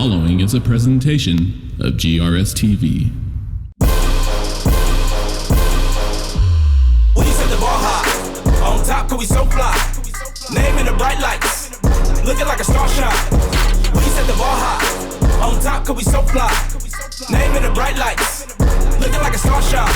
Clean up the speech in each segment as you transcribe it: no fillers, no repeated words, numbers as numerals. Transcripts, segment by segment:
following is a presentation of GRS TV. We set the bar high, on top 'cause we so fly. Name in the bright lights, looking like a star shine. We set the bar high, on top 'cause we so fly. Name in the bright lights, looking like a star shine.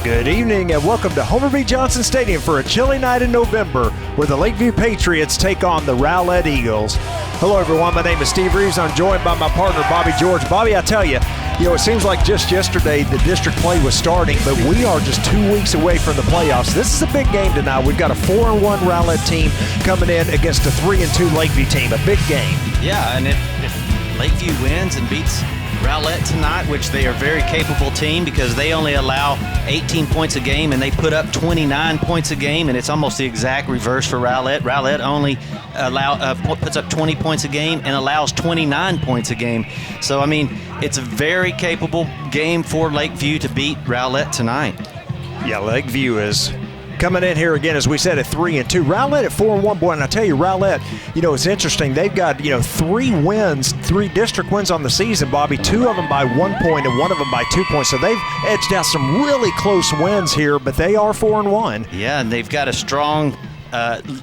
Good evening and welcome to Homer B. Johnson Stadium for a chilly night in November where the Lakeview Patriots take on the Rowlett Eagles. Hello everyone, my name is Steve Reeves. I'm joined by my partner Bobby George. Bobby, I tell you, it seems like just yesterday the district play was starting, but we are just 2 weeks away from the playoffs. This is a big game tonight. We've got a 4-1 Rowlett team coming in against a 3-2 Lakeview team. A big game. Yeah, and if Lakeview wins and beats Rowlett tonight, which they are a very capable team because they only allow 18 points a game and they put up 29 points a game, and it's almost the exact reverse for Rowlett. Rowlett only puts up 20 points a game and allows 29 points a game. So, I mean, it's a very capable game for Lakeview to beat Rowlett tonight. Yeah, Lakeview is coming in here again, as we said, at 3-2. Rowlett at 4-1, boy, and I tell you, Rowlett, it's interesting. They've got, 3 wins, 3 district wins on the season, Bobby. 2 of them by 1 point and 1 of them by 2 points. So they've edged out some really close wins here, but they are 4-1. Yeah, and they've got a strong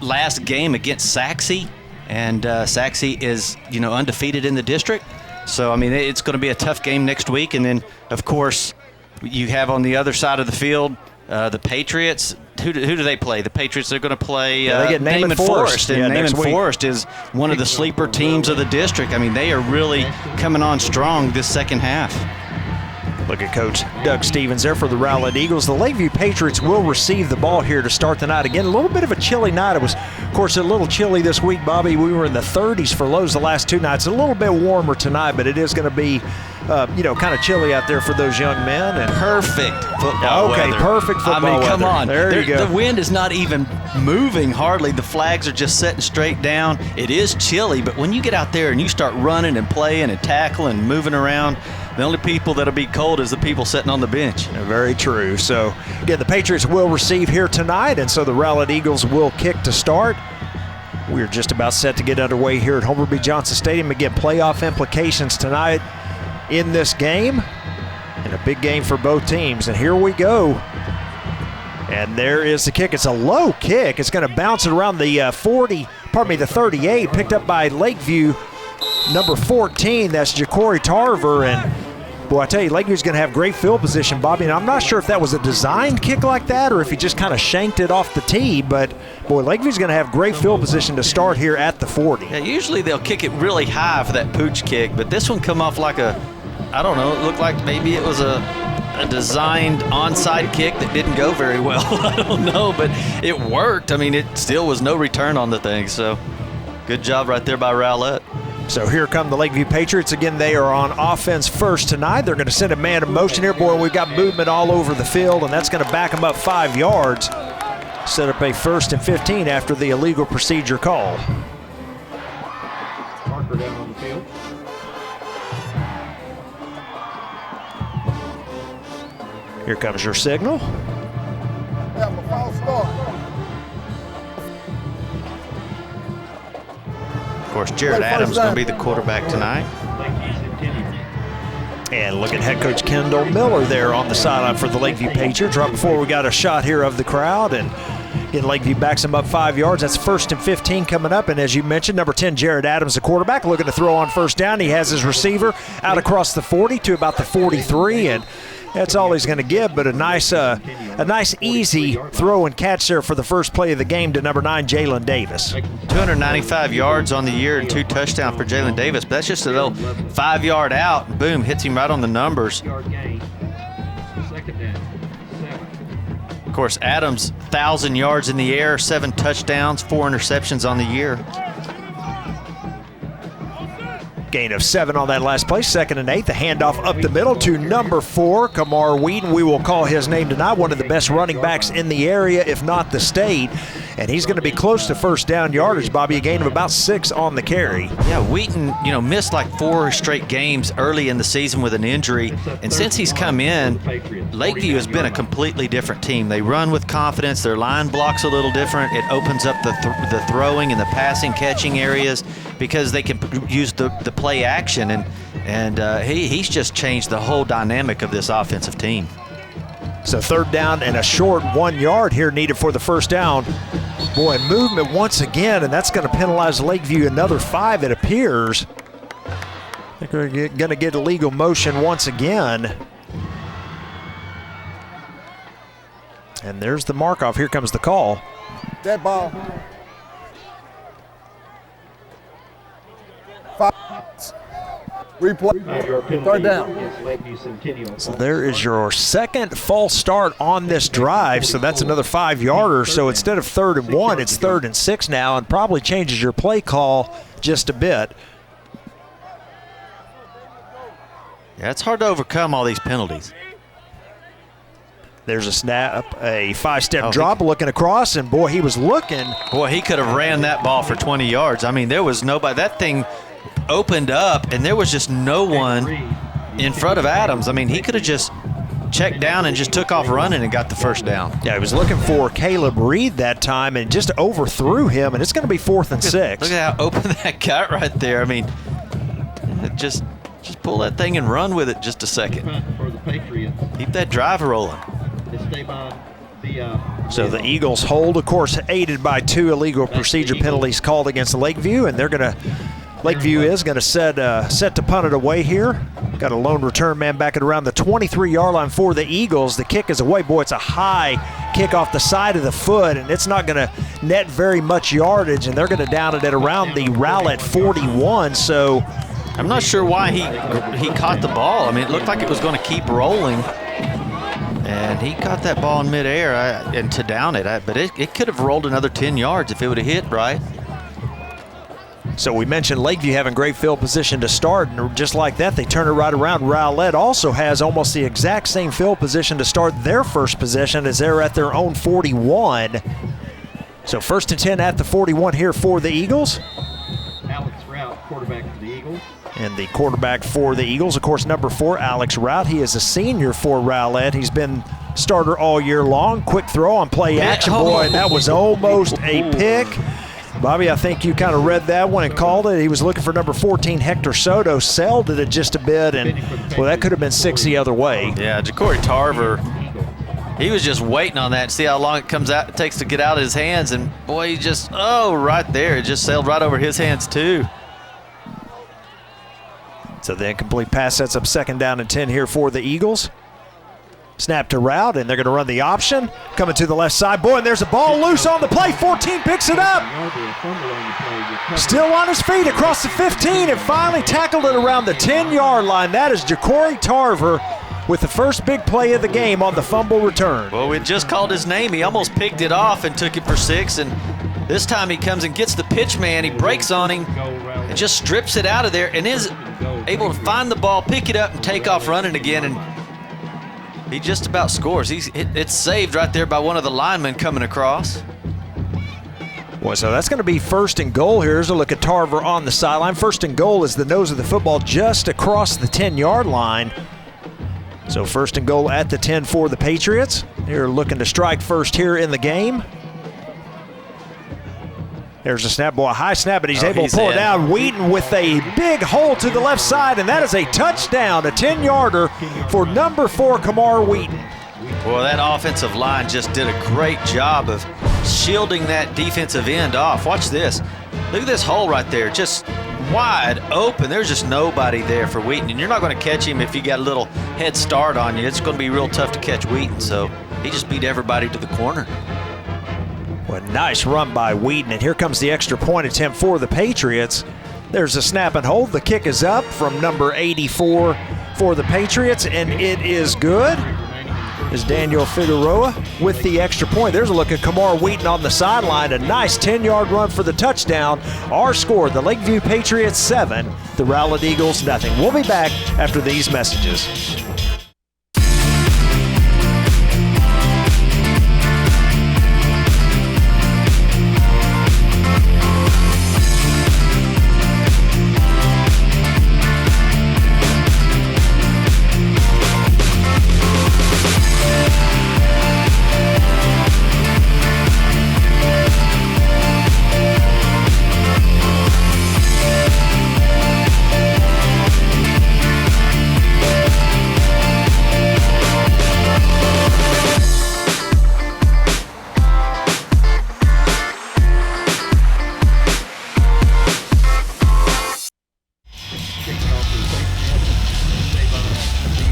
last game against Saxe, and Saxe is, undefeated in the district. So, I mean, it's going to be a tough game next week. And then, of course, you have on the other side of the field the Patriots. Who do they play? The Patriots, they're going to play they get Naaman Forest. And Naaman next week. Forest is one of the sleeper teams of the district. I mean, they are really coming on strong this second half. Look at Coach Doug Stevens there for the Rowlett Eagles. The Lakeview Patriots will receive the ball here to start the night. Again, a little bit of a chilly night. It was, of course, a little chilly this week, Bobby. We were in the 30s for lows the last 2 nights. A little bit warmer tonight, but it is going to be, kind of chilly out there for those young men. And perfect football weather. Perfect football weather. I mean, come on. There you go. The wind is not even moving hardly. The flags are just setting straight down. It is chilly, but when you get out there and you start running and playing and tackling and moving around, the only people that'll be cold is the people sitting on the bench. Very true. So, again, the Patriots will receive here tonight, and so the Rowlett Eagles will kick to start. We're just about set to get underway here at Homer B. Johnson Stadium. Again, playoff implications tonight in this game, and a big game for both teams. And here we go. And there is the kick. It's a low kick. It's going to bounce it around the the 38, picked up by Lakeview, number 14. That's Ja'Cory Tarver. And boy, I tell you, Lakeview's going to have great field position, Bobby. And I'm not sure if that was a designed kick like that or if he just kind of shanked it off the tee. But, boy, Lakeview's going to have great field position to start here at the 40. Yeah, usually they'll kick it really high for that pooch kick. But this one come off like it looked like maybe it was a designed onside kick that didn't go very well. I don't know, but it worked. I mean, it still was no return on the thing. So good job right there by Rowlett. So here come the Lakeview Patriots. Again, they are on offense first tonight. They're going to send a man in motion here. Boy, we've got movement all over the field, and that's going to back them up 5 yards. Set up a 1st and 15 after the illegal procedure call. Parker down on the field. Here comes your signal. Have a false start. Of course, Jared Adams is going to be the quarterback tonight. And look at head coach Kendall Miller there on the sideline for the Lakeview Patriots. Right before we got a shot here of the crowd, and again, Lakeview backs him up 5 yards. That's 1st and 15 coming up. And as you mentioned, number 10, Jared Adams, the quarterback, looking to throw on first down. He has his receiver out across the 40 to about the 43, and that's all he's going to give, but a nice easy throw and catch there for the first play of the game to number 9, Jalen Davis. 295 yards on the year and 2 touchdowns for Jalen Davis, but that's just a little 5-yard out. Boom, hits him right on the numbers. Of course, Adams, 1,000 yards in the air, 7 touchdowns, 4 interceptions on the year. Gain of 7 on that last play, 2nd and 8. The handoff up the middle to number 4, Kamar Wheaton. We will call his name tonight, one of the best running backs in the area, if not the state. And he's going to be close to first down yardage, Bobby, a gain of about 6 on the carry. Yeah, Wheaton, missed like 4 straight games early in the season with an injury. And since he's come in, Lakeview has been a completely different team. They run with confidence. Their line blocks a little different. It opens up the throwing and the passing, catching areas because they can use the play action. And he's just changed the whole dynamic of this offensive team. So 3rd down and a short 1 yard here needed for the first down. Boy, movement once again, and that's going to penalize Lakeview another 5, it appears. I think we're going to get illegal motion once again. And there's the mark-off. Here comes the call. Dead ball. 5. Replay. 3rd down. So there is your 2nd false start on this drive, so that's another 5-yarder. So instead of 3rd and 1, it's 3rd and 6 now, and probably changes your play call just a bit. Yeah, it's hard to overcome all these penalties. There's a snap, a 5-step drop, looking across, and boy, he was looking. Boy, he could have ran that ball for 20 yards. I mean, there was nobody. That thing opened up, and there was just no one in front of Adams. I mean, he could have just checked down and just took off running and got the first down. Yeah, he was looking for Caleb Reed that time and just overthrew him, and it's going to be 4th and 6. Look at how open that got right there. I mean, just pull that thing and run with it just a second. For the Patriots. Keep that drive rolling. So the Eagles hold, of course, aided by 2 illegal procedure penalties called against Lakeview, and they're going to Lakeview is going to set to punt it away here. Got a lone return man back at around the 23-yard line for the Eagles. The kick is away. Boy, it's a high kick off the side of the foot, and it's not going to net very much yardage, and they're going to down it at around the Rowlett 41. So I'm not sure why he caught the ball. I mean, it looked like it was going to keep rolling, and he caught that ball in midair and to down it. But it could have rolled another 10 yards if it would have hit right. So we mentioned Lakeview having great field position to start, and just like that, they turn it right around. Rowlett also has almost the exact same field position to start their first possession as they're at their own 41. So 1st and 10 at the 41 here for the Eagles. Alex Rowlett, quarterback for the Eagles. And the quarterback for the Eagles, of course, number 4, Alex Rowlett. He is a senior for Rowlett. He's been starter all year long. Quick throw on play action, boy, and that was almost a pick. Bobby, I think you kind of read that one and called it. He was looking for number 14, Hector Soto, sailed it just a bit, and well, that could have been 6 the other way. Yeah, Ja'Cory Tarver, he was just waiting on that to see how long it takes to get out of his hands, and boy, he just, right there, it just sailed right over his hands too. So the incomplete pass sets up 2nd down and 10 here for the Eagles. Snap to Rowlett, and they're going to run the option. Coming to the left side. Boy, and there's a ball loose on the play. 14 picks it up. Still on his feet across the 15 and finally tackled it around the 10-yard line. That is Ja'Cory Tarver with the first big play of the game on the fumble return. Well, we just called his name. He almost picked it off and took it for 6, and this time he comes and gets the pitch man. He breaks on him and just strips it out of there and is able to find the ball, pick it up, and take off running again, and he just about scores. It's saved right there by one of the linemen coming across. Boy, so that's going to be 1st and goal here. Here's a look at Tarver on the sideline. 1st and goal is the nose of the football just across the 10-yard line. So 1st and goal at the 10 for the Patriots. They're looking to strike first here in the game. There's a snap, boy, a high snap, but he's able to pull it down. Wheaton with a big hole to the left side, and that is a touchdown, a 10-yarder for number 4, Kamar Wheaton. Boy, that offensive line just did a great job of shielding that defensive end off. Watch this. Look at this hole right there, just wide open. There's just nobody there for Wheaton, and you're not going to catch him if you got a little head start on you. It's going to be real tough to catch Wheaton, so he just beat everybody to the corner. Well, nice run by Wheaton, and here comes the extra point attempt for the Patriots. There's a snap and hold. The kick is up from number 84 for the Patriots, and it is good. is Daniel Figueroa with the extra point. There's a look at Kamar Wheaton on the sideline. A nice 10-yard run for the touchdown. Our score, the Lakeview Patriots 7, the Rowlett Eagles nothing. We'll be back after these messages.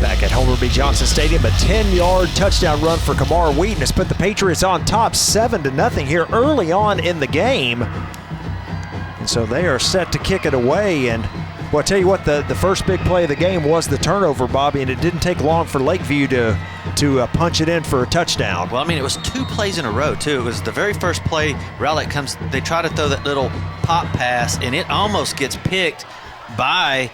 Back at Homer B. Johnson Stadium, a 10-yard touchdown run for Kamar Wheaton has put the Patriots on top 7-0 here early on in the game. And so they are set to kick it away. And well, I tell you what, the first big play of the game was the turnover, Bobby, and it didn't take long for Lakeview to punch it in for a touchdown. Well, I mean, it was 2 plays in a row, too. It was the very first play, Rowlett comes, they try to throw that little pop pass, and it almost gets picked by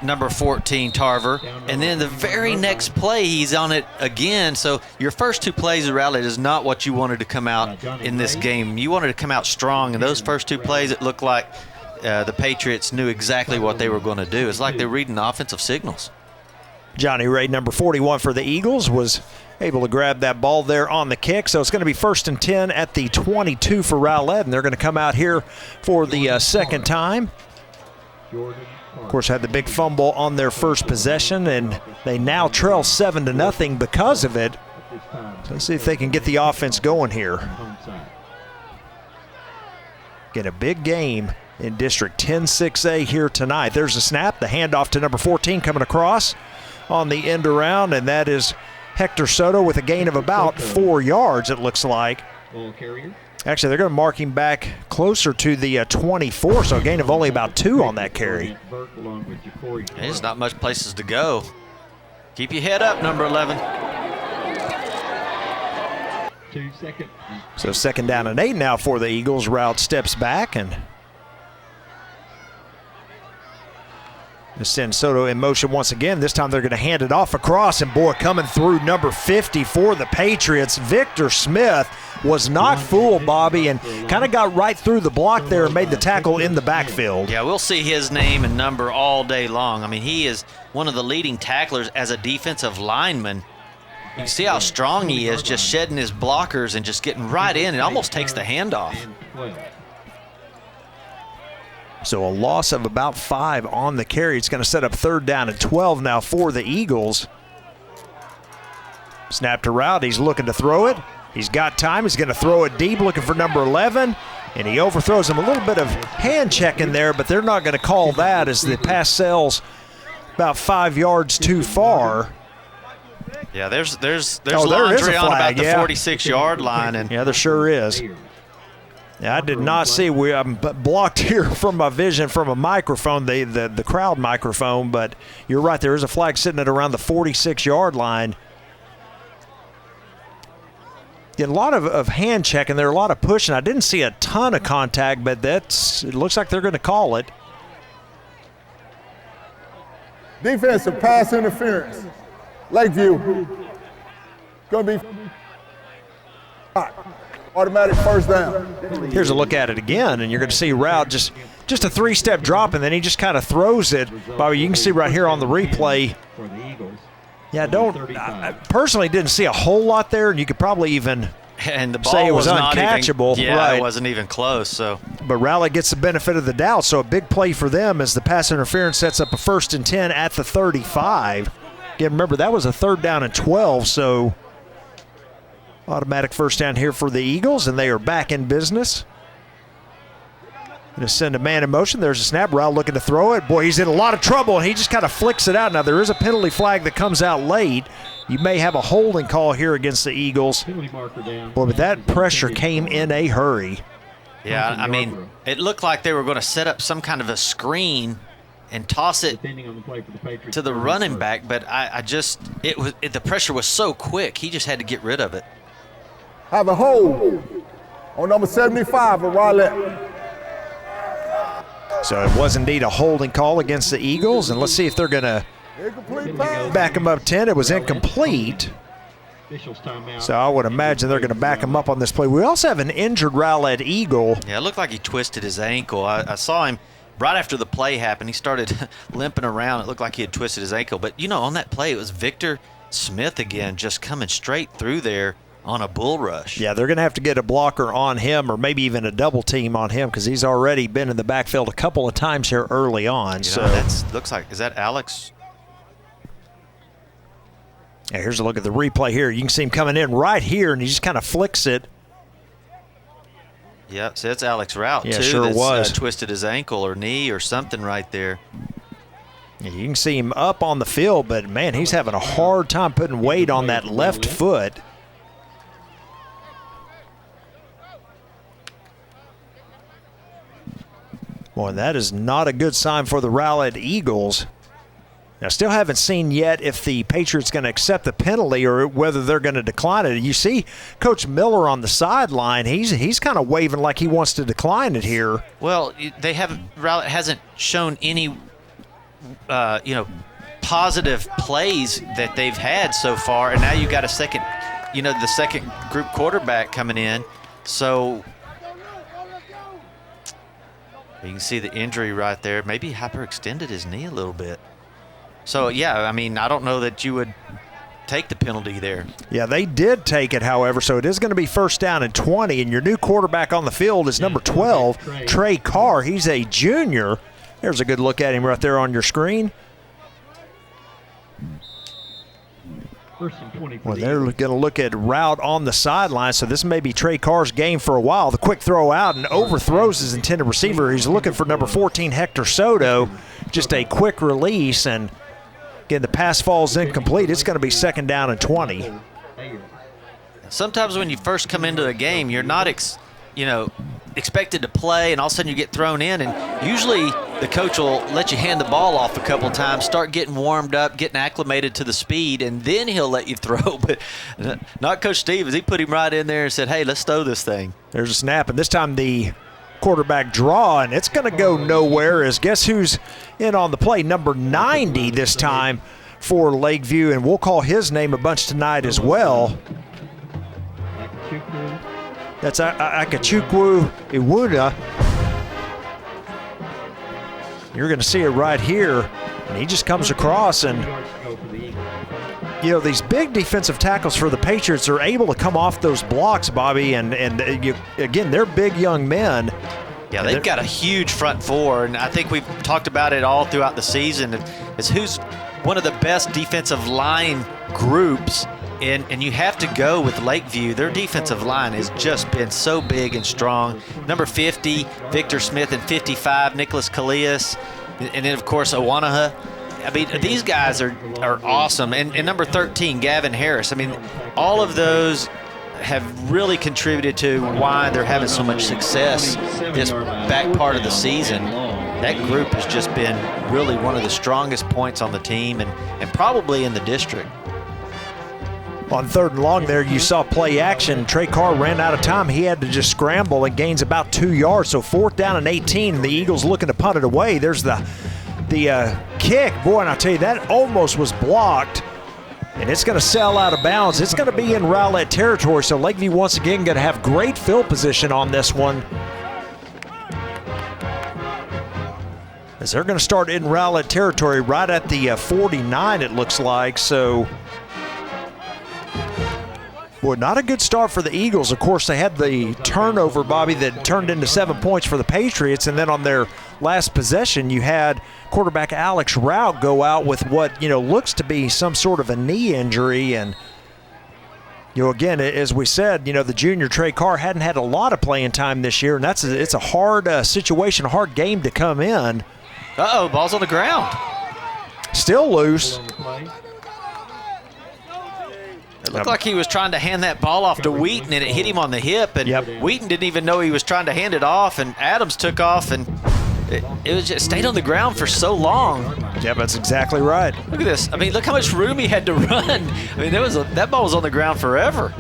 number 14, Tarver. And then the very next play, he's on it again. So your first 2 plays of Rowlett is not what you wanted to come out in this game. You wanted to come out strong, and those first 2 plays, it looked like the Patriots knew exactly what they were going to do. It's like they're reading the offensive signals. Johnny Ray, number 41 for the Eagles, was able to grab that ball there on the kick. So it's going to be 1st and 10 at the 22 for Rowlett, and they're going to come out here for the second time. Of course, had the big fumble on their first possession, and they now trail 7-0 because of it. So let's see if they can get the offense going here. Get a big game in District 10-6A here tonight. There's a snap, the handoff to number 14 coming across on the end around, and that is Hector Soto with a gain of about 4 yards, it looks like. Actually, they're going to mark him back closer to the 24, so a gain of only about 2 on that carry. There's not much places to go. Keep your head up, number 11. So 2nd down and 8 now for the Eagles. Route steps back and send Soto in motion once again. This time they're going to hand it off across, and boy, coming through number 50 for the Patriots, Victor Smith was not fooled, Bobby, and kind of got right through the block there and made the tackle in the backfield. Yeah, we'll see his name and number all day long. I mean, he is one of the leading tacklers as a defensive lineman. You can see how strong he is, just shedding his blockers and just getting right in. It almost takes the handoff. So a loss of about 5 on the carry. It's going to set up 3rd down and 12 now for the Eagles. Snap to route. He's looking to throw it. He's got time. He's going to throw it deep, looking for number 11. And he overthrows him. A little bit of hand checking there, but they're not going to call that as the pass sails about 5 yards too far. Yeah, there's there is a laundry on flag, about the yeah. 46-yard line. And Yeah, there sure is. Yeah, I did not see. I'm blocked here from my vision from a microphone, the crowd microphone, but you're right. There is a flag sitting at around the 46-yard line. A lot of hand checking there, a lot of pushing. I didn't see a ton of contact, but it looks like they're going to call it. Defensive pass interference. Lakeview. Going to be automatic 1st down. Here's a look at it again, and you're going to see Route just a 3-step drop, and then he just kind of throws it. Bobby, you can see right here on the replay. Yeah, I personally didn't see a whole lot there, and you could probably even the ball say it was not uncatchable. Even, yeah, right. It wasn't even close. So, but Rowlett gets the benefit of the doubt, so a big play for them as the pass interference sets up a 1st and 10 at the 35. Again, remember, that was a 3rd down and 12, so automatic 1st down here for the Eagles, and they are back in business. Going to send a man in motion. There's a snap. Rowlett looking to throw it. Boy, he's in a lot of trouble, and he just kind of flicks it out. Now, there is a penalty flag that comes out late. You may have a holding call here against the Eagles. Boy, but that pressure came in a hurry. Yeah, I mean, it looked like they were going to set up some kind of a screen and toss it Depending on the play for the Patriots. to the running back, but the pressure was so quick, he just had to get rid of it. Have a hold on number 75 of Rowlett. So it was indeed a holding call against the Eagles, and let's see if they're going to Incomplete pass. back him up 10. It was incomplete. Officials timeout. So I would imagine they're going to back him up on this play. We also have an injured Rowlett Eagle. Yeah, it looked like he twisted his ankle. I saw him right after the play happened. He started limping around. It looked like he had twisted his ankle. But, on that play, it was Victor Smith again just coming straight through there on a bull rush. Yeah, they're going to have to get a blocker on him or maybe even a double team on him because he's already been in the backfield a couple of times here early on. Looks like, is that Alex? Yeah, here's a look at the replay here. You can see him coming in right here, and he just kind of flicks it. Yeah, so that's Alex Rowlett, Yeah, too. sure that's, was. Twisted his ankle or knee or something right there. Yeah, you can see him up on the field, but, man, he's having a hard time putting weight on that left foot. Boy, that is not a good sign for the Rowlett Eagles. Now, still haven't seen yet if the Patriots going to accept the penalty or whether they're going to decline it. You see Coach Miller on the sideline. He's kind of waving like he wants to decline it here. Well, Rowlett hasn't shown any, positive plays that they've had so far, and now you got the second group quarterback coming in. So you can see the injury right there. Maybe hyperextended his knee a little bit. So, yeah, I mean, I don't know that you would take the penalty there. Yeah, they did take it, however, so it is going to be 1st down and 20, and your new quarterback on the field is number 12, Trey Carr. He's a junior. There's a good look at him right there on your screen. First and 20 for Well, the they're Eagles. going to look at route on the sideline, so this may be Trey Carr's game for a while. The quick throw out and overthrows his intended receiver. He's looking for number 14, Hector Soto. Just a quick release, and again, the pass falls incomplete. It's going to be 2nd down and 20. Sometimes when you first come into a game, you're not expected to play, and all of a sudden you get thrown in, and usually the coach will let you hand the ball off a couple times, start getting warmed up, getting acclimated to the speed, and then he'll let you throw. But not Coach Stevens. He put him right in there and said, hey, let's throw this thing. There's a snap, and this time the quarterback draw, and it's going to go nowhere. As guess who's in on the play? Number 90 this time for Lakeview, and we'll call his name a bunch tonight as well. That's Akachukwu Iwuda. You're going to see it right here, and he just comes across, and these big defensive tackles for the Patriots are able to come off those blocks, Bobby, and again, they're big young men. Yeah, they've got a huge front four, and I think we've talked about it all throughout the season. It's who's one of the best defensive line groups, and you have to go with Lakeview. Their defensive line has just been so big and strong. Number 50, Victor Smith, and 55, Nicholas Callias, and then, of course, Owanaha. I mean, these guys are awesome. And number 13, Gavin Harris. I mean, all of those have really contributed to why they're having so much success this back part of the season. That group has just been really one of the strongest points on the team and probably in the district. On 3rd and long there, you saw play action. Trey Carr ran out of time. He had to just scramble and gains about 2 yards. So 4th down and 18, and the Eagles looking to punt it away. There's the kick. Boy, and I'll tell you, that almost was blocked. And it's going to sail out of bounds. It's going to be in Rowlett territory. So Lakeview once again going to have great field position on this one, as they're going to start in Rowlett territory right at the 49, it looks like. So, boy, not a good start for the Eagles. Of course, they had the turnover, Bobby, that turned into 7 points for the Patriots. And then on their last possession, you had quarterback Alex Rowlett go out with what, looks to be some sort of a knee injury. And, again, as we said, the junior Trey Carr hadn't had a lot of playing time this year. And it's a hard situation, a hard game to come in. Uh-oh, ball's on the ground. Still loose. It looked like he was trying to hand that ball off to Wheaton, and it hit him on the hip. And Wheaton didn't even know he was trying to hand it off, and Adams took off and It was just stayed on the ground for so long. Yeah, that's exactly right. Look at this. I mean, look how much room he had to run. I mean, that ball was on the ground forever.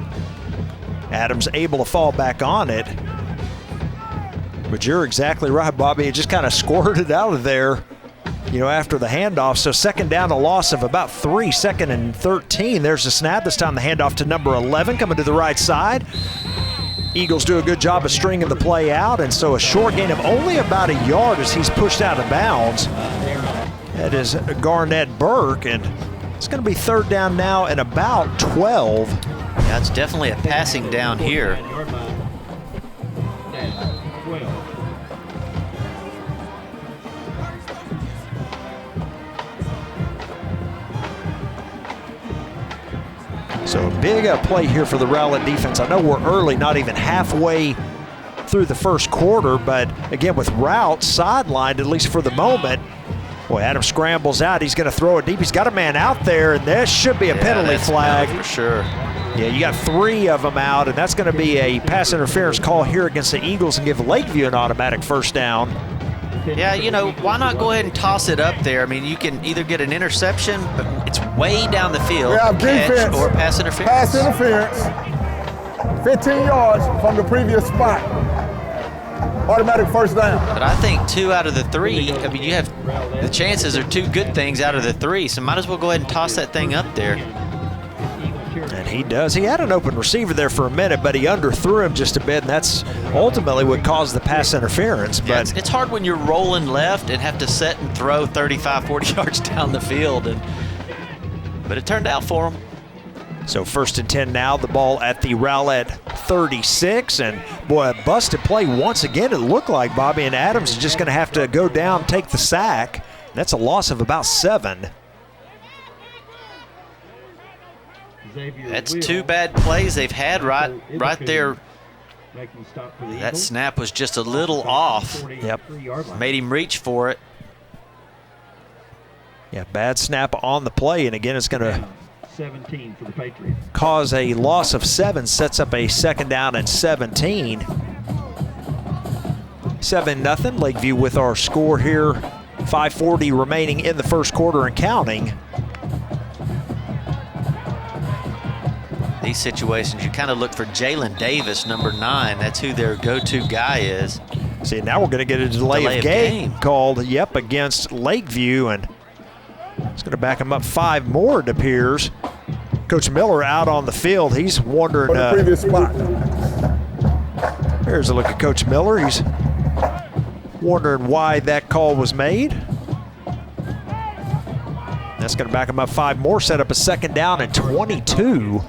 Adams able to fall back on it. But you're exactly right, Bobby. It just kind of squirted out of there, after the handoff. So second down, a loss of about 3, 2nd and 13. There's the snap. This time the handoff to number 11 coming to the right side. Eagles do a good job of stringing the play out, and so a short gain of only about a yard as he's pushed out of bounds. That is Garnett Burke, and it's going to be third down now and about 12. Yeah, it's definitely a passing down here. So a big play here for the Rowlett defense. I know we're early, not even halfway through the first quarter, but again, with Route sidelined, at least for the moment, boy, Adams scrambles out. He's going to throw it deep. He's got a man out there, and there should be a penalty flag. For sure. Yeah, you got 3 of them out, and that's going to be a pass interference call here against the Eagles and give Lakeview an automatic first down. Yeah, why not go ahead and toss it up there? I mean, you can either get an interception, but it's way down the field, We have catch, defense. or pass interference. Pass interference. 15 yards from the previous spot. Automatic first down. But I think 2 out of the 3, I mean, you have the chances are 2 good things out of the 3, so might as well go ahead and toss that thing up there. And he does. He had an open receiver there for a minute, but he underthrew him just a bit, and that's ultimately what caused the pass interference. But Yeah, it's hard when you're rolling left and have to set and throw 35, 40 yards down the field, but it turned out for him. so 1st and 10 now, the ball at the Rowlett 36, and boy, a busted play once again, it looked like, Bobby, and Adams is just going to have to go down, take the sack. That's a loss of about 7. That's 2 bad plays they've had right there. That snap was just a little off. Yep. Made him reach for it. Yeah, bad snap on the play, and again, it's going to 17 for the Patriots. cause a loss of 7, sets up a second down and 17. 7-0, Lakeview with our score here. 5:40 remaining in the first quarter and counting. These situations, you kind of look for Jalen Davis, number 9. That's who their go-to guy is. See, now we're going to get a delay of game called, against Lakeview, and it's going to back them up 5 more, it appears. Coach Miller out on the field. He's wondering. For the previous spot. Here's a look at Coach Miller. He's wondering why that call was made. That's going to back them up 5 more, set up a second down and 22.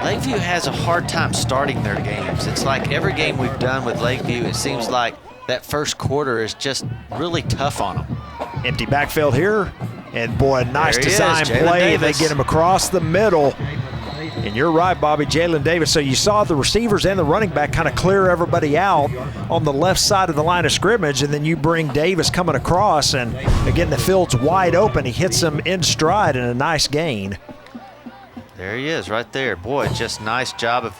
Lakeview has a hard time starting their games. It's like every game we've done with Lakeview, it seems like that first quarter is just really tough on them. Empty backfield here, and boy, a nice design play. They get him across the middle. And you're right, Bobby, Jalen Davis. So you saw the receivers and the running back kind of clear everybody out on the left side of the line of scrimmage, and then you bring Davis coming across, and again, the field's wide open. He hits him in stride and a nice gain. There he is right there. Boy, just nice job of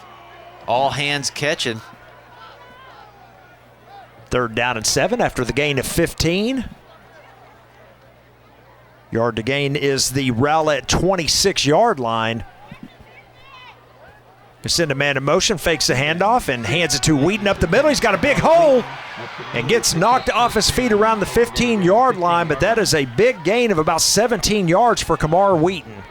all hands catching. 3rd down and 7 after the gain of 15. Yard to gain is the Rowlett 26-yard line. They send a man in motion, fakes the handoff, and hands it to Wheaton up the middle. He's got a big hole and gets knocked off his feet around the 15-yard line, but that is a big gain of about 17 yards for Kamar Wheaton.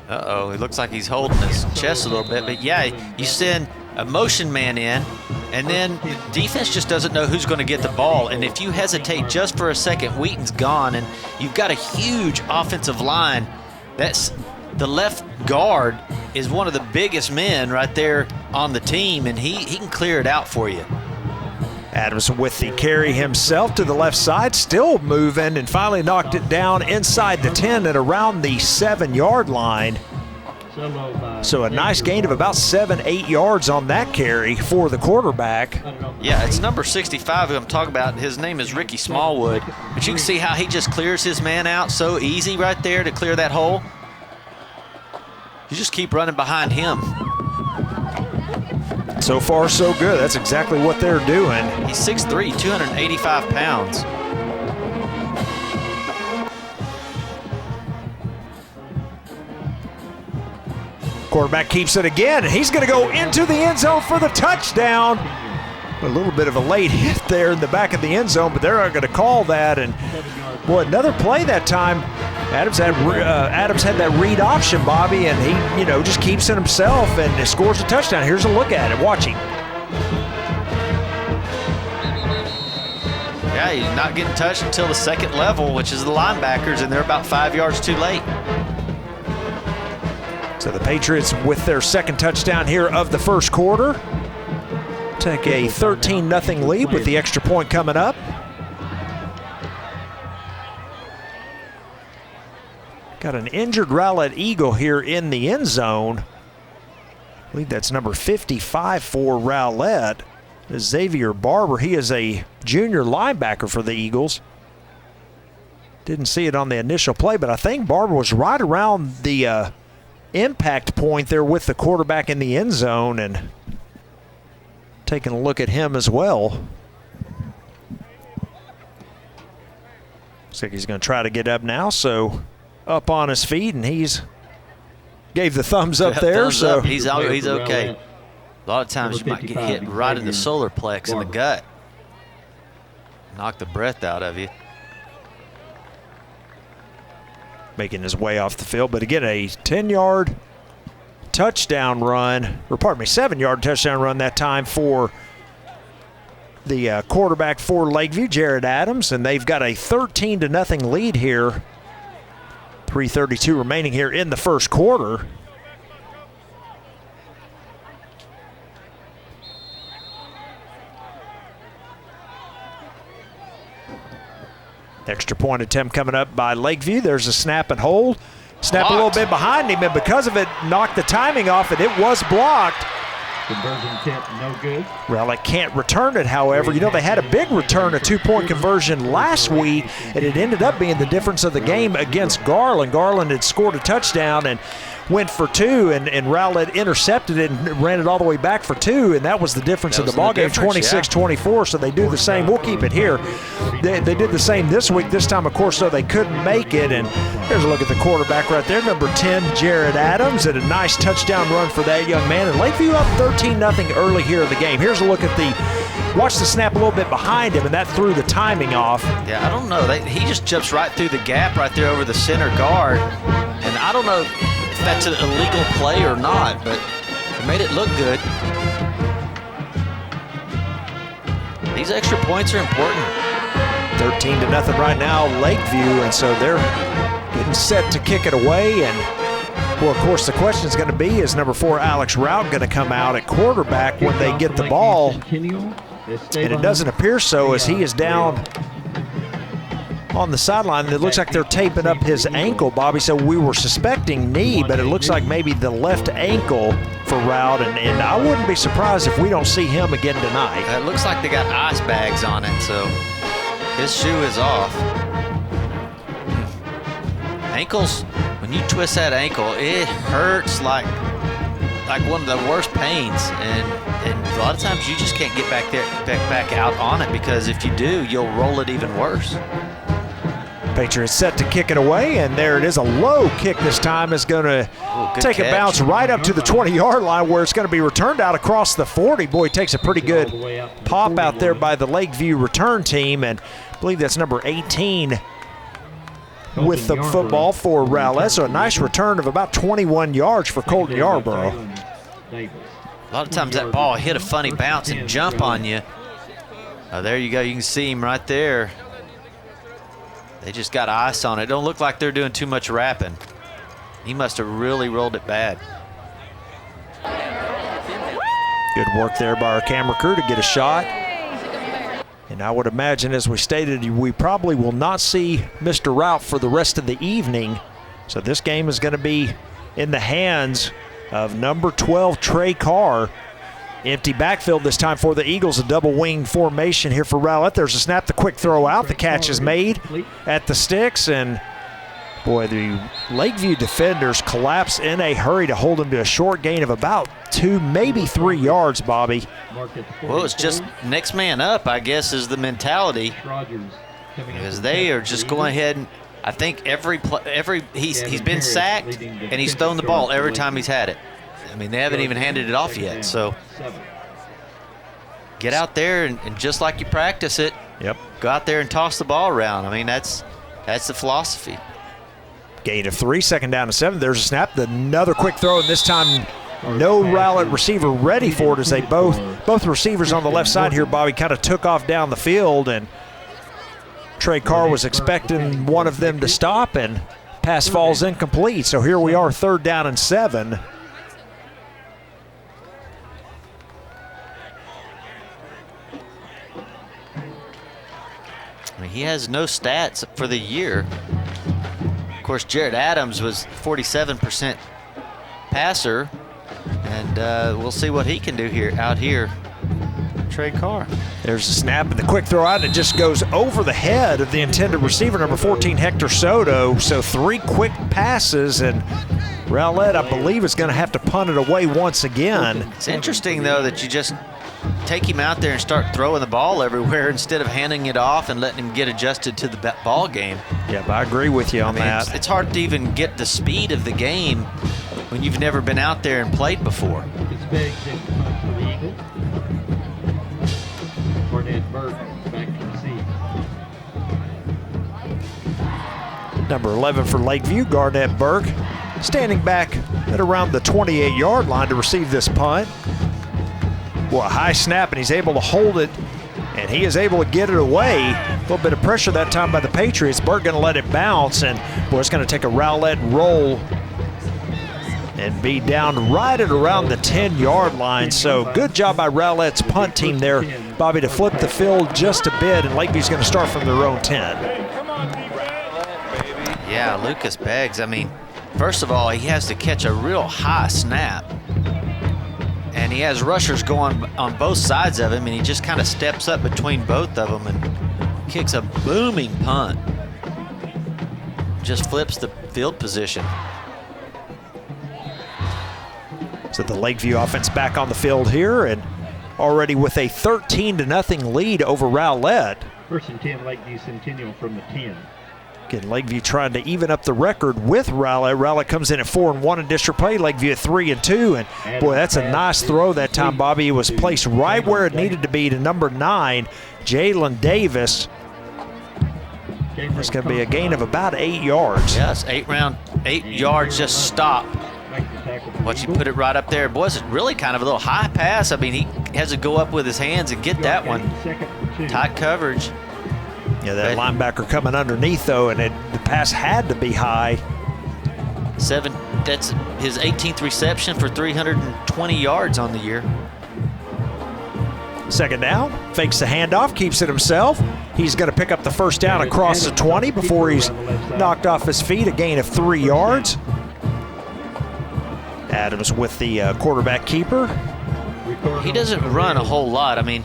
Uh-oh, it looks like he's holding his chest a little bit, but yeah, you send a motion man in, and then the defense just doesn't know who's going to get the ball, and if you hesitate just for a second, Wheaton's gone, and you've got a huge offensive line. That's the left guard is one of the biggest men right there on the team, and he can clear it out for you. Adams with the carry himself to the left side, still moving, and finally knocked it down inside the 10 at around the 7-yard line. So a nice gain of about 7-8 yards on that carry for the quarterback. Yeah, it's number 65 who I'm talking about. His name is Ricky Smallwood. But you can see how he just clears his man out so easy right there to clear that hole. You just keep running behind him. So far, so good. That's exactly what they're doing. He's 6'3", 285 pounds. Quarterback keeps it again, and he's going to go into the end zone for the touchdown. A little bit of a late hit there in the back of the end zone, but they're not going to call that. And boy, another play that time. Adams had that read option, Bobby, and he, just keeps it himself and scores a touchdown. Here's a look at it. Watch him. Yeah, he's not getting touched until the second level, which is the linebackers, and they're about 5 yards too late. So the Patriots, with their second touchdown here of the first quarter, take a 13-0 lead with the extra point coming up. Got an injured Rowlett Eagle here in the end zone. I believe that's number 55 for Rowlett. Xavier Barber, he is a junior linebacker for the Eagles. Didn't see it on the initial play, but I think Barber was right around the impact point there with the quarterback in the end zone, and taking a look at him as well. Looks like he's going to try to get up now, so up on his feet, and he's gave the thumbs up there. Thumbs so up. He's okay. A lot of times you might get hit right in the solar plex in the gut. Knock the breath out of you. Making his way off the field, but again, a 10-yard touchdown run, or pardon me, 7-yard touchdown run that time for the quarterback for Lakeview, Jared Adams, and they've got a 13-0 lead here. 3:32 remaining here in the first quarter. Extra point attempt coming up by Lakeview. There's a snap and hold. Snap a little bit behind him, and because of it, knocked the timing off, and it was blocked. Conversion attempt, no good. Rowlett can't return it, however. They had a big return, a two-point conversion last week, and it ended up being the difference of the game against Garland. Garland had scored a touchdown and went for two, and Rowlett intercepted it and ran it all the way back for two, and that was the difference of the ballgame, 26-24, so they do the same. We'll keep it here. They did the same this week. This time, of course, though, they couldn't make it, and here's a look at the quarterback right there, number 10, Jared Adams, and a nice touchdown run for that young man. And Lakeview up 13-0 early here in the game. Here's a look at watch the snap a little bit behind him, and that threw the timing off. Yeah, I don't know. He just jumps right through the gap right there over the center guard, and I don't know if that's an illegal play or not, but it made it look good. These extra points are important. 13-0 right now, Lakeview, and so they're getting set to kick it away. And, well, of course, the question is going to be, is number 4, Alex Rout, going to come out at quarterback when they get the ball? And it doesn't appear so, as he is down on the sideline. It looks like they're taping up his ankle, Bobby. So we were suspecting knee, but it looks like maybe the left ankle for Rout, and I wouldn't be surprised if we don't see him again tonight. It looks like they got ice bags on it, so his shoe is off. Ankles, when you twist that ankle, it hurts like one of the worst pains, and a lot of times you just can't get back out on it, because if you do, you'll roll it even worse. Patriots set to kick it away, and there it is. A low kick this time is going to take a bounce right up to the 20-yard line, where it's going to be returned out across the 40. Boy, takes a pretty good pop out there by the Lakeview return team, and I believe that's number 18 with the football for Rowlett. So a nice return of about 21 yards for Colton Yarborough. A lot of times that ball hit a funny bounce and jump on you. There you go. You can see him right there. They just got ice on it. Don't look like they're doing too much wrapping. He must have really rolled it bad. Good work there by our camera crew to get a shot. And I would imagine, as we stated, we probably will not see Mr. Rout for the rest of the evening. So this game is going to be in the hands of number 12, Trey Carr. Empty backfield this time for the Eagles, a double wing formation here for Rowlett. There's a snap, the quick throw out. The catch is made at the sticks, and Boy, the Lakeview defenders collapse in a hurry to hold him to a short gain of about 2, maybe 3 yards, Bobby. Well, it's just next man up, I guess, is the mentality. Because they are just going ahead and I think he's been sacked and he's thrown the ball every time he's had it. I mean, they haven't even handed it off yet. So get out there and just like you practice it, go out there and toss the ball around. I mean, that's the philosophy. Gain of 3, 2nd down and 7. There's a snap. Another quick throw, and this time no Rowlett receiver ready for it as they both receivers on the left side here, Bobby, kind of took off down the field, and Trey Carr was expecting one of them to stop, and pass falls incomplete. So here we are, 3rd down and 7. I mean, he has no stats for the year. Of course, Jared Adams was 47% passer, and we'll see what he can do out here. Trey Carr. There's a snap and the quick throw out, and it just goes over the head of the intended receiver, number 14, Hector Soto. So 3 quick passes, and Rowlett, I believe, is going to have to punt it away once again. It's interesting, though, that you just take him out there and start throwing the ball everywhere instead of handing it off and letting him get adjusted to the ball game. Yep, I agree with you on that. It's hard to even get the speed of the game when you've never been out there and played before. It's big for the Eagles. Garnett Burke back to receive. Number 11 for Lakeview, Garnett Burke, standing back at around the 28-yard line to receive this punt. Well, a high snap, and he's able to hold it, and he is able to get it away. A little bit of pressure that time by the Patriots. Burke going to let it bounce, and boy, it's going to take a Rowlett roll and be down right at around the 10-yard line. So good job by Rowlett's punt team there, Bobby, to flip the field just a bit, and Lakeview's going to start from their own 10. Yeah, Lucas Beggs, I mean, first of all, he has to catch a real high snap. And he has rushers going on both sides of him, and he just kind of steps up between both of them and kicks a booming punt. Just flips the field position. So the Lakeview offense back on the field here, and already with a 13-0 lead over Rowlett. 1st and 10, Lakeview Centennial from the 10. Again, Lakeview trying to even up the record with Rowlett. Rowlett comes in at 4-1 in district play. Lakeview at 3-2, and boy, that's a nice throw that time, Bobby. It was placed right where it needed to be to number 9, Jalen Davis. It's going to be a gain of about 8 yards. Yes, 8 yards, just stop. Once you put it right up there, boy, it's really kind of a little high pass. I mean, he has to go up with his hands and get that one. Tight coverage. Yeah, that linebacker coming underneath, though, and the pass had to be high. That's his 18th reception for 320 yards on the year. 2nd down, fakes the handoff, keeps it himself. He's going to pick up the 1st down across the 20 before he's knocked off his feet, a gain of 3 yards. Adams with the quarterback keeper. He doesn't run a whole lot. I mean,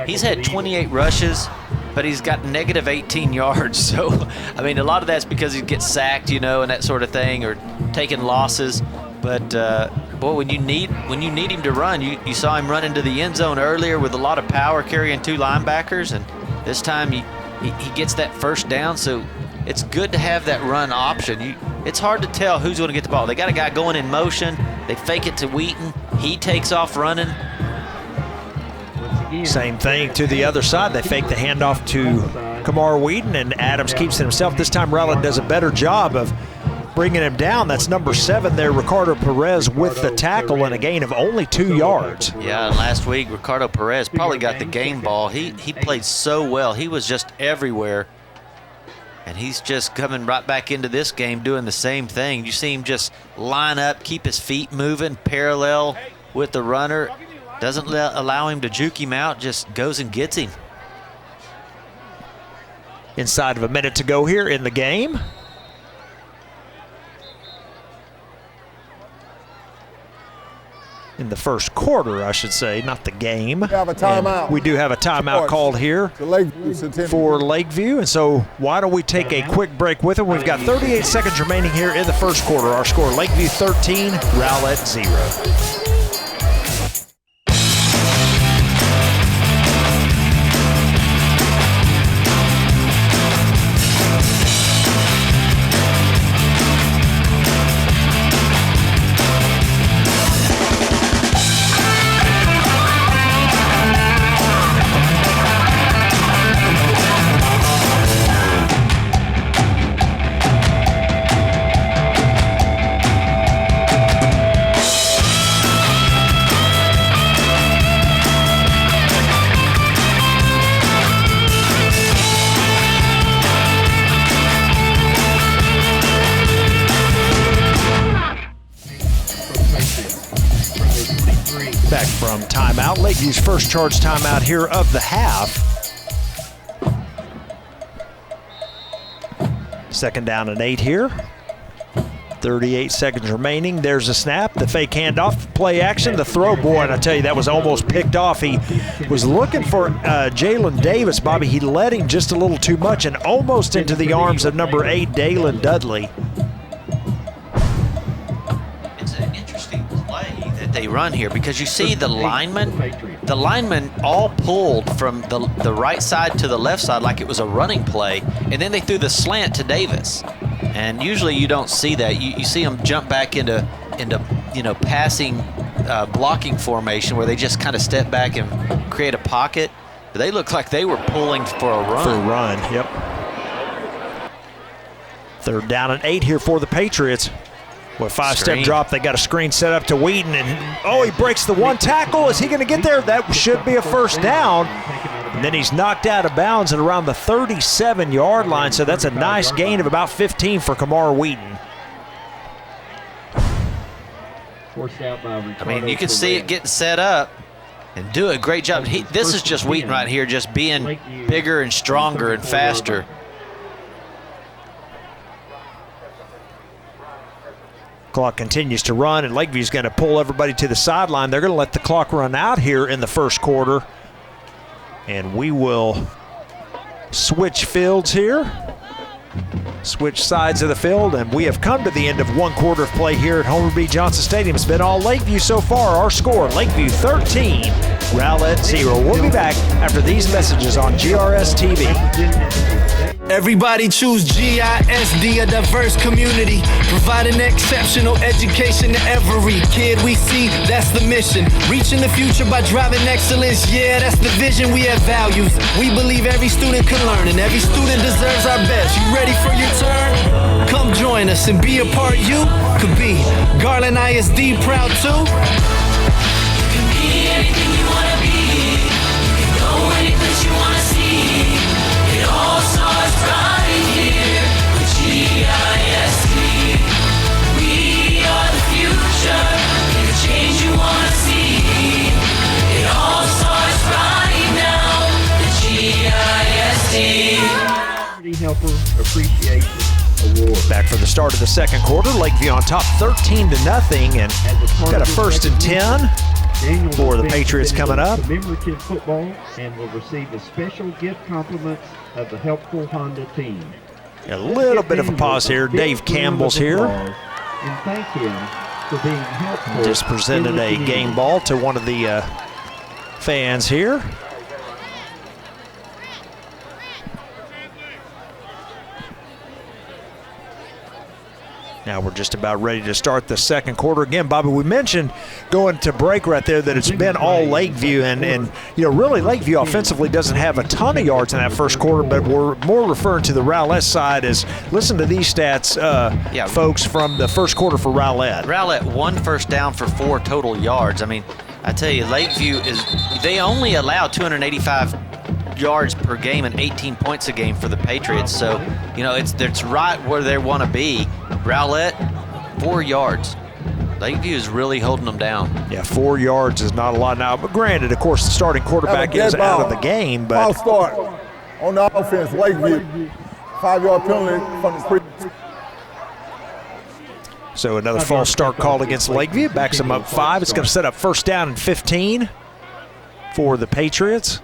he's had 28 rushes, but he's got negative 18 yards. So, I mean, a lot of that's because he gets sacked, and that sort of thing, or taking losses. But, boy, when you need him to run, you saw him run into the end zone earlier with a lot of power carrying 2 linebackers, and this time he gets that 1st down. So it's good to have that run option. It's hard to tell who's going to get the ball. They got a guy going in motion. They fake it to Wheaton. He takes off running. Same thing to the other side. They fake the handoff to Kamar Wheaton, and Adams keeps it himself. This time Rowlett does a better job of bringing him down. That's number 7 there, Ricardo Perez, with the tackle and a gain of only 2 yards. Yeah, and last week Ricardo Perez probably got the game ball. He played so well. He was just everywhere. And he's just coming right back into this game doing the same thing. You see him just line up, keep his feet moving, parallel with the runner. Doesn't allow him to juke him out, just goes and gets him. Inside of a minute to go here in the game. in the first quarter, I should say, not the game. We have a timeout. And we do have a timeout called here The Lakeview Centennial. for Lakeview, and so why don't we take a quick break with it? We've got 38 seconds remaining here in the first quarter. Our score, Lakeview 13, Rowlett 0. Back from timeout, Lakeview's first charge timeout here of the half. Second down and 8 here. 38 seconds remaining. There's a snap, the fake handoff, play action, the throw. Boy, and I tell you, that was almost picked off. He was looking for Jalen Davis, Bobby. He led him just a little too much and almost into the arms of number 8, Dalen Dudley. They run here because you see the linemen all pulled from the right side to the left side like it was a running play, and then they threw the slant to Davis. And usually you don't see that. You see them jump back into passing blocking formation where they just kind of step back and create a pocket. They look like they were pulling for a run. For a run, yep. Third down and 8 here for the Patriots. With a 5-step drop, they got a screen set up to Wheaton, and he breaks the one tackle. Is he going to get there? That should be a first down. And then he's knocked out of bounds at around the 37-yard line, so that's a nice gain of about 15 for Kamar Wheaton. I mean, you can see it getting set up and do a great job. This is just Wheaton right here, just being bigger and stronger and faster. Clock continues to run, and Lakeview's going to pull everybody to the sideline. They're going to let the clock run out here in the first quarter. And we will switch fields here. Switch sides of the field, and we have come to the end of one quarter of play here at Homer B. Johnson Stadium. It's been all Lakeview so far. Our score, Lakeview 13, Rowlett 0. We'll be back after these messages on GRS TV. Everybody choose GISD, a diverse community, providing exceptional education to every kid we see. That's the mission, reaching the future by driving excellence. Yeah, that's the vision. We have values. We believe every student can learn, and every student deserves our best. You ready for your turn? Come join us and be a part you could be. Garland ISD proud too. You can be anything you want to be. You can go any place you want to see. It all starts right here with GISD. We are the future. Be the change you want to see. It all starts right now with GISD. Helper Appreciation Award. Back for the start of the second quarter. Lakeview on top 13-0, and got a 1st and 10 for the Patriots coming up. Commemorative football and will receive a special gift compliments of the helpful Honda team. A little bit of a pause here. Dave Campbell's here. And thank him for being helpful. Just presented a game ball to one of the fans here. Now we're just about ready to start the second quarter. Again, Bobby, we mentioned going to break right there that it's been all Lakeview, and really Lakeview offensively doesn't have a ton of yards in that first quarter, but we're more referring to the Rowlett side as listen to these stats, folks, from the first quarter for Rowlett. Rowlett 1 first down for 4 total yards. I mean, I tell you, Lakeview they only allow 285 yards per game and 18 points a game for the Patriots. So, it's right where they want to be. Rowlett, 4 yards. Lakeview is really holding them down. Yeah, 4 yards is not a lot now. But granted, of course, the starting quarterback is out of the game. But I'll start on the offense. Lakeview, 5-yard penalty from the So another false start called against Lakeview. Backs them up 5. It's going to set up first down and 15 for the Patriots.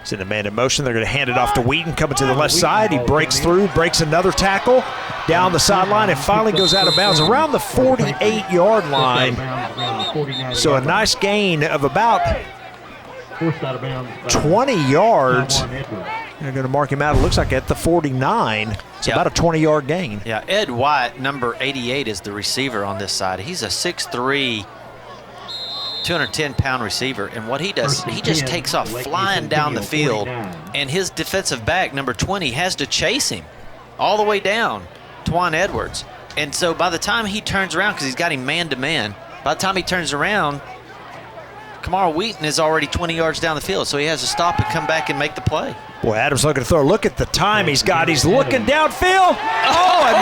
It's in a man in motion. They're going to hand it off to Wheaton, coming to the left side. He breaks through, breaks another tackle down the sideline, and finally goes out of bounds around the 48-yard line. So a nice gain of about 20 yards. They're going to mark him out, it looks like, at the 49. It's about a 20-yard gain. Yeah, Ed White, number 88, is the receiver on this side. He's a 6'3", 210-pound receiver, and what he does, he just takes off flying down the field, and his defensive back, number 20, has to chase him all the way down, Twan Edwards. And so by the time he turns around, because he's got him man-to-man, by the time he turns around, Kamara Wheaton is already 20 yards down the field, so he has to stop and come back and make the play. Boy, Adams looking to throw. Look at the time he's got. He's looking downfield. Oh, a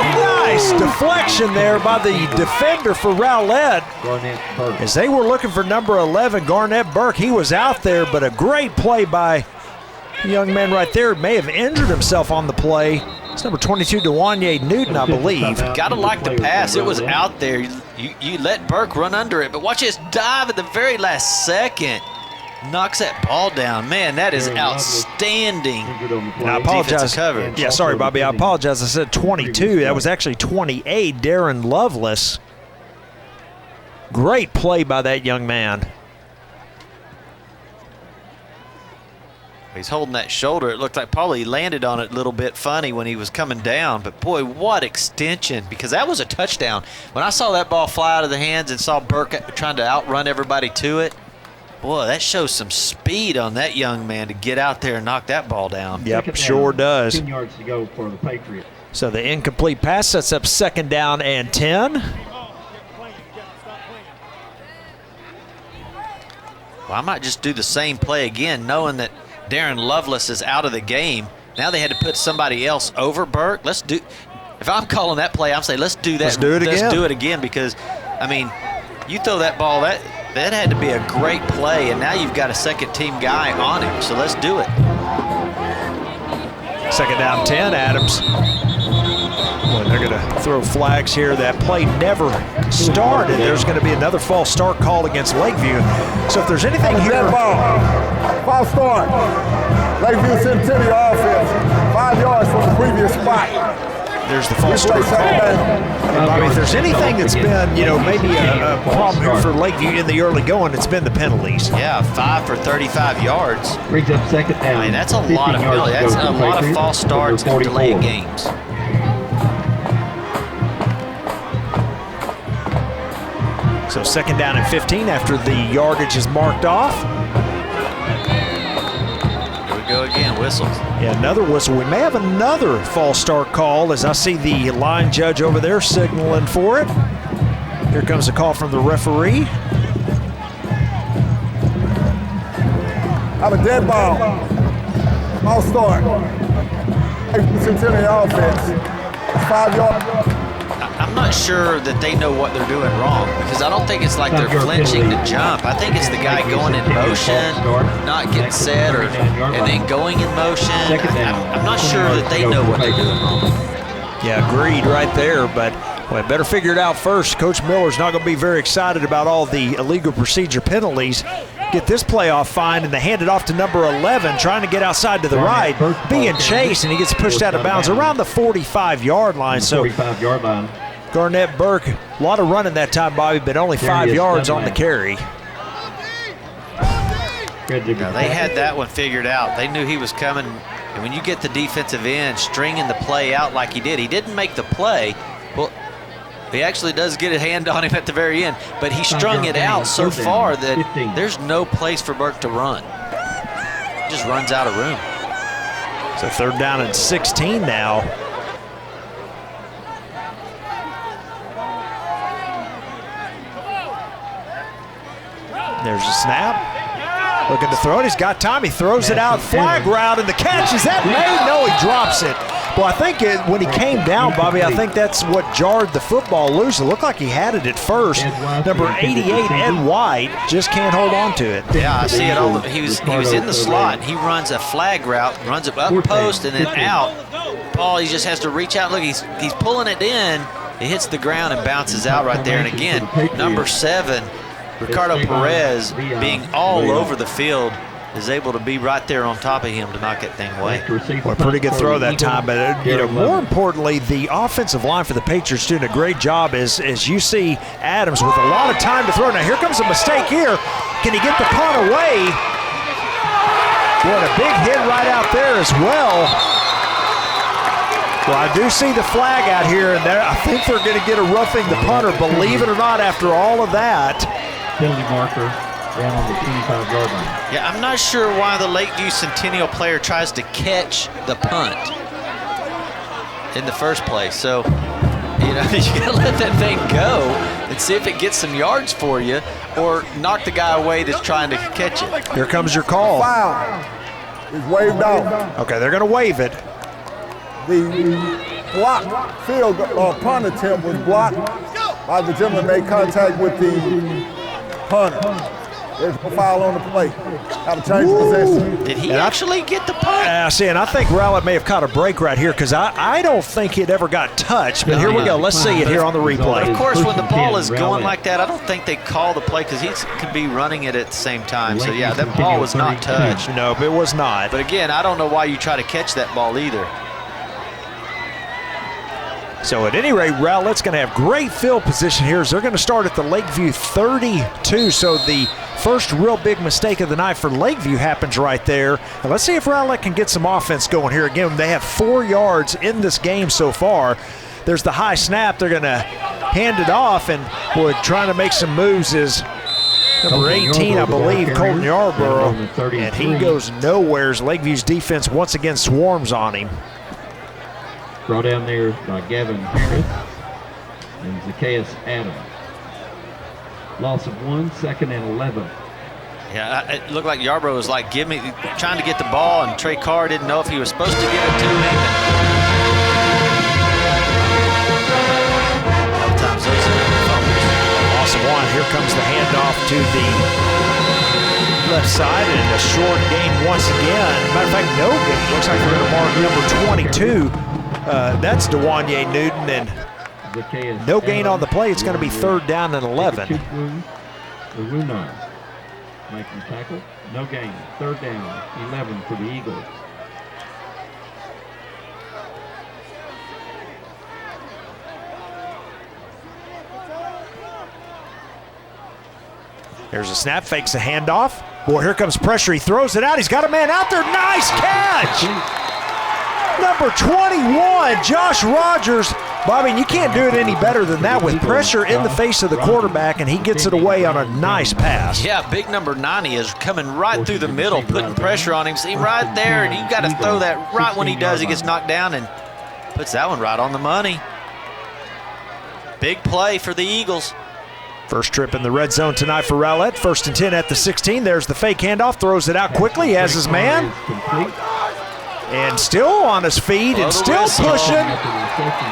nice deflection there by the defender for Rowlett. As they were looking for number 11, Garnett Burke. He was out there, but a great play by the young man right there. May have injured himself on the play. It's number 22, Dewanye Newton, I believe. Gotta like the pass. It was out there. You let Burke run under it, but watch this dive at the very last second. Knocks that ball down. Man, that is outstanding. I apologize. Yeah, sorry, Bobby. I apologize. I said 22. That was actually 28, Darren Lovelace. Great play by that young man. He's holding that shoulder. It looked like probably he landed on it a little bit funny when he was coming down. But, boy, what extension, because that was a touchdown. When I saw that ball fly out of the hands and saw Burke trying to outrun everybody to it, boy, that shows some speed on that young man to get out there and knock that ball down. Yep, sure does. 10 yards to go for the Patriots. So the incomplete pass sets up second down and 10. Well, I might just do the same play again, knowing that Darren Lovelace is out of the game. Now they had to put somebody else over Burke. If I'm calling that play, I'm saying let's do that. Let's do it again. Let's do it again because, I mean, you throw that ball, that had to be a great play, and now you've got a second-team guy on him, so let's do it. Second down 10, Adams. Boy, they're going to throw flags here. That play never started. There's going to be another false start called against Lakeview. So if there's anything here... Dead ball. False start. Lakeview Centennial offense. 5 yards from the previous spot. There's the false start call. And Bobby, if there's anything that's been, maybe a problem here for Lakeview in the early going, it's been the penalties. Yeah, 5 for 35 yards. Brings up second down. I mean, that's a lot of penalties. That's a lot of false starts and delayed games. So second down and 15 after the yardage is marked off. Here we go again, whistles. Yeah, another whistle. We may have another false start call as I see the line judge over there signaling for it. Here comes a call from the referee. Have a dead ball. False start. Centennial offense. 5 yards. I'm not sure that they know what they're doing wrong because I don't think it's like they're flinching to jump. I think it's the guy going in motion, not getting set, and then going in motion. I'm not sure that they know what they're doing wrong. Yeah, agreed right there, but well, better figure it out first. Coach Miller's not going to be very excited about all the illegal procedure penalties. Get this playoff fine, and they hand it off to number 11, trying to get outside to the right, being chased, and he gets pushed out of bounds around the 45-yard line. So 45-yard line. Garnett Burke, a lot of running that time, Bobby, but only 5 yards on the carry. Now, they had that one figured out. They knew he was coming, and when you get the defensive end stringing the play out like he didn't make the play. Well, he actually does get a hand on him at the very end, but he strung it out so far that there's no place for Burke to run. He just runs out of room. So third down and 16 now. There's a snap. Looking to throw it. He's got time. He throws it out. Flag route, and the catch is that made? No, he drops it. Well, I think when he came down, Bobby, I think that's what jarred the football loose. It looked like he had it at first. Number 88, Ed White, just can't hold on to it. Yeah, I see it all. He was in the slot. He runs a flag route, runs it up post and then out. Paul, he just has to reach out. Look, he's pulling it in. It hits the ground and bounces out right there. And again, number 7, Ricardo Perez, being all over the field, is able to be right there on top of him to knock that thing away. Well, pretty good throw that time, but more importantly, the offensive line for the Patriots doing a great job as you see Adams with a lot of time to throw. Now here comes a mistake here. Can he get the punt away? Boy, a big hit right out there as well. Well, I do see the flag out here, and I think they're going to get a roughing the punter, believe it or not, after all of that. Penalty marker down on the 25-yard line. Yeah, I'm not sure why the Lakeview Centennial player tries to catch the punt in the first place. So, you got to let that thing go and see if it gets some yards for you or knock the guy away that's trying to catch it. Here comes your call. Foul. It's waved off. Okay, they're going to waive it. The block field punt attempt was blocked by the gentleman made contact with the punter. There's a foul on the play. Have to change possession. Did he actually get the punt? See, and I think Rowlett may have caught a break right here because I don't think it ever got touched. But here we go. Let's see it here on the replay. Of course, when the ball is going like that, I don't think they call the play because he could be running it at the same time. So, yeah, that ball was not touched. No, it was not. But, again, I don't know why you try to catch that ball either. So at any rate, Rowlett's going to have great field position here as they're going to start at the Lakeview 32. So the first real big mistake of the night for Lakeview happens right there. And let's see if Rowlett can get some offense going here. Again, they have 4 yards in this game so far. There's the high snap. They're going to hand it off, and boy, trying to make some moves is number 18, I believe, Colton Yarborough. And he goes nowhere as Lakeview's defense once again swarms on him. Brought down there by Gavin Harris and Zacchaeus Adams. Loss of 1, 2nd and 11. Yeah, it looked like Yarborough was like trying to get the ball, and Trey Carr didn't know if he was supposed to give it to him. A lot of times those are fumbles. Loss of 1. Here comes the handoff to the left side, and a short gain once again. Matter of fact, no gain. Looks like they're going to mark number 22. That's DeWanye Newton, and no gain on the play. It's going to be 3rd down and 11. Making tackle, no gain. 3rd down, 11 for the Eagles. There's a snap, fakes a handoff. Boy, here comes pressure. He throws it out. He's got a man out there. Nice catch! Number 21, Josh Rogers. Bobby, you can't do it any better than that with pressure in the face of the quarterback, and he gets it away on a nice pass. Yeah, big number 90 is coming right through the middle, putting pressure on him. See, right there, and you got to throw that right when he does. He gets knocked down and puts that one right on the money. Big play for the Eagles. First trip in the red zone tonight for Rowlett. 1st and 10 at the 16. There's the fake handoff, throws it out quickly, has his man. And still on his feet and still pushing.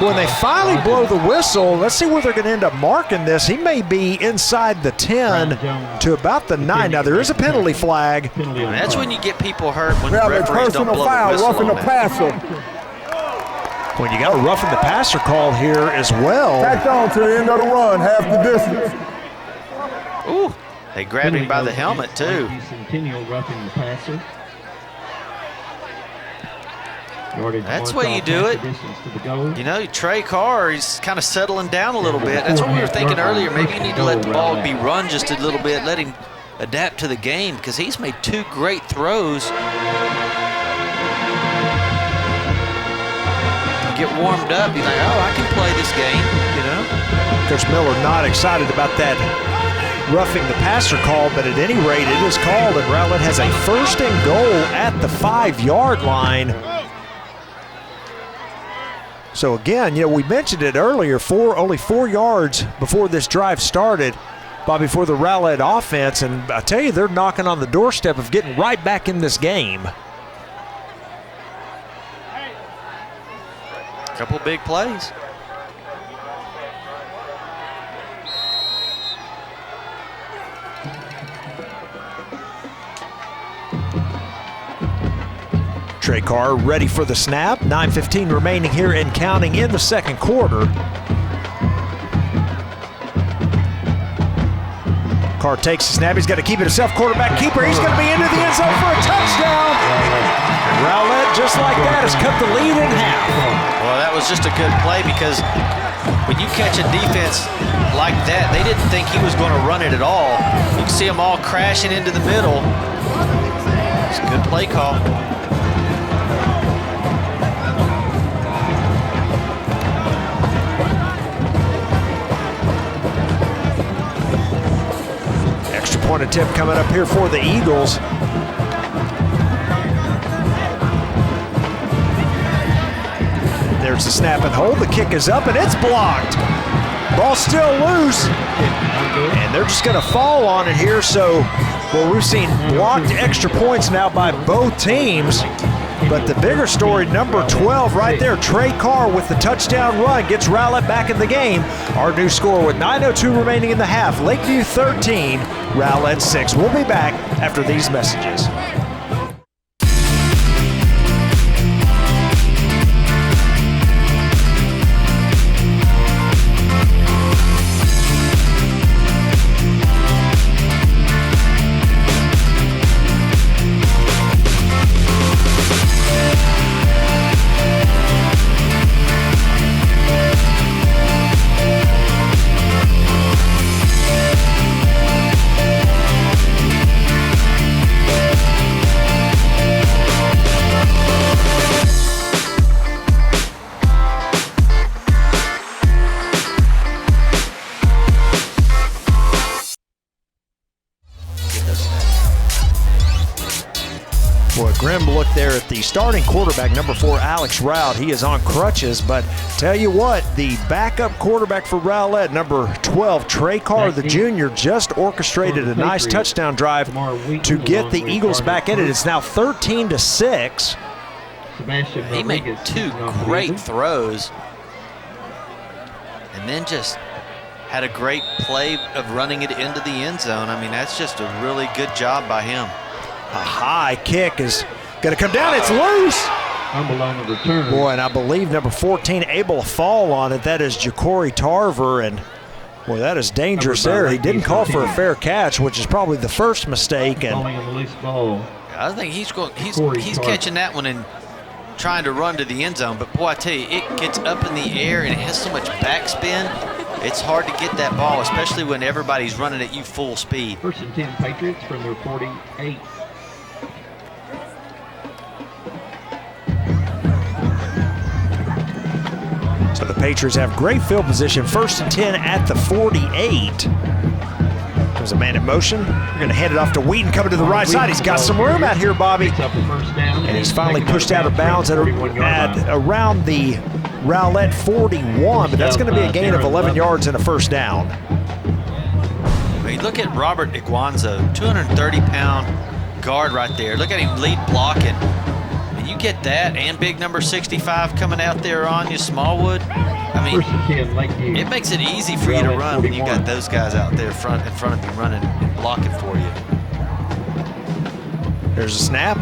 When they finally blow the whistle, let's see where they're going to end up marking this. He may be inside the 10 to about the 9. Now, there is a penalty flag. That's when you get people hurt when We the have a referees don't personal blow foul, the whistle roughing the on that. passer. When you got a roughing the passer called here as well. Tacked on to the end of the run, half the distance. Ooh, they grabbed him by the helmet, too. Centennial roughing the passer. That's the way you do it. You know, Trey Carr, he's kind of settling down a little bit. That's what we were thinking earlier. Maybe you need to let the ball be run just a little bit, let him adapt to the game, because he's made 2 great throws. You get warmed up, you're like, oh, I can play this game, you know? Coach Miller not excited about that roughing the passer call, but at any rate, it is called, and Rowlett has a 1st and goal at the 5-yard line. So again, you know, we mentioned it earlier, only 4 yards before this drive started, Bobby, for the Rowlett offense, and I tell you, they're knocking on the doorstep of getting right back in this game. Couple big plays. Trey Carr ready for the snap. 9:15 remaining here and counting in the second quarter. Carr takes the snap. He's got to keep it himself. Quarterback keeper. He's going to be into the end zone for a touchdown. Rowlett, just like that, has cut the lead in half. Well, that was just a good play because when you catch a defense like that, they didn't think he was going to run it at all. You can see them all crashing into the middle. It's a good play call. Extra point attempt coming up here for the Eagles. There's the snap and hold. The kick is up and it's blocked. Ball still loose. And they're just going to fall on it here. So, well, we've seen blocked extra points now by both teams. But the bigger story, number 12 right there, Trey Carr with the touchdown run, gets Rowlett back in the game. Our new score with 9:02 remaining in the half. Lakeview 13, Rowlett 6. We'll be back after these messages. Boy, grim look there at the starting quarterback, number 4, Alex Rowd. He is on crutches, but tell you what, the backup quarterback for Rowlett, number 12, Trey Carr, the junior, just orchestrated a nice touchdown drive to get the Eagles back in it. It's now 13-6. He made 2 great throws and then just had a great play of running it into the end zone. I mean, that's just a really good job by him. A high kick is going to come down. It's loose. Fumble on the return. Boy, and I believe number 14 able to fall on it. That is Ja'Cory Tarver, and boy, that is dangerous there. He didn't call for a fair catch, which is probably the first mistake. And Falling on the loose ball. I think he's catching that one and trying to run to the end zone. But boy, I tell you, it gets up in the air and it has so much backspin. It's hard to get that ball, especially when everybody's running at you full speed. 1st and 10 Patriots from their 48. so the Patriots have great field position. 1st and 10 at the 48. Comes a man in motion. We're going to hand it off to Wheaton coming to the right side. He's got some room out here, Bobby. And he's finally pushed out of bounds at around the Rowlett 41, but that's going to be a gain of 11 yards and a first down. I mean, look at Robert Iguanzo, 230-pound guard right there. Look at him lead blocking. And you get that and big number 65 coming out there on you, Smallwood. I mean, it makes it easy for you to run when you got those guys out there in front of you running and blocking for you. There's a snap.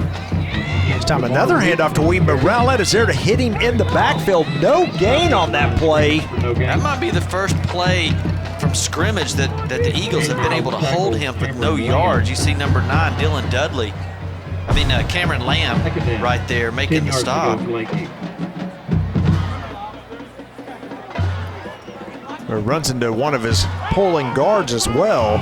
This time another handoff to Wheaton, but Rowlett is there to hit him in the backfield. No gain on that play. That might be the first play from scrimmage that the Eagles have been able to hold him for no yards. You see number 9, Cameron Lamb right there making the stop. Runs into one of his pulling guards as well.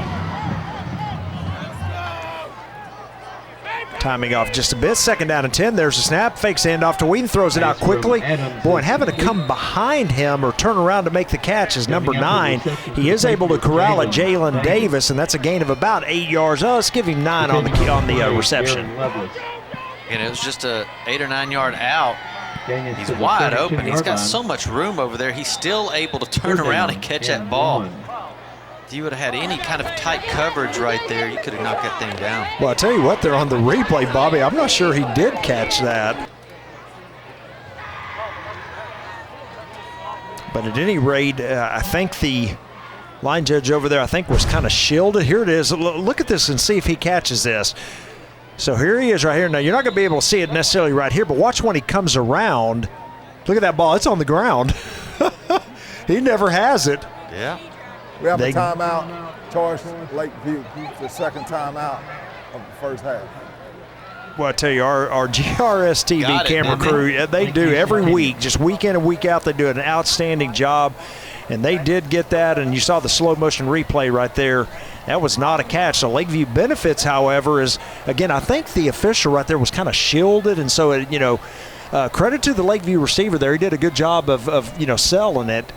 Timing off just a bit. 2nd down and 10. There's a snap. Fakes the handoff to Wheaton. Throws it out quickly. Boy, and having to come behind him or turn around to make the catch is number 9. He is able to corral at Jalen Davis, and that's a gain of about 8 yards. Oh, let's give him 9 on the reception. And it was just a 8 or 9 yard out. He's wide open. He's got so much room over there. He's still able to turn around and catch that ball. If you would have had any kind of tight coverage right there, you could have knocked that thing down. Well, I tell you what, they're on the replay, Bobby. I'm not sure he did catch that. But at any rate, I think the line judge over there, I think, was kind of shielded. Here it is. Look at this and see if he catches this. So here he is right here. Now, you're not going to be able to see it necessarily right here, but watch when he comes around. Look at that ball. It's on the ground. He never has it. Yeah. We have a timeout. Charge Lakeview, the second timeout of the first half. Well, I tell you, our GRS TV camera crew, they do every week, just week in and week out, they do an outstanding job. And they did get that, and you saw the slow motion replay right there. That was not a catch. So Lakeview benefits, however, is, again, I think the official right there was kind of shielded, and so, credit to the Lakeview receiver there. He did a good job of selling it.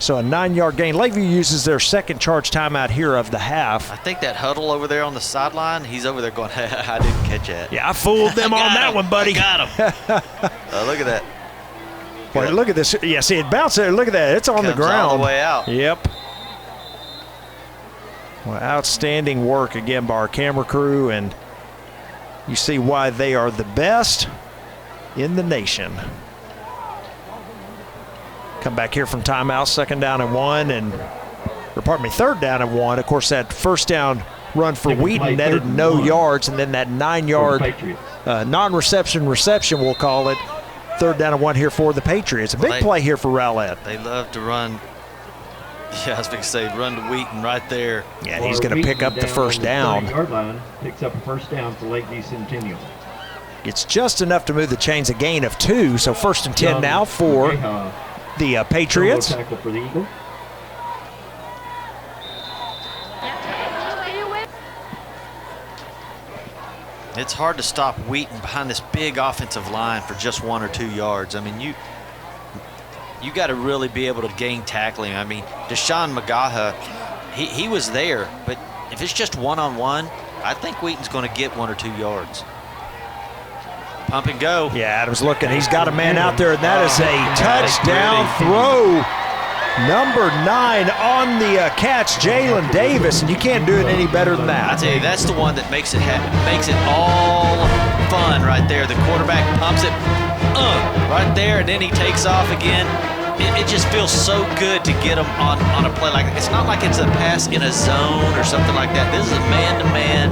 So a 9-yard gain. Lakeview uses their second charge timeout here of the half. I think that huddle over there on the sideline, he's over there going, I didn't catch that. Yeah, I fooled them on that one, buddy. I got him. Look at that. Well, look at this. Yeah, see, it bounced there. Look at that. It's on the ground. All the way out. Yep. Well, outstanding work again by our camera crew, and you see why they are the best in the nation. Come back here from timeout, third down and 1. Of course, that first down run for Wheaton netted no yards, and then that 9-yard non-reception reception, we'll call it. 3rd down and 1 here for the Patriots. A big play here for Rowlett. They love to run. Yeah, I was going to say, run to Wheaton right there. Yeah, he's going to pick up the first down. Line, picks up a first down for Lakeview Centennial. It's just enough to move the chains, a gain of 2. So 1st and 10 now for the Patriots. Tackle for the Eagles. It's hard to stop Wheaton behind this big offensive line for just 1 or 2 yards. I mean, you got to really be able to gain tackling. I mean, Deshaun McGaha, he was there, but if it's just one-on-one, I think Wheaton's going to get 1 or 2 yards. Pump and go. Yeah, Adam's looking. He's got a man out there, and that is a touchdown throw. Number 9 on the catch, Jalen Davis, and you can't do it any better than that. I tell you, that's the one that makes it all fun right there. The quarterback pumps it right there, and then he takes off again. It just feels so good to get him on a play like that. It's not like it's a pass in a zone or something like that. This is a man-to-man.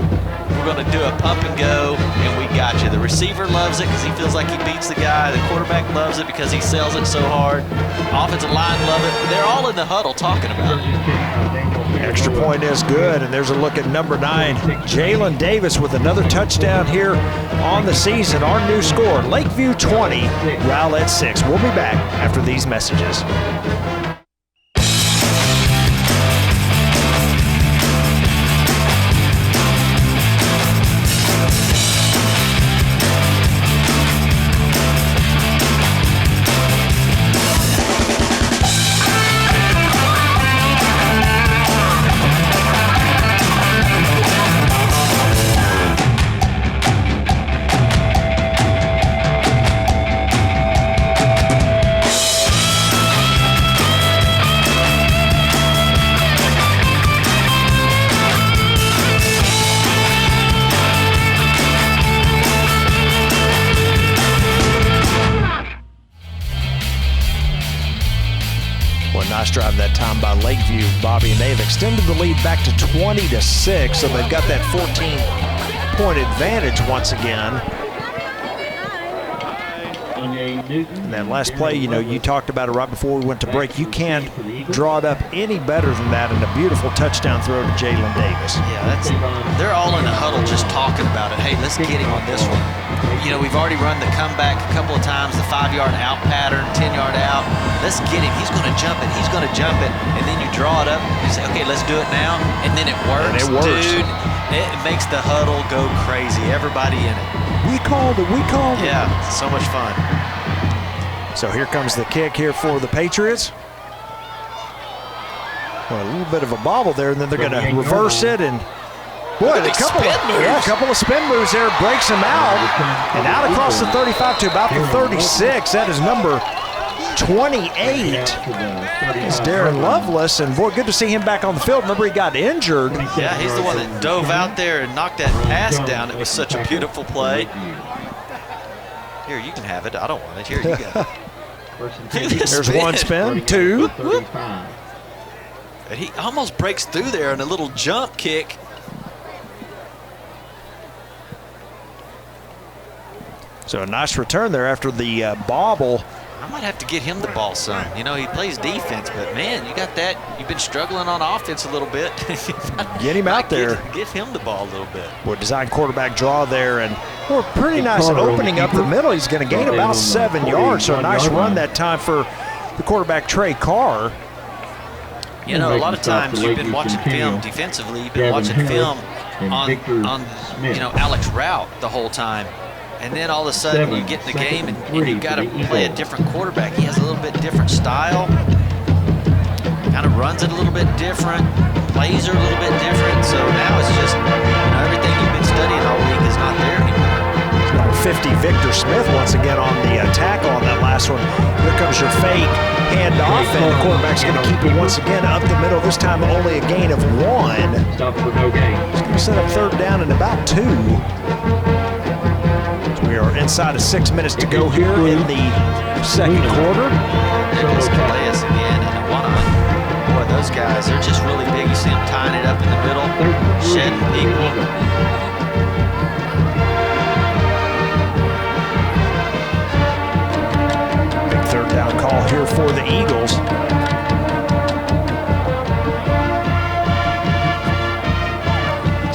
We're going to do a pump and go, and we got you. The receiver loves it because he feels like he beats the guy. The quarterback loves it because he sells it so hard. Offensive line love it. They're all in the huddle talking about it. Extra point is good, and there's a look at number 9, Jalen Davis, with another touchdown here on the season. Our new score, Lakeview 20, Rowlett 6. We'll be back after these messages. Nice drive that time by Lakeview, Bobby, and they've extended the lead back to 20-6, so they've got that 14-point advantage once again. And that last play, you talked about it right before we went to break. You can't draw it up any better than that, and a beautiful touchdown throw to Jalen Davis. Yeah, they're all in the huddle just talking about it. Hey, let's get him on this one. We've already run the comeback a couple of times, the 5-yard out pattern, 10-yard out. Let's get him. He's going to jump it. He's going to jump it. And then you draw it up. You say, okay, let's do it now. And then it works. Dude, it makes the huddle go crazy. Everybody in it. We called it. Yeah, so much fun. So here comes the kick here for the Patriots. Well, a little bit of a bobble there, and then they're going to reverse it, and boy, a couple of spin moves there, breaks him out, and out across the 35 to about the 36. That is number 28. It's Darren Lovelace, and boy, good to see him back on the field. Remember, he got injured. Yeah, he's the one that dove out there and knocked that pass down. It was such a beautiful play. Here, you can have it. I don't want it. Here, you go. First and 10 Eagles. There's one spin, two. 35. And he almost breaks through there in a little jump kick. So a nice return there after the bobble. I might have to get him the ball some. You know, he plays defense, but man, you got that. You've been struggling on offense a little bit. Get him out there. Get him the ball a little bit. Well, design quarterback draw there, and we're pretty nice opening up the middle. He's going to gain about 7 yards, so a nice run that time for the quarterback, Trey Carr. You know, a lot of times you've been watching film defensively. You've been watching film on you know, Alex Rowlett the whole time. And then all of a sudden you get in the game and you've got to play a different quarterback. He has a little bit different style, kind of runs it a little bit different, plays are a little bit different. So now it's just, you know, everything you've been studying all week is not there anymore. Number 50, Victor Smith, once again on the tackle on that last one. Here comes your fake handoff, and the quarterback's going to keep it once again up the middle. This time only a gain of 1. Stop for no gain. He's going to set up third down and about 2. We are inside of 6 minutes to go here in the second quarter. There goes Calais again in a one-on. Boy, those guys, they're just really big. You see them tying it up in the middle, shedding people. Big third down call here for the Eagles.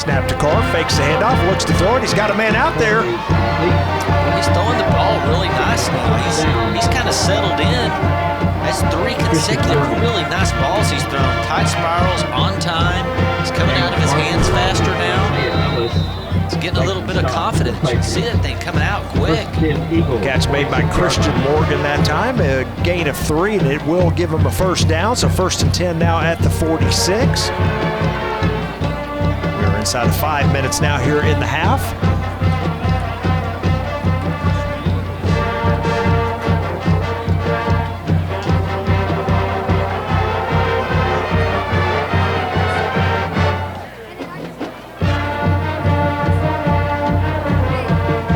Snap to Carr, fakes the handoff, looks to throw it. He's got a man out there. He's throwing the ball really nice now. He's kind of settled in. That's 3 consecutive really nice balls he's thrown. Tight spirals, on time. He's coming out of his hands faster now. He's getting a little bit of confidence. You see that thing coming out quick. Catch made by Christian Morgan that time. A gain of 3, and it will give him a first down. So first and 10 now at the 46. We're inside of 5 minutes now here in the half.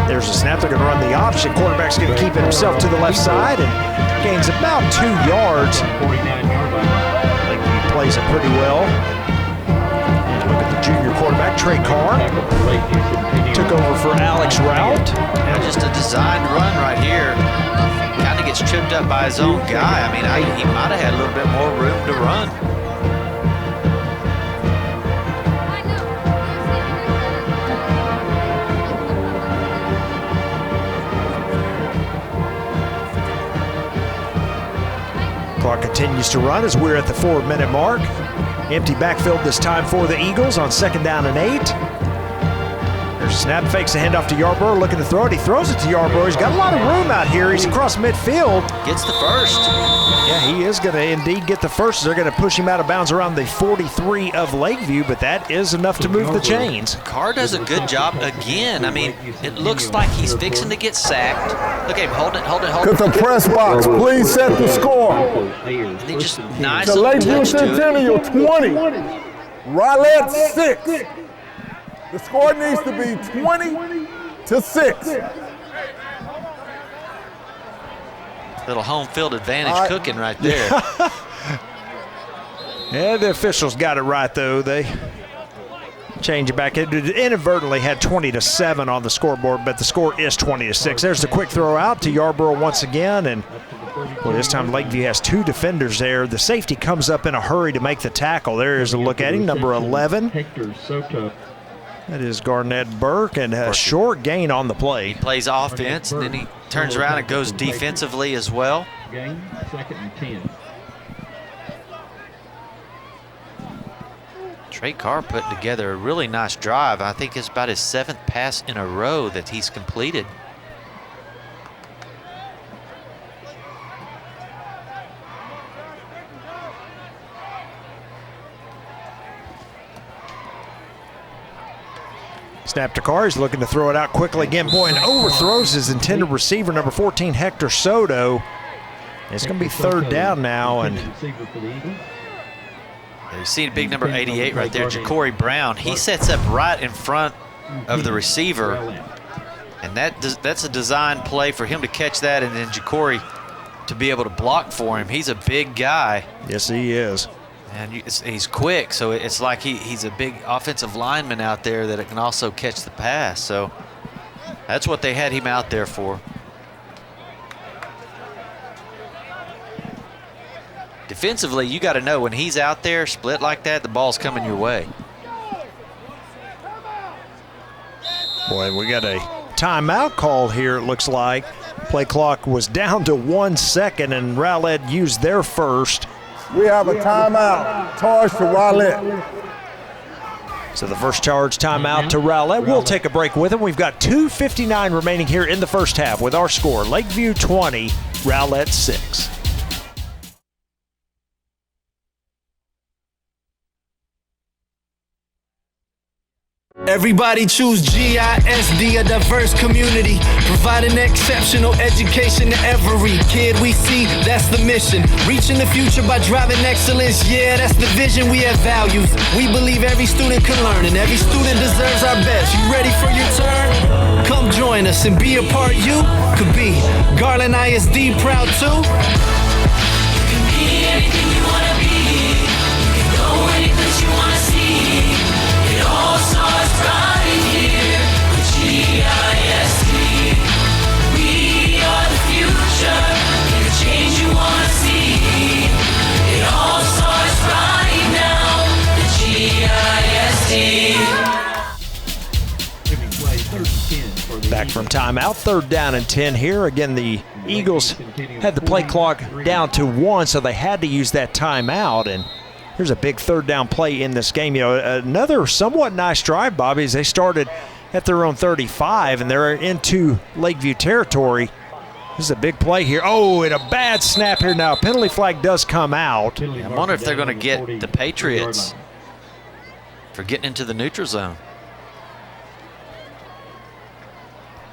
There's a snap. They're going to run the option. Quarterback's going to keep it himself to the left side and gains about 2 yards. Lakeview plays it pretty well. Look at the junior quarterback, Trey Carr. Took over for Alex Rowlett. Now just a designed run right here. Kind of gets tripped up by his own guy. I mean, he might have had a little bit more room to run. Clock continues to run as we're at the 4-minute mark. Empty backfield this time for the Eagles on 2nd down and 8. There's a snap, fakes a handoff to Yarborough, looking to throw it. He throws it to Yarborough. He's got a lot of room out here. He's across midfield. Gets the first. Yeah, he is going to indeed get the first. They're going to push him out of bounds around the 43 of Lakeview, but that is enough to move the chains. Carr does a good job again. I mean, it looks like he's fixing to get sacked. Look at him, hold it. Cut the press box, please set the score. And they just nice The little Lakeview touch to it. Centennial 20, Rowlett 6. The score needs to be 20-6. Little home field advantage cooking right there. Yeah, the officials got it right, though. They change it back. It inadvertently had 20-7 on the scoreboard, but the score is 20-6. There's the quick throw out to Yarborough once again, and well, this time Lakeview has 2 defenders there. The safety comes up in a hurry to make the tackle. There's a look at him, number 11. That is Garnett Burke, and a short gain on the play. He plays offense, and then he turns around and goes defensively as well. Gain, 2nd and 10. Trey Carr put together a really nice drive. I think it's about his 7th pass in a row that he's completed. Snap to Carr. He's looking to throw it out quickly again. Boy, and overthrows his intended receiver, number 14, Hector Soto. It's going to be 3rd down now, and you see big number 88 right there, Ja'Cory Brown. He sets up right in front of the receiver, and that's a design play for him to catch that, and then Ja'Cory to be able to block for him. He's a big guy. Yes, he is. And he's quick, so it's like he's a big offensive lineman out there that can also catch the pass. So that's what they had him out there for. Defensively, you got to know when he's out there split like that, the ball's coming your way. Boy, we got a timeout called here, it looks like. Play clock was down to 1 second, and Rowlett used their first. We have a timeout charged to Rowlett. So the first charge timeout to Rowlett. We'll take a break with him. We've got 2:59 remaining here in the first half with our score, Lakeview 20, Rowlett 6. Everybody choose GISD, a diverse community, providing exceptional education to every kid we see. That's the mission, reaching the future by driving excellence. Yeah, that's the vision. We have values. We believe every student can learn and every student deserves our best. You ready for your turn? Come join us and be a part you could be. Garland ISD proud too. You can be anything you want to be. You can go any place you want to see. It all starts right here with GISD. We are the future. Be the change you want to see. It all starts right now with GISD. Back from timeout, 3rd down and 10 here. Again, the Eagles had the play clock down to 1, so they had to use that timeout. And here's a big 3rd down play in this game. You know, another somewhat nice drive, Bobby, as they started at their own 35, and they're into Lakeview territory. This is a big play here. Oh, and a bad snap here now. Penalty flag does come out. I wonder if they're going to get the Patriots for getting into the neutral zone.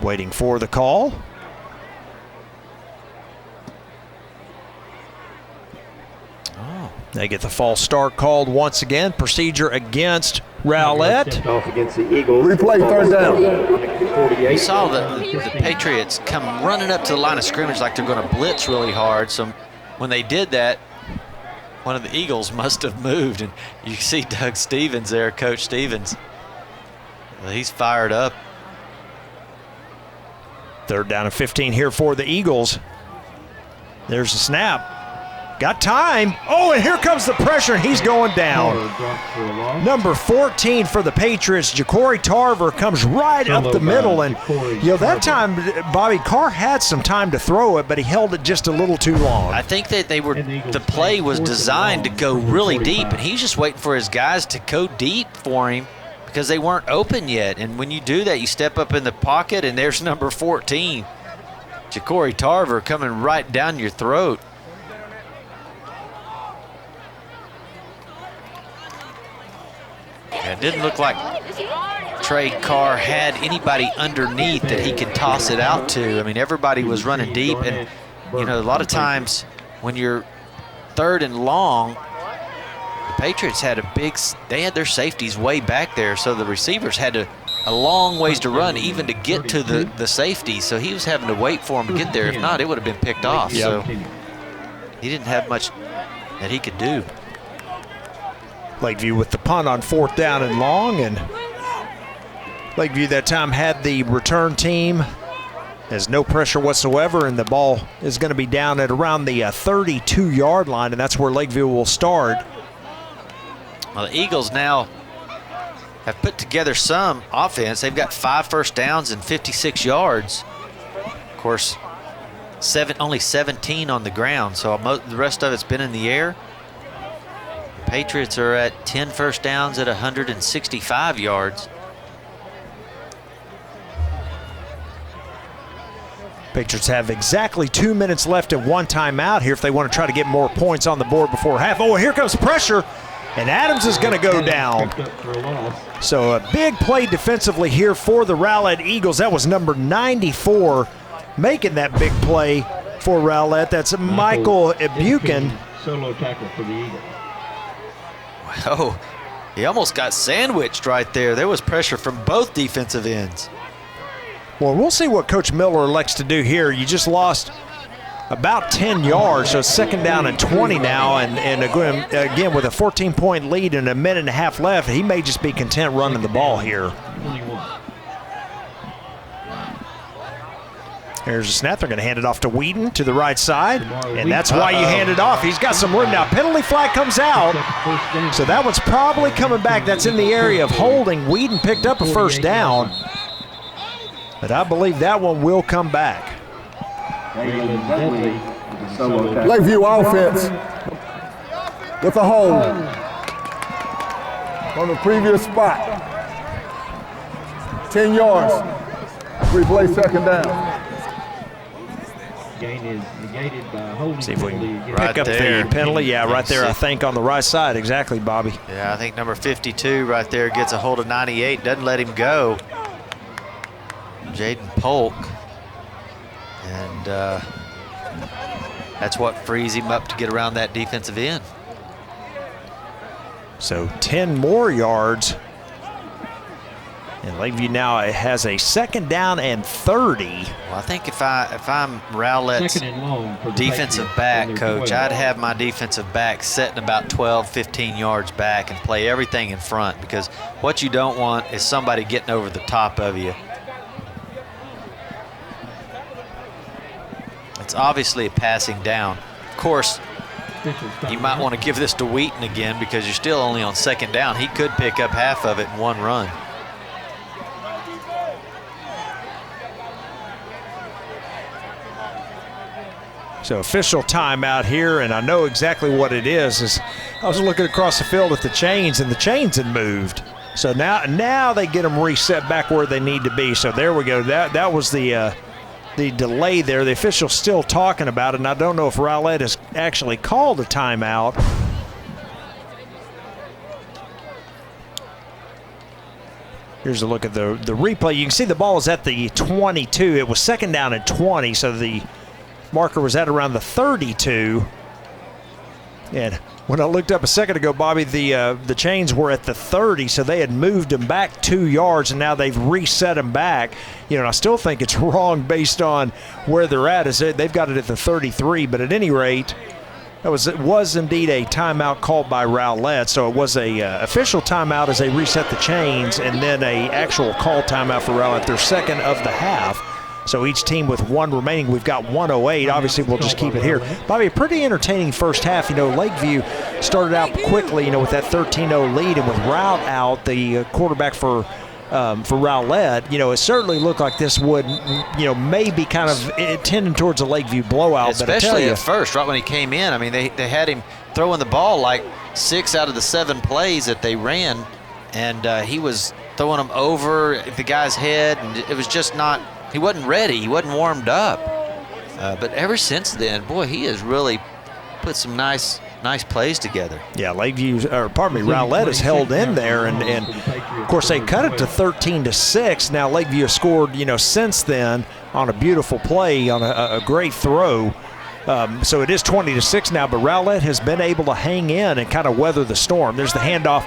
Waiting for the call. Oh. They get the false start called once again. Procedure against Rowlett. Off against the Eagles. Replay 3rd down. You saw the Patriots come running up to the line of scrimmage like they're going to blitz really hard. So when they did that, one of the Eagles must have moved. And you see Doug Stevens there, Coach Stevens. Well, he's fired up. 3rd down and 15 here for the Eagles. There's the snap. Got time. Oh, and here comes the pressure, and he's going down. Number 14 for the Patriots, Ja'Cory Tarver, comes right up the middle. And, you know, that time, Bobby Carr had some time to throw it, but he held it just a little too long. I think that the play was designed to go really deep, and he's just waiting for his guys to go deep for him because they weren't open yet. And when you do that, you step up in the pocket, and there's number 14, Ja'Cory Tarver, coming right down your throat. It didn't look like Trey Carr had anybody underneath that he could toss it out to. I mean, everybody was running deep, and, you know, a lot of times when you're 3rd and long, the Patriots had they had their safeties way back there, so the receivers had a long ways to run even to get to the safety. So he was having to wait for him to get there. If not, it would have been picked off. Yep. So he didn't have much that he could do. Lakeview with the punt on 4th down and long, and Lakeview that time had the return team. There's no pressure whatsoever, and the ball is going to be down at around the 32-yard line, and that's where Lakeview will start. Well, the Eagles now have put together some offense. They've got 5 first downs and 56 yards. Of course, only 17 on the ground, so the rest of it's been in the air. The Patriots are at 10 first downs at 165 yards. Patriots have exactly 2 minutes left and 1 timeout here if they want to try to get more points on the board before half. Oh, here comes pressure, and Adams is going to go down. So a big play defensively here for the Rowlett Eagles. That was number 94 making that big play for Rowlett. That's Michael Buchan. Solo tackle for the Eagles. Oh, he almost got sandwiched right there. There was pressure from both defensive ends. Well, we'll see what Coach Miller elects to do here. You just lost about 10 yards, so it's second down and 20 now, and again with a 14-point lead and a minute and a half left, he may just be content running the ball here. 21. Here's a snap. They're going to hand it off to Wheaton to the right side, and that's why you hand it off. He's got some room now. Penalty flag comes out, so that one's probably coming back. That's in the area of holding. Wheaton picked up a first down, but I believe that one will come back. Lakeview offense with a hold from the previous spot. 10 yards. Replay second down. Gain is negated by holding. See if we can penalty. pick up the penalty. Yeah, right there, I think, on the right side. Exactly, Bobby. Yeah, I think number 52 right there gets a hold of 98, doesn't let him go. Jaden Polk. And that's what frees him up to get around that defensive end. So 10 more yards. And Lakeview now has a second down and 30. Well, I think if I'm Rowlett's Second and long for the defensive Patriots back on their coach, 12. I'd have my defensive back setting about 12, 15 yards back and play everything in front, because what you don't want is somebody getting over the top of you. It's obviously a passing down. Of course, you might want to give this to Wheaton again because you're still only on second down. He could pick up half of it in one run. So official timeout here, and I know exactly what it is I was looking across the field at the chains, and the chains had moved. So now they get them reset back where they need to be. So there we go. That was the delay there. The official's still talking about it, and I don't know if Rowlett has actually called a timeout. Here's a look at the replay. You can see the ball is at the 22. It was second down and 20, so the marker was at around the 32. And when I looked up a second ago, Bobby, the chains were at the 30, so they had moved them back 2 yards, and now they've reset them back. And I still think it's wrong based on where they're at. They've got it at the 33, but at any rate, it was indeed a timeout called by Rowlett. So it was a official timeout as they reset the chains, and then a actual call timeout for Rowlett, their second of the half. So each team with one remaining. We've got 1:08. Obviously, we'll just keep it here. Bobby, a pretty entertaining first half. Lakeview started out quickly, with that 13-0 lead, and with Rout out, the quarterback for Rowlett, it certainly looked like this would, maybe kind of tending towards a Lakeview blowout. Especially at first, right when he came in. I mean, they had him throwing the ball like 6 out of the 7 plays that they ran, and he was throwing them over the guy's head, and it was just not. He wasn't ready. He wasn't warmed up. But ever since then, boy, he has really put some nice plays together. Yeah, Rowlett has held in there, and of course they cut it to 13-6. Now Lakeview has scored, since then on a beautiful play, on a great throw. So it is 20-6 now, but Rowlett has been able to hang in and kind of weather the storm. There's the handoff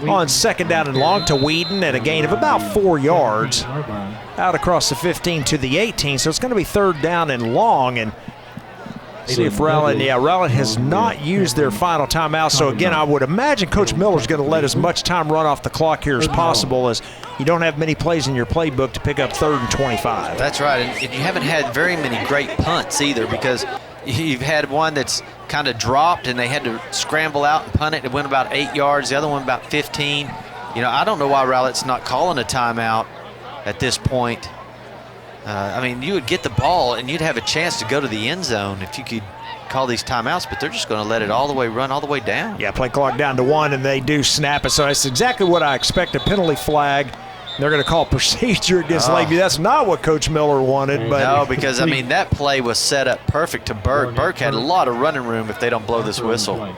on second down and long to Wheaton, and a gain of about 4 yards out across the 15 to the 18. So it's going to be third down and long, and see if Rowlett has not used their final timeout. So again, I would imagine Coach Miller's going to let as much time run off the clock here as possible, as you don't have many plays in your playbook to pick up 3rd and 25. That's right, and you haven't had very many great punts either, because you've had one that's kind of dropped and they had to scramble out and punt it. It went about 8 yards. The other one about 15. I don't know why Rowlett's not calling a timeout at this point. I mean, you would get the ball and you'd have a chance to go to the end zone if you could call these timeouts, but they're just going to let it run all the way down. Yeah, play clock down to 1, and they do snap it. So that's exactly what I expect, a penalty flag. They're going to call procedure against Lakeview. That's not what Coach Miller wanted. But no, because, I mean, that play was set up perfect to Burke. Burke had a lot of running room if they don't blow this whistle.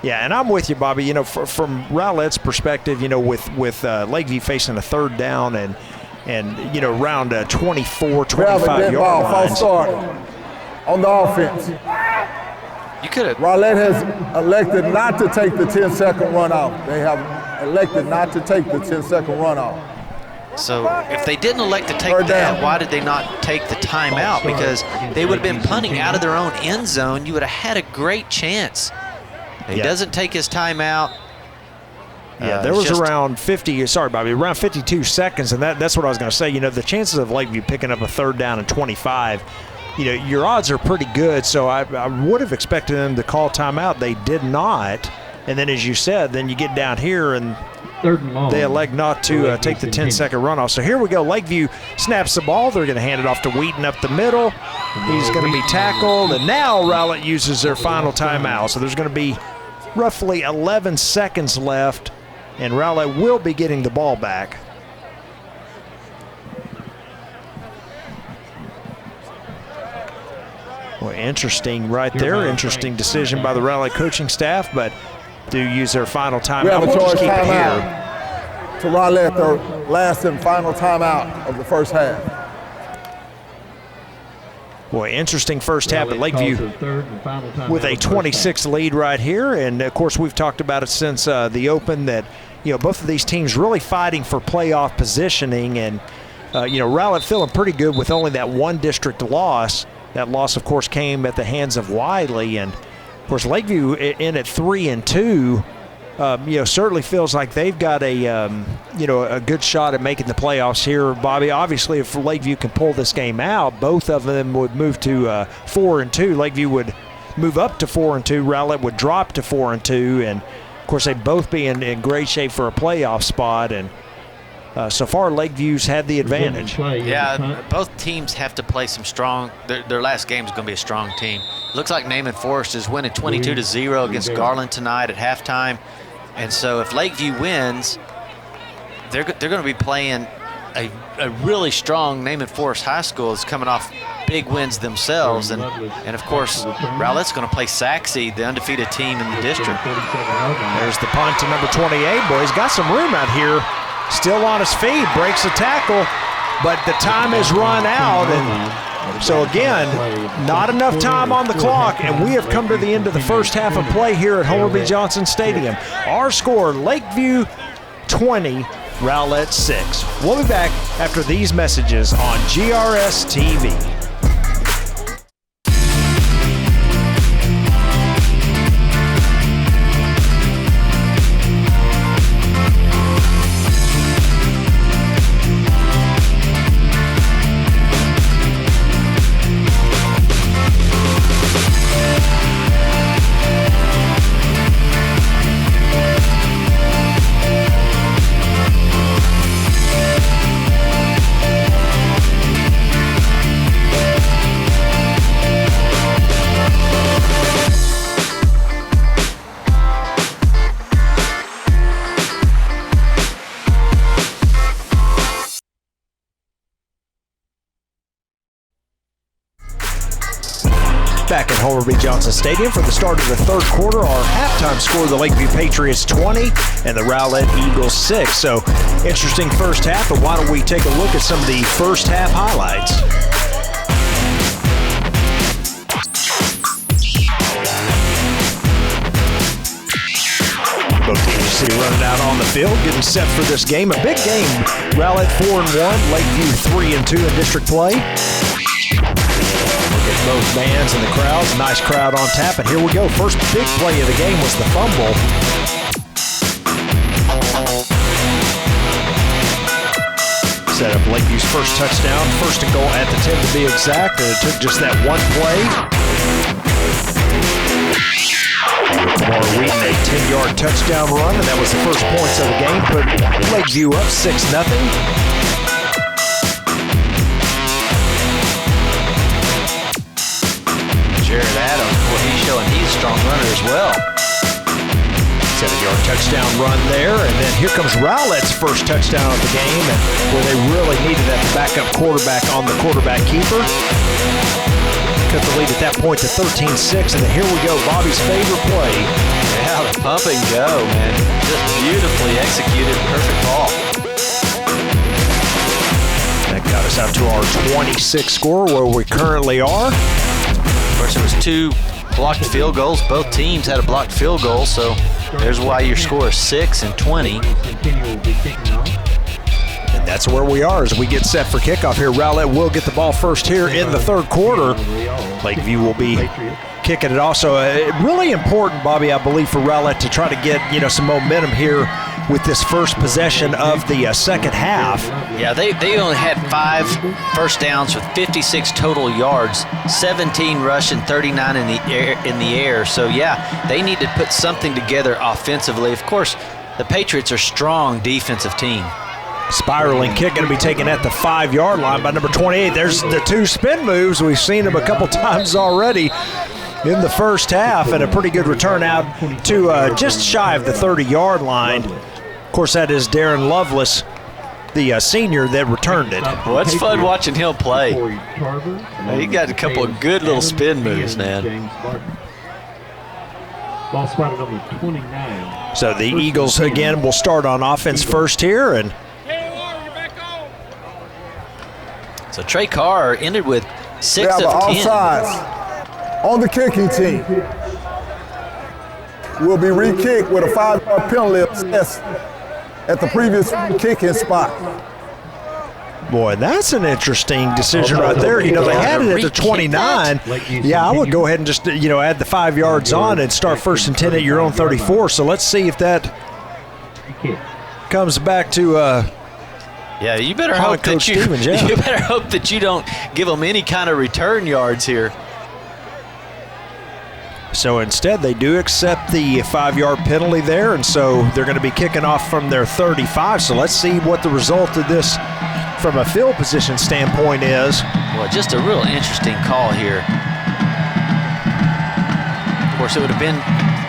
Yeah, and I'm with you, Bobby. From Rowlett's perspective, with Lakeview facing a third down and around 24, 25 yard line. False start on the offense. You could have. Rowlett has elected not to take the 10-second run off. They have elected not to take the 10-second run off. So if they didn't elect to take that, why did they not take the timeout? Because they would have been punting out of their own end zone. You would have had a great chance. He doesn't take his timeout. Yeah, there was around 52 seconds, and that's what I was going to say. You know, the chances of Lakeview picking up a third down and 25, you know, your odds are pretty good. So I would have expected them to call timeout. They did not. And then, as you said, then you get down here and they elect not to take the 10-second runoff. So here we go. Lakeview snaps the ball. They're going to hand it off to Wheaton up the middle. He's going to be tackled. And now Rowlett uses their final timeout. So there's going to be roughly 11 seconds left, and Rowlett will be getting the ball back. Well, interesting right there. Interesting decision by the Rowlett coaching staff, but do use their final timeout. We have a We'll just choice keep it timeout here. to Rowlett, their last and final timeout of the first half. Boy, interesting first half at Lakeview with a 26 lead right here. And, of course, we've talked about it since the Open that, you know, both of these teams really fighting for playoff positioning. And, you know, Rowlett feeling pretty good with only that one district loss. That loss, of course, came at the hands of Wiley. And, of course, Lakeview in at 3-2, you know, certainly feels like they've got a, you know, a good shot at making the playoffs here, Bobby. Obviously, if Lakeview can pull this game out, both of them would move to 4-2. Lakeview would move up to 4-2. Rowlett would drop to 4-2. And, of course, they'd both be in great shape for a playoff spot. And so far, Lakeview's had the advantage. Yeah, both teams have to play some strong. Their last game is going to be a strong team. Looks like Naaman Forest is winning 22-0 against Garland tonight at halftime. And so if Lakeview wins, they're going to be playing a really strong Naaman Forest High School is coming off big wins themselves. And of course, Rowlett's going to play Saxe, the undefeated team in the district. There's the punt to number 28. Boy, he's got some room out here. Still on his feet, breaks the tackle, but the time has run out. And so again, not enough time on the clock, and we have come to the end of the first half of play here at Homer B. Johnson Stadium. Our score, Lakeview 20, Rowlett 6. We'll be back after these messages on GRS TV. Back at Homer B. Johnson Stadium for the start of the third quarter. Our halftime score, the Lakeview Patriots 20 and the Rowlett Eagles 6. So interesting first half, but why don't we take a look at some of the first half highlights. Both teams you see running out on the field, getting set for this game. A big game. Rowlett 4-1, Lakeview 3-2 in district play. Look at both bands and the crowds. Nice crowd on tap. And here we go. First big play of the game was the fumble. Set up Lakeview's first touchdown. First and goal at the 10 to be exact. And it took just that one play. Kamar Wheaton, a 10-yard touchdown run. And that was the first points of the game. Put Lakeview up 6-0. Jared Adams, well, he's showing he's a strong runner as well. 7-yard touchdown run there, and then here comes Rowlett's first touchdown of the game, and where they really needed that backup quarterback on the quarterback keeper. Cut the lead at that point to 13-6, and then here we go, Bobby's favorite play. Yeah, the pump and go, man. Just beautifully executed, perfect ball. That got us out to our 26 score, where we currently are. Of course, it was 2 blocked field goals. Both teams had a blocked field goal, so there's why your score is 6 and 20. And That's where we are as we get set for kickoff here. Rowlett will get the ball first here in the third quarter. Lakeview will be kicking it off. So really important, Bobby, I believe, for Rowlett to try to get some momentum here with this first possession of the second half. Yeah, they only had 5 first downs with 56 total yards, 17 rushing, 39 in the air. So yeah, they need to put something together offensively. Of course, the Patriots are a strong defensive team. Spiraling kick going to be taken at the 5-yard line by number 28. There's the 2 spin moves. We've seen them a couple times already in the first half, and a pretty good return out to just shy of the 30-yard line. Of course, that is Darren Lovelace, the senior, that returned it. Well, it's fun watching him play. He got a couple of good little spin moves, man. Ball spotted number 29. So the Eagles, again, will start on offense first here, and so Trey Carr ended with 6 of 10. Offsides on the kicking team. Will be re-kicked with a 5-yard penalty assessed at the previous kicking spot. Boy, that's an interesting decision right there. They had it at the 29. Yeah, I would go ahead and just, add the 5 yards on and start 1st and 10 at your own 34. So let's see if that comes back to yeah, you better hope that you better hope that you don't give them any kind of return yards here. So instead, they do accept the 5-yard penalty there, and so they're going to be kicking off from their 35. So let's see what the result of this from a field position standpoint is. Well, just a real interesting call here. Of course, it would have been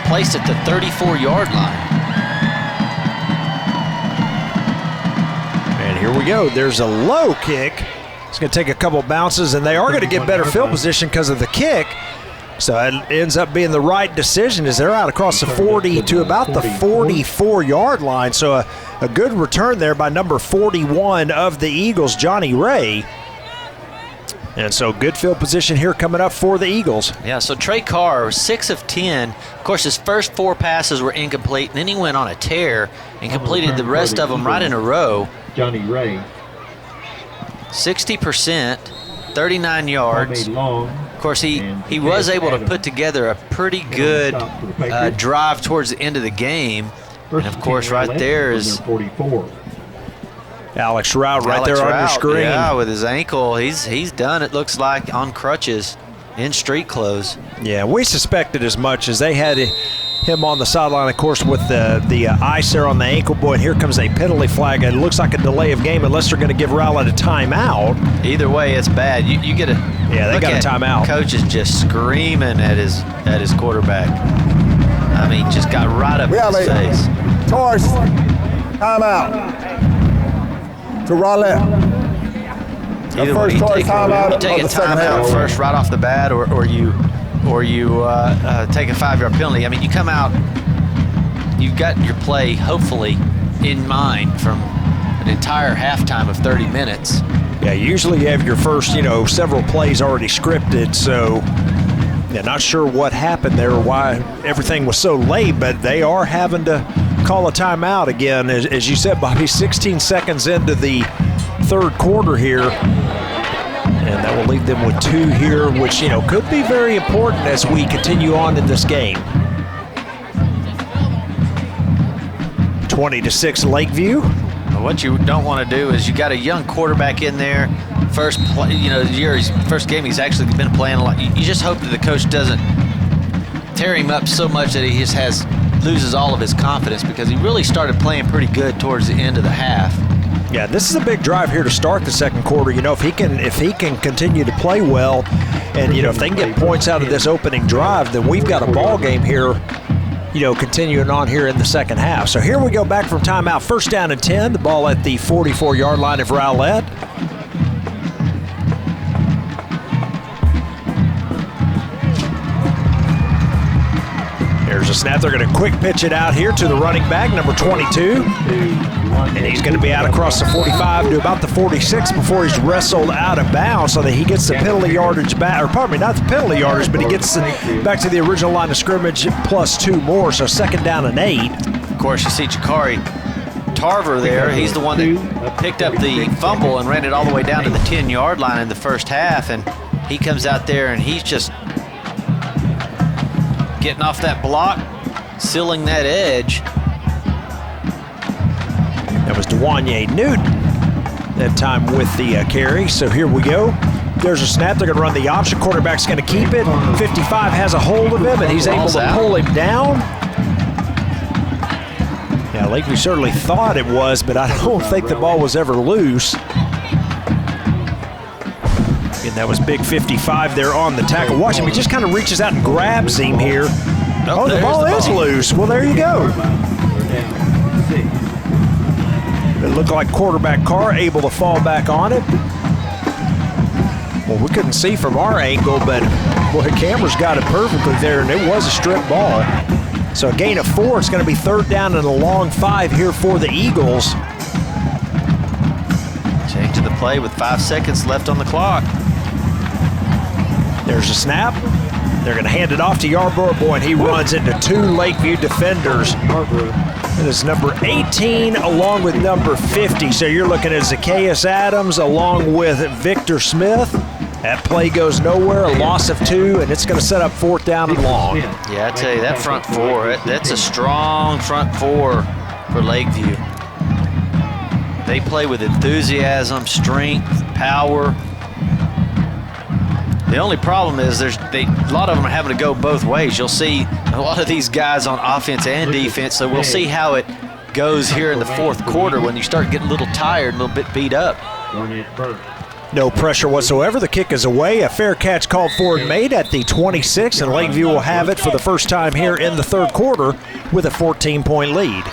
placed at the 34-yard line. And here we go. There's a low kick. It's going to take a couple bounces, and they are going to get better field position because of the kick. So it ends up being the right decision as they're out across the 40 to about the 44-yard line. So a good return there by number 41 of the Eagles, Johnny Ray. And so good field position here coming up for the Eagles. Yeah, so Trey Carr, 6 of 10. Of course, his first 4 passes were incomplete, and then he went on a tear and completed the rest of them right in a row. Johnny Ray. 60%, 39 yards. Of course, he was able to put together a pretty good drive towards the end of the game. And, of course, right there is Alex Rowlett right there on your screen. Yeah, with his ankle. He's done, it looks like, on crutches in street clothes. Yeah, we suspected as much as they had him on the sideline, of course, with the ice there on the ankle. Boy, and here comes a penalty flag. It looks like a delay of game unless they're going to give Rowlett a timeout. Either way, it's bad. You get a they got a timeout. Coach is just screaming at his quarterback. I mean, just got right up in his face. Torch, timeout to Rowlett. Either way, you take a timeout first right off the bat, or you take a 5-yard penalty. I mean, you come out, you've got your play hopefully in mind from an entire halftime of 30 minutes. Yeah, usually you have your first, several plays already scripted, so not sure what happened there, why everything was so late, but they are having to call a timeout again. As you said, Bobby, 16 seconds into the third quarter here. And that will leave them with 2 here, which, could be very important as we continue on in this game. 20-6 Lakeview. What you don't want to do is you got a young quarterback in there. First play, his first game he's actually been playing a lot. You just hope that the coach doesn't tear him up so much that he just loses all of his confidence, because he really started playing pretty good towards the end of the half. Yeah, this is a big drive here to start the second quarter. If he can continue to play well, and if they can get points out of this opening drive, then we've got a ball game here. Continuing on here in the second half. So here we go back from timeout. 1st down and 10. The ball at the 44-yard line of Rowlett. There's a snap. They're going to quick pitch it out here to the running back, number 22. And he's going to be out across the 45 to about the 46 before he's wrestled out of bounds, so that he gets the penalty yardage back, or pardon me, not the penalty yardage, but he gets back to the original line of scrimmage plus 2 more, so 2nd down and 8. Of course, you see Jakari Tarver there. He's the one that picked up the fumble and ran it all the way down to the 10-yard line in the first half. And he comes out there and he's just getting off that block, sealing that edge. That was Dewanye Newton that time with the carry. So here we go. There's a snap. They're going to run the option. Quarterback's going to keep it. 55 has a hold of him, and he's able to pull him down. Yeah, Lakeview certainly thought it was, but I don't think the ball was ever loose. And that was big 55 there on the tackle. Watch him. He just kind of reaches out and grabs him here. Oh, the ball is loose. Well, there you go. It looked like quarterback Carr able to fall back on it. Well, we couldn't see from our angle, but boy, the camera's got it perfectly there, and it was a strip ball. So a gain of 4. It's going to be 3rd down and a long 5 here for the Eagles. Change of the play with 5 seconds left on the clock. There's a snap. They're going to hand it off to Yarborough. Boy, and he runs into 2 Lakeview defenders. It is number 18 along with number 50. So you're looking at Zacchaeus Adams along with Victor Smith. That play goes nowhere, a loss of 2, and it's going to set up 4th down and long. Yeah, I tell you, that front 4, that's a strong front 4 for Lakeview. They play with enthusiasm, strength, power. The only problem is a lot of them are having to go both ways. You'll see a lot of these guys on offense and defense, so we'll see how it goes here in the 4th quarter when you start getting a little tired, a little bit beat up. No pressure whatsoever. The kick is away. A fair catch called for and made at the 26, and Lakeview will have it for the first time here in the 3rd quarter with a 14-point lead.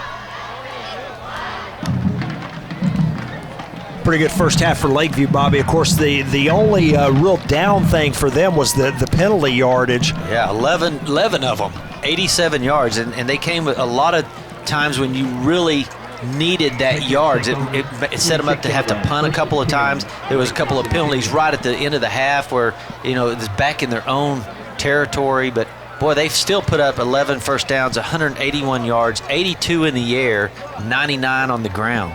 Pretty good first half for Lakeview, Bobby. Of course, the only real down thing for them was the penalty yardage. Yeah, 11 of them, 87 yards, and they came with a lot of times when you really needed that yards. It set them up to have to punt a couple of times. There was a couple of penalties right at the end of the half where, it was back in their own territory, but boy, they've still put up 11 first downs, 181 yards, 82 in the air, 99 on the ground.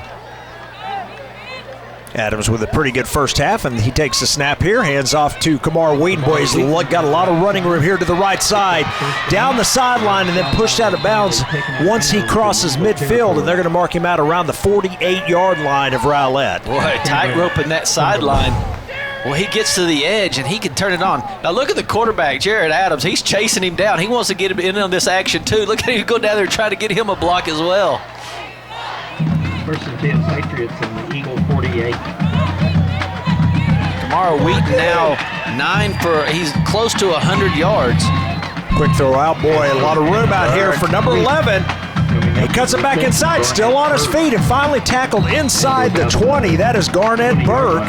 Adams with a pretty good first half, and he takes the snap here, hands off to Kamar Wheaton. Boy, he's got a lot of running room here to the right side, down the sideline, and then pushed out of bounds once he crosses midfield, and they're going to mark him out around the 48-yard line of Rowlett. Boy, tightrope in that sideline. Well, he gets to the edge, and he can turn it on. Now, look at the quarterback, Jared Adams. He's chasing him down. He wants to get him in on this action, too. Look at him go down there and try to get him a block as well. First and 10 Patriots in the Eagle 48. Kamara Wheaton now he's close to 100 yards. Quick throw out, boy, a lot of room out here for number 11. He cuts it back inside, still on his feet, and finally tackled inside the 20. That is Garnett Burke.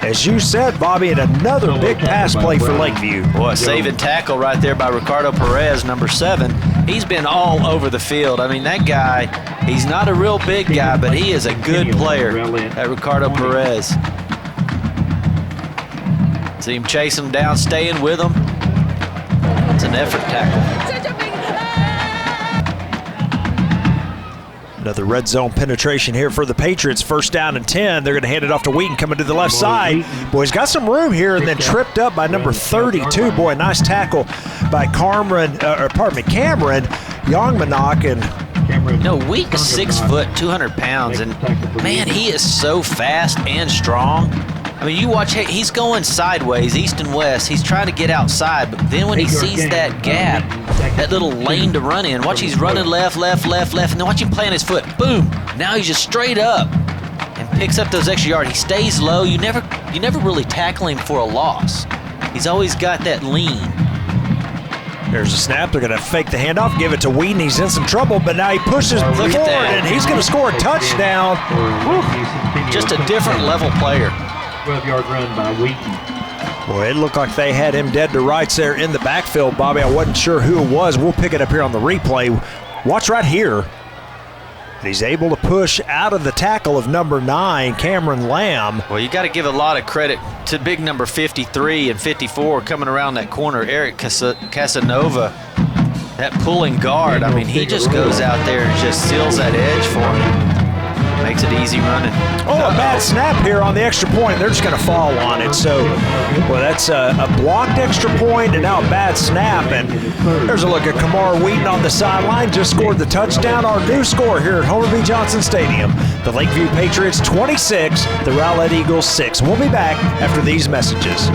As you said, Bobby, and another big pass play for Lakeview. Boy, a saving tackle right there by Ricardo Perez, number 7. He's been all over the field. I mean, that guy, he's not a real big guy, but he is a good player, that Ricardo Perez. See him chase him down, staying with him. It's an effort tackle. Another red zone penetration here for the Patriots. 1st down and 10. They're going to hand it off to Wheaton coming to the left side. Boy, he's got some room here, and then tripped up by number 32. Boy, nice tackle by Cameron Youngmanok. No, Wheaton's 6 foot, 200 pounds, and man, he is so fast and strong. I mean, you watch, he's going sideways, east and west. He's trying to get outside, but then when he sees that gap, that little lane to run in, watch, he's running left, and then watch him plant his foot. Boom! Now he's just straight up and picks up those extra yards. He stays low. You never really tackle him for a loss. He's always got that lean. There's a snap. They're going to fake the handoff, give it to Wheaton. He's in some trouble, but now he pushes forward, and he's going to score a touchdown. Just a different level player. 12-yard run by Wheaton. Boy, it looked like they had him dead to rights there in the backfield, Bobby. I wasn't sure who it was. We'll pick it up here on the replay. Watch right here. He's able to push out of the tackle of number 9, Cameron Lamb. Well, you got to give a lot of credit to big number 53 and 54 coming around that corner, Eric Casanova. That pulling guard, I mean, he just goes out there and just seals that edge for him. makes it easy running. Oh, a bad snap here on the extra point. They're just going to fall on it. So, well, that's a blocked extra point and now a bad snap. And there's a look at Kamar Wheaton on the sideline. Just scored the touchdown. Our new score here at Homer B. Johnson Stadium. The Lakeview Patriots 26, the Rowlett Eagles 6. We'll be back after these messages.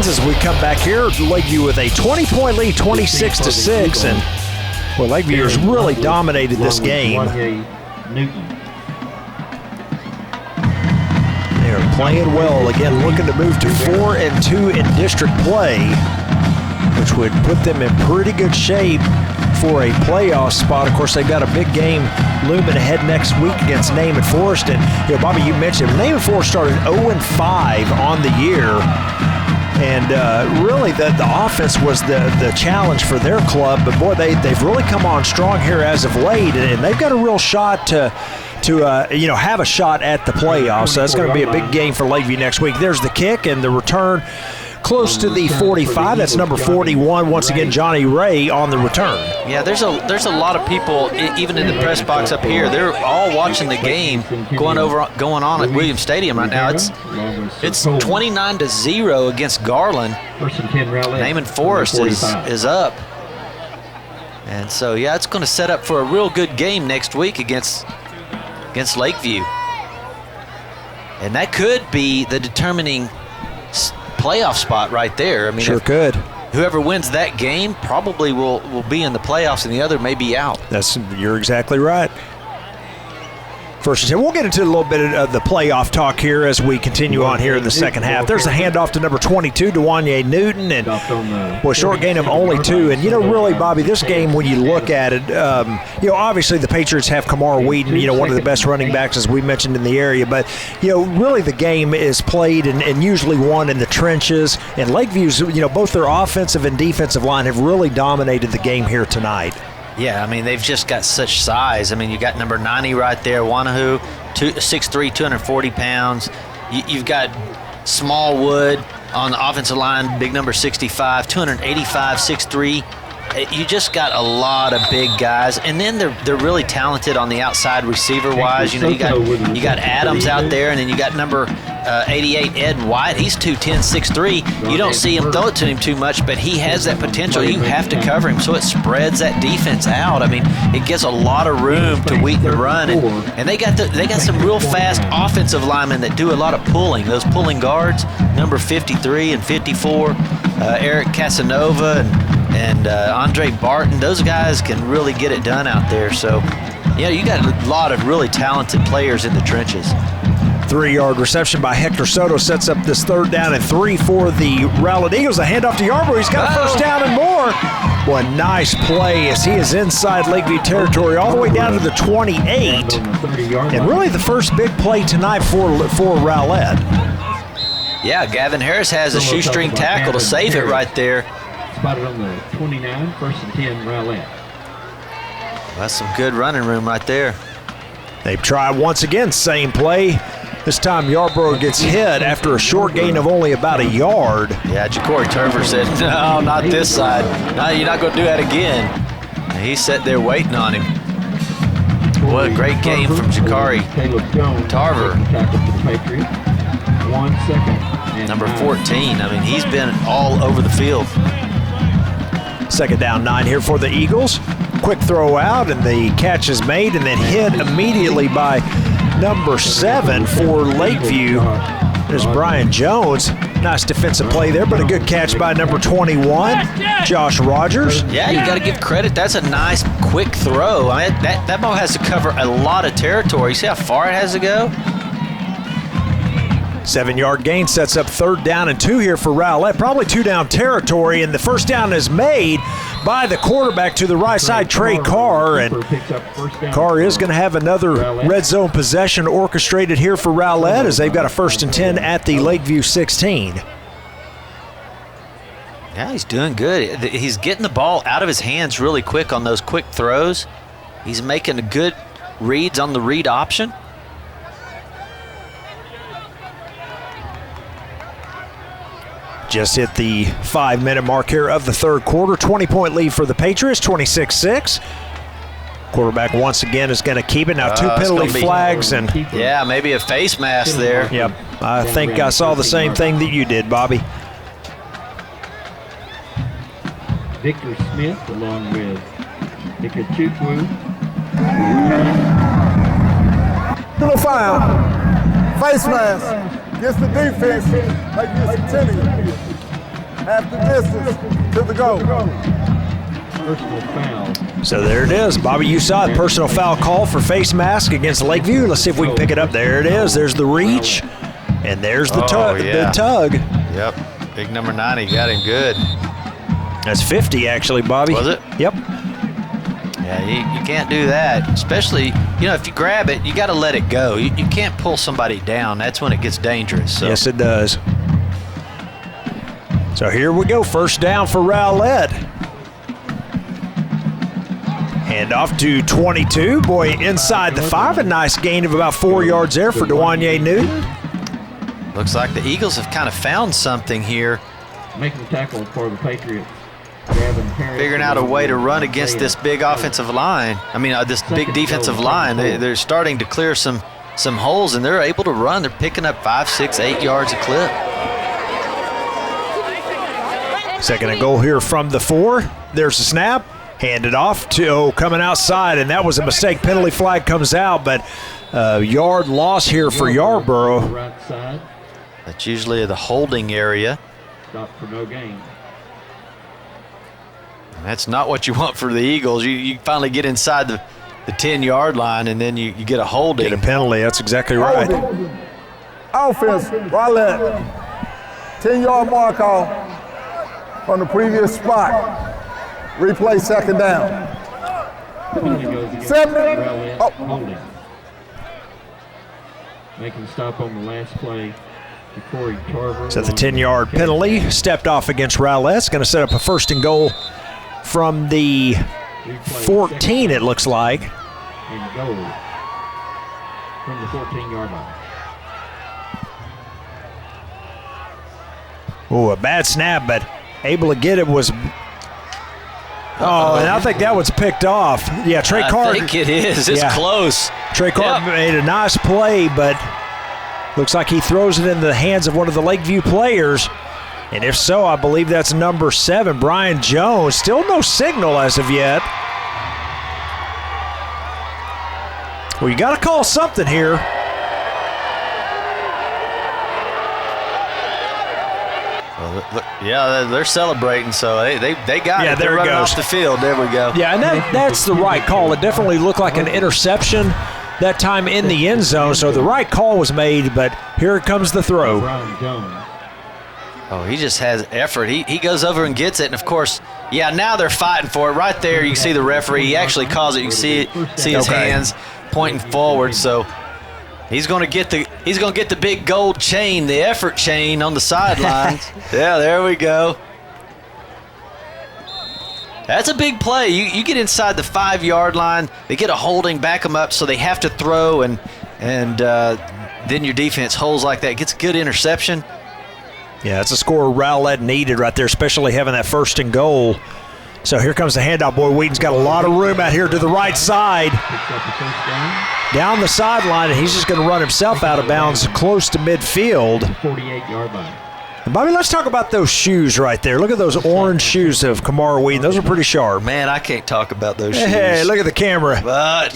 As we come back here, Lakeview with a 20-point lead, 26-6, and well, Lakeview has really dominated this game. They are playing well again, looking to move to 4-2 in district play, which would put them in pretty good shape for a playoff spot. Of course, they've got a big game looming ahead next week against Naaman Forest, and Bobby, you mentioned Naaman Forest started 0-5 on the year. And really, the offense was the challenge for their club. But, boy, they've really come on strong here as of late, and they've got a real shot to have a shot at the playoffs. So that's going to be a big game for Lakeview next week. There's the kick and the return close to the 45. That's number 41. Once again, Johnny Ray on the return. Yeah, there's a lot of people, even in the press box up here. They're all watching the game going on at Williams Stadium right now. It's 29-0 against Garland. Naaman Forest is up. And so, yeah, it's going to set up for a real good game next week against Lakeview. And that could be the determining playoff spot right there. I mean, sure could. Whoever wins that game probably will be in the playoffs, and the other may be out. You're exactly right. First, we'll get into a little bit of the playoff talk here as we continue on here in the second half. There's a handoff to number 22, Dewanye Newton, and short gain of only 2. And really, Bobby, this game, when you look at it, obviously the Patriots have Kamar Wheaton, one of the best running backs as we mentioned in the area. But really, the game is played and usually won in the trenches. And Lakeview's, both their offensive and defensive line have really dominated the game here tonight. Yeah, I mean, they've just got such size. I mean, you got number 90 right there, Wanahu, 6'3", 240 pounds. You've got Smallwood on the offensive line, big number 65, 285, 6'3". You just got a lot of big guys, and then they're really talented on the outside receiver-wise. You got Adams out there, and then you got number 88, Ed White. He's 210, 6'3". You don't see him throw it to him too much, but he has that potential. You have to cover him, so it spreads that defense out. I mean, it gives a lot of room to Wheaton to run, and they got some real fast offensive linemen that do a lot of pulling. Those pulling guards, number 53 and 54, Eric Casanova and Andre Barton, those guys can really get it done out there. So, you got a lot of really talented players in the trenches. 3-yard reception by Hector Soto sets up this 3rd down and 3 for the Rowlett Eagles. A handoff to Yarborough. He's got a first down and more. What nice play as he is inside Lakeview territory all the way down to the 28. And really the first big play tonight for Rowlett. Yeah, Gavin Harris has a shoestring tackle to save it right there. Spotted on the 29, 1st and 10, Rowlett. That's some good running room right there. They've tried once again, same play. This time Yarborough gets hit after a short gain of only about a yard. Yeah, Ja'Cory Turver said, no, not this side. No, you're not going to do that again. And he sat there waiting on him. What a great game from Ja'Cory Tarver. 1 second. Number 14. I mean, he's been all over the field. 2nd down, 9 here for the Eagles. Quick throw out, and the catch is made and then hit immediately by number 7 for Lakeview. There's Brian Jones. Nice defensive play there, but a good catch by number 21, Josh Rogers. Yeah, you got to give credit. That's a nice, quick throw. I mean, that ball has to cover a lot of territory. See how far it has to go? 7-yard gain sets up 3rd down and 2 here for Rowlett. Probably 2 down territory, and the first down is made by the quarterback to the right side, Trey Carr. And Carr is going to have another red zone possession orchestrated here for Rowlett as they've got a 1st and 10 at the Lakeview 16. Yeah, he's doing good. He's getting the ball out of his hands really quick on those quick throws. He's making good reads on the read option. Just hit the 5-minute mark here of the 3rd quarter. 20-point lead for the Patriots, 26-6. Quarterback once again is going to keep it. Now 2 penalty flags and yeah, maybe a face mask there. Yep, I think I saw the same thing that you did, Bobby. Victor Smith along with Victor Chukwu. Little foul. Face mask. Gets the defense. Lakeview Centennial. Half the distance to the goal. Personal foul. So there it is. Bobby, you saw it. Personal foul call for face mask against Lakeview. Let's see if we can pick it up. There it is. There's the reach. And there's the tug. Yeah. The tug. Yep. Big number 90 got him good. That's 50, actually, Bobby. Was it? Yep. Yeah, you can't do that. Especially, if you grab it, you got to let it go. You can't pull somebody down. That's when it gets dangerous. So. Yes, it does. So here we go. 1st down for Rowlett. Hand off to 22. Boy, inside the 5. A nice gain of about 4 yards there for Dewanye Newton. Looks like the Eagles have kind of found something here. Making the tackle for the Patriots. Figuring out a way to run against this big offensive line. This big defensive line. They're starting to clear some holes, and they're able to run. They're picking up 5, 6, 8 yards a clip. 2nd and goal here from the 4. There's the snap. Handed off to coming outside, and that was a mistake. Penalty flag comes out, but yard loss here for Yarborough. Right side. That's usually the holding area. Stop for no gain. That's not what you want for the Eagles. You finally get inside the 10-yard line, and then you get a holding. Get a penalty. That's exactly right. Offense, Rowlett. 10-yard mark off from the previous spot. Replay 2nd down. Penalty goes against 7. Rowlett. Holding. Making stop on the last play. Corey Tarver. So the 10-yard penalty stepped off against Rowlett. It's going to set up a 1st and goal from the 14, it looks like. And goal from the 14-yard line. Oh, a bad snap, but able to get it was. Oh, and I think that was picked off. Yeah, Trey Carr. I think it is. It's close. Trey Carr made a nice play, but looks like he throws it in the hands of one of the Lakeview players. And if so, I believe that's number 7, Brian Jones. Still no signal as of yet. Well, you got to call something here. Well, look, yeah, they're celebrating, so they got it. There They're it running goes. off the field. There we go. Yeah, and that's the right call. It definitely looked like an interception that time in the end zone, so the right call was made, but here comes the throw. Brian Jones. Oh, he just has effort. He goes over and gets it, and of course, now they're fighting for it. Right there, you can see the referee. He actually calls it. You can see his hands pointing forward. So he's going to get the big gold chain, the effort chain on the sidelines. Yeah, there we go. That's a big play. You get inside the 5-yard line. They get a holding, back them up, so they have to throw, and then your defense holds like that. Gets a good interception. Yeah, it's a score Rowlett needed right there, especially having that 1st and goal. So here comes the handoff. Boy, Wheaton's got a lot of room out here to the right side. Down the sideline, and he's just going to run himself out of bounds close to midfield. 48-yard line. And Bobby, let's talk about those shoes right there. Look at those orange shoes of Kamara Wheaton. Those are pretty sharp. Man, I can't talk about those shoes. Hey, look at the camera. But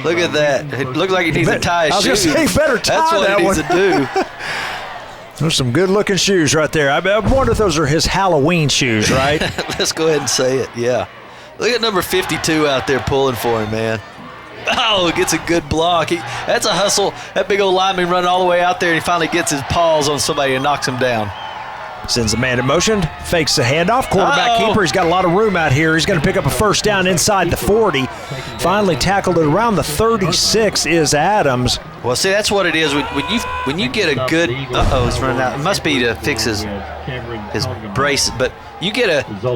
look at that. It looked like he needs to tie his shoes. I was going to say, better tie That's what that he one. needs to do. Those are some good-looking shoes right there. I wonder if those are his Halloween shoes, right? Let's go ahead and say it, yeah. Look at number 52 out there pulling for him, man. Oh, gets a good block. That's a hustle. That big old lineman running all the way out there, and he finally gets his paws on somebody and knocks him down. Sends the man in motion, fakes the handoff. Quarterback keeper, he's got a lot of room out here. He's going to pick up a first down inside the 40. Finally tackled it around the 36 is Adams. Well, see, that's what it is. When you get a good – he's running out. It must be to fix his brace. But you get that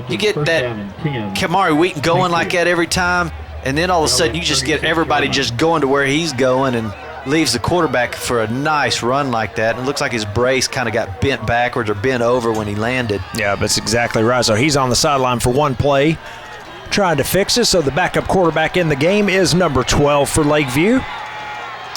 Kamari Wheaton going like that every time, and then all of a sudden you just get everybody just going to where he's going and leaves the quarterback for a nice run like that. And it looks like his brace kind of got bent backwards or bent over when he landed. Yeah, that's exactly right. So he's on the sideline for one play, trying to fix it. So the backup quarterback in the game is number 12 for Lakeview,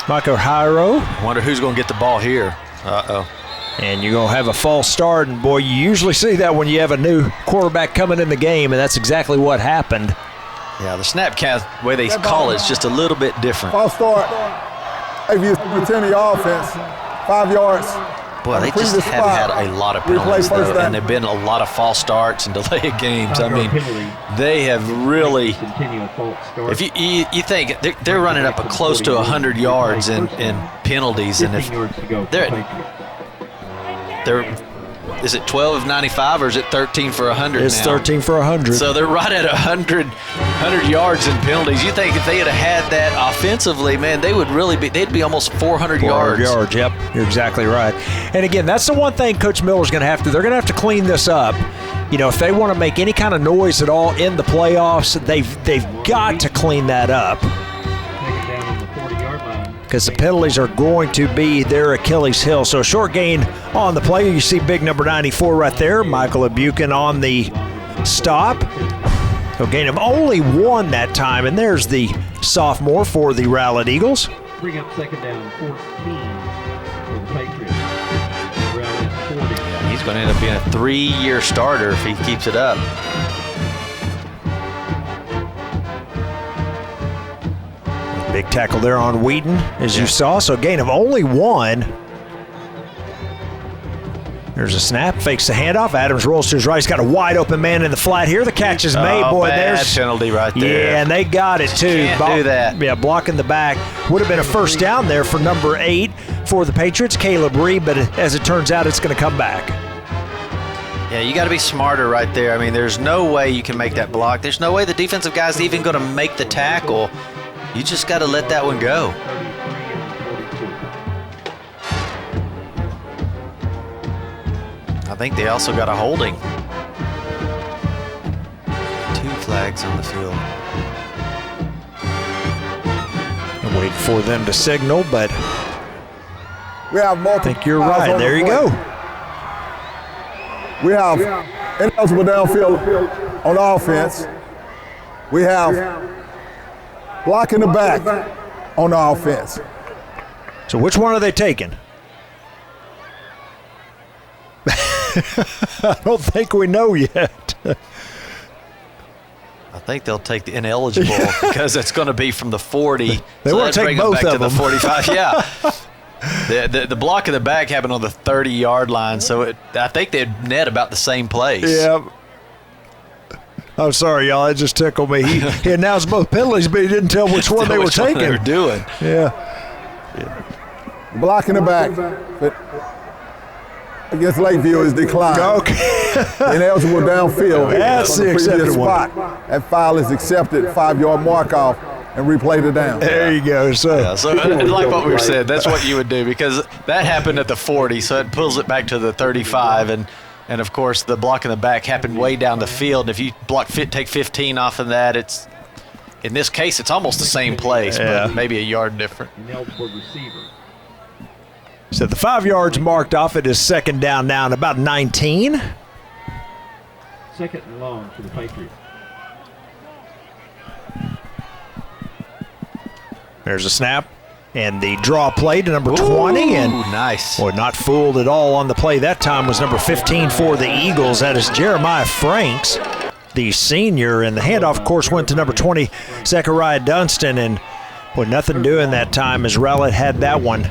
Michael Hyro. I wonder who's going to get the ball here. And you're going to have a false start. And, boy, you usually see that when you have a new quarterback coming in the game, and that's exactly what happened. Yeah, the snap count, the way they call it, is just a little bit different. False start. Lakeview Centennial offense, 5 yards. Boy, they just have had a lot of penalties, though, and there have been a lot of false starts and delay of games. I mean, they have really – if you think they're running up close to 100 yards in penalties, and if they're – is it 12 of 95 or is it 13 for 100 It's now? 13 for 100. So they're right at 100 yards in penalties. You think if they had that offensively, man, they'd be almost 400 yards. 400 yards, yep. You're exactly right. And again, that's the one thing Coach Miller's going to have to – they're going to have to clean this up. You know, if they want to make any kind of noise at all in the playoffs, they've got to clean that up. Because the penalties are going to be their Achilles heel. So a short gain on the play. You see big number 94 right there, Michael Abukin on the stop. He'll gain of only 1 that time, and there's the sophomore for the Rowlett Eagles. Bring up second down, 14 for the Patriots. Rowlett 40. He's going to end up being a 3-year starter if he keeps it up. Big tackle there on Wheaton, as you saw. So gain of only 1. There's a snap, fakes the handoff. Adams rolls to his right. He's got a wide open man in the flat here. The catch is made. Boy, bad there's penalty right there. Yeah, and they got it too. Can't do that. Yeah, blocking the back. Would have been a first down there for number 8 for the Patriots, Caleb Reed, but as it turns out, it's going to come back. Yeah, you got to be smarter right there. I mean, there's no way you can make that block. There's no way the defensive guy's even going to make the tackle. You just got to let that one go. I think they also got a holding. 2 flags on the field. I'm waiting for them to signal, but We have multiple. I think you're right. There you go. We have ineligible downfield on offense. We have blocking the back on the offense. So which one are they taking? I don't think we know yet. I think they'll take the ineligible because it's going to be from the 40. They want to take both back of to them. the 45. Yeah. The block of the back happened on the 30-yard line, so I think they'd net about the same place. Yeah. I'm sorry, y'all. It just tickled me. He announced both penalties, but he didn't tell which one they were taking. They were doing. Yeah. Blocking the back against Lakeview is declined. Okay. Ineligible downfield. That's from the accepted previous one. spot. That foul is accepted, 5-yard mark off, and replay the down. There you go. So Like what we said, that's what you would do because that happened at the 40, so it pulls it back to the 35, and of course the block in the back happened way down the field. If you take 15 off of that, it's in this case it's almost the same place, but maybe a yard different. Ineligible receiver. So the 5 yards marked off. It is second down now, and about 19. Second and long for the Patriots. There's a snap. And the draw play to number 20. And nice. Boy, not fooled at all on the play. That time was number 15 for the Eagles. That is Jeremiah Franks, the senior. And the handoff, of course, went to number 20, Zechariah Dunston. And boy, nothing doing that time as Rowlett had that one.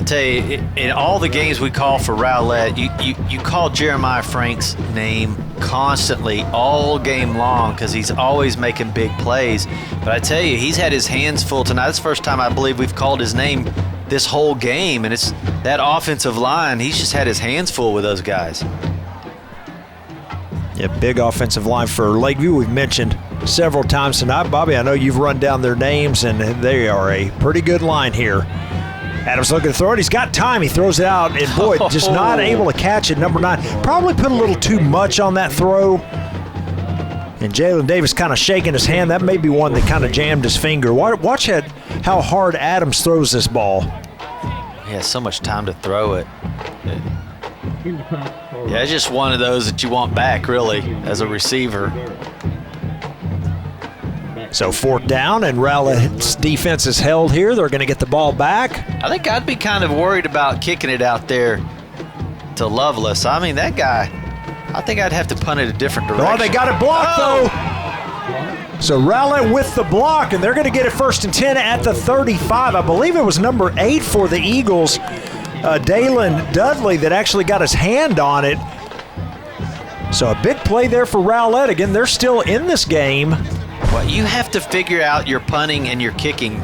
I tell you, in all the games we call for Rowlett, you call Jeremiah Frank's name constantly all game long because he's always making big plays. But I tell you, he's had his hands full tonight. It's the first time I believe we've called his name this whole game, and it's that offensive line. He's just had his hands full with those guys. Yeah, big offensive line for Lakeview. We've mentioned several times tonight. Bobby, I know you've run down their names, and they are a pretty good line here. Adams looking to throw it. He's got time. He throws it out, and boy, just not able to catch it. Number 9 probably put a little too much on that throw. And Jalen Davis kind of shaking his hand. That may be one that kind of jammed his finger. Watch how hard Adams throws this ball. He has so much time to throw it. Yeah, it's just one of those that you want back, really, as a receiver. So 4th down, and Rowlett's defense is held here. They're going to get the ball back. I think I'd be kind of worried about kicking it out there to Lovelace. I mean, that guy, I think I'd have to punt it a different direction. Oh, they got it blocked, though. So Rowlett with the block, and they're going to get it 1st and 10 at the 35. I believe it was number 8 for the Eagles, Dalen Dudley, that actually got his hand on it. So a big play there for Rowlett. Again, they're still in this game. Well, you have to figure out your punting and your kicking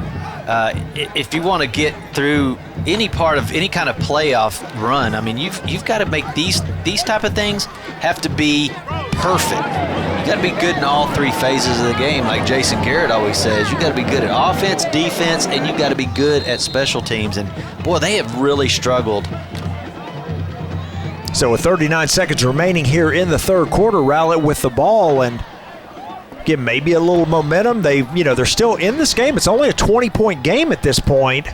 if you want to get through any part of any kind of playoff run. I mean, you've got to make these type of things have to be perfect. You got to be good in all 3 phases of the game, like Jason Garrett always says. You got to be good at offense, defense, and you got to be good at special teams. And boy, they have really struggled. So with 39 seconds remaining here in the 3rd quarter, Rowlett with the ball, and get maybe a little momentum. They're still in this game. It's only a 20-point game at this point.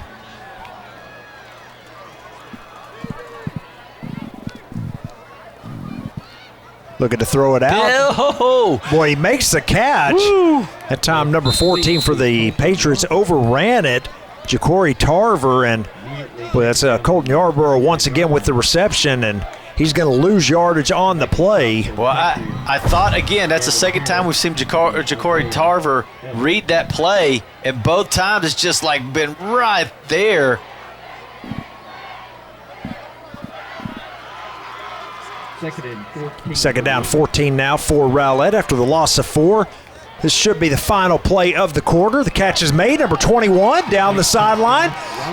Looking to throw it out. Oh. Boy, he makes the catch. Woo. That time, number 14 for the Patriots overran it. Ja'Cory Tarver, and boy, that's Colton Yarborough once again with the reception, and he's going to lose yardage on the play. Well, I thought, again, that's the second time we've seen Ja'Cory Tarver read that play, and both times it's just like been right there. Second down 14 now for Rowlett after the loss of 4. This should be the final play of the quarter. The catch is made. Number 21 down the sideline,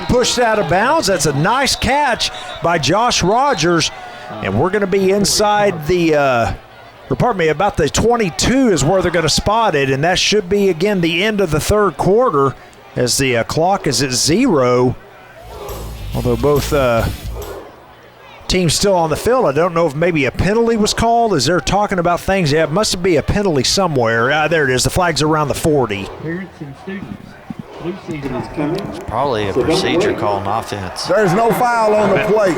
pushed out of bounds. That's a nice catch by Josh Rogers. And we're going to be inside about the 22 is where they're going to spot it. And that should be, again, the end of the 3rd quarter as the clock is at 0. Although both teams still on the field. I don't know if maybe a penalty was called as they're talking about things. Yeah, it must be a penalty somewhere. There it is. The flag's around the 40. Parents and students, flu season is coming. It's probably a procedure call on offense. There's no foul on the play.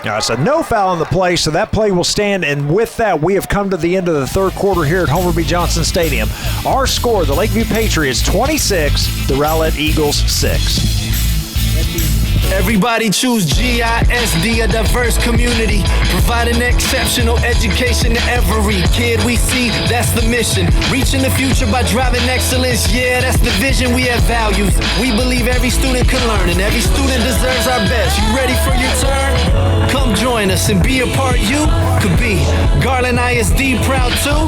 All right, so no foul on the play, so that play will stand. And with that, we have come to the end of the 3rd quarter here at Homer B. Johnson Stadium. Our score, the Lakeview Patriots 26, the Rowlett Eagles 6. Everybody choose GISD, a diverse community, providing exceptional education to every kid we see. That's the mission. Reaching the future by driving excellence. Yeah, that's the vision. We have values. We believe every student can learn, and every student deserves our best. You ready for your turn? Come join us and be a part you could be. Garland ISD proud too. You